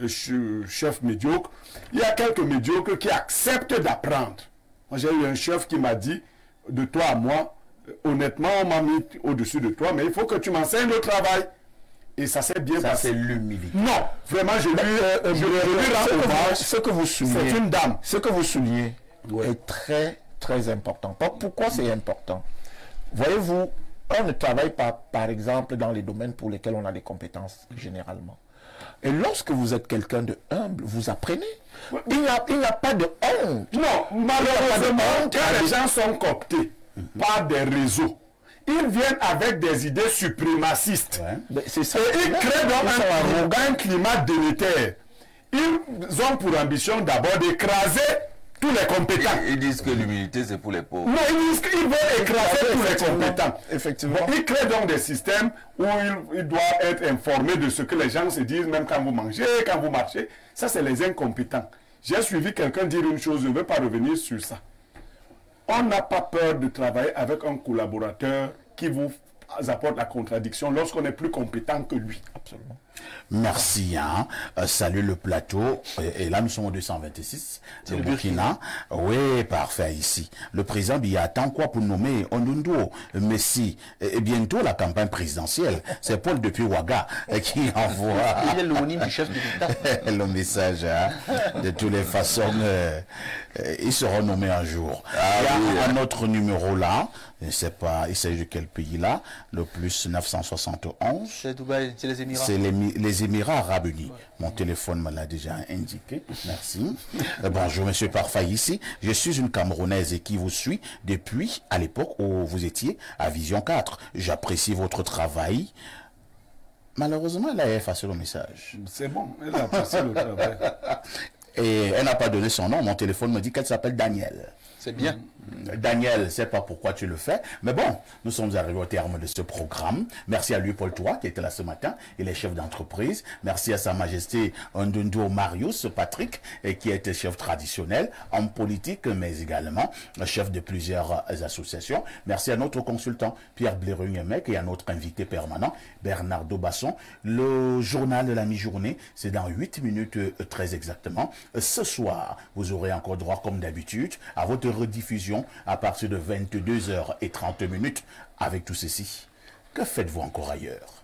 chefs médiocres. Il y a quelques médiocres qui acceptent d'apprendre. Moi, j'ai eu un chef qui m'a dit, de toi à moi, honnêtement, on m'a mis au-dessus de toi, mais il faut que tu m'enseignes le travail. Et ça s'est bien passé. C'est l'humilité. Non, vraiment, je lui rends hommage. Ce que vous soulignez, c'est une dame. Ce que vous soulignez est très, très important. Pourquoi c'est important? Voyez-vous, on ne travaille pas, par exemple, dans les domaines pour lesquels on a des compétences, généralement. Et lorsque vous êtes quelqu'un de humble, vous apprenez. Il n'y a pas de honte. Non, malheureusement, quand les gens sont cooptés par des réseaux, ils viennent avec des idées suprémacistes. C'est ça. Et ils créent donc un climat délétère. Ils ont pour ambition d'abord d'écraser tous les compétents. Ils disent que l'humilité, c'est pour les pauvres. Non, ils disent qu'ils veulent écraser tous les compétents. Effectivement. Ils créent donc des systèmes où ils doivent être informés de ce que les gens se disent, même quand vous mangez, quand vous marchez. Ça, c'est les incompétents. J'ai suivi quelqu'un dire une chose, je ne veux pas revenir sur ça. On n'a pas peur de travailler avec un collaborateur qui vous apporte la contradiction lorsqu'on est plus compétent que lui. Absolument. Merci. Salut le plateau. Et là, nous sommes au 226 de Burkina. Oui, parfait ici. Le président Biya attend quoi pour nommer Ondundo, Messi et bientôt la campagne présidentielle. C'est Paul depuis Ouaga qui envoie Il est l'homonyme du chef de l'État. le message. De toutes les façons, ils seront nommés un jour. Il y a un autre numéro là. Je ne sais pas, il s'agit de quel pays là? Le plus 971. C'est Dubaï, c'est les Émirats. C'est les Émirats Arabes Unis. Mon téléphone me l'a déjà indiqué. Merci. Bonjour, monsieur Parfait ici. Je suis une Camerounaise qui vous suit depuis à l'époque où vous étiez à Vision 4. J'apprécie votre travail. Malheureusement, elle a effacé le message. C'est bon, elle a passé le travail. Et elle n'a pas donné son nom. Mon téléphone me dit qu'elle s'appelle Daniel. C'est bien. Daniel, je ne sais pas pourquoi tu le fais, mais bon, nous sommes arrivés au terme de ce programme. Merci à lui, Paul Toua, qui était là ce matin, il est chef d'entreprise. Merci à Sa Majesté Ondundo Marius Patrick, qui était chef traditionnel, homme politique, mais également chef de plusieurs associations. Merci à notre consultant, Pierre Blérung-Mec, et à notre invité permanent, Bernardo Basson. Le journal de la mi-journée, c'est dans 8 minutes très exactement. Ce soir, vous aurez encore droit, comme d'habitude, à votre rediffusion à partir de 22h30 avec tout ceci. Que faites-vous encore ailleurs?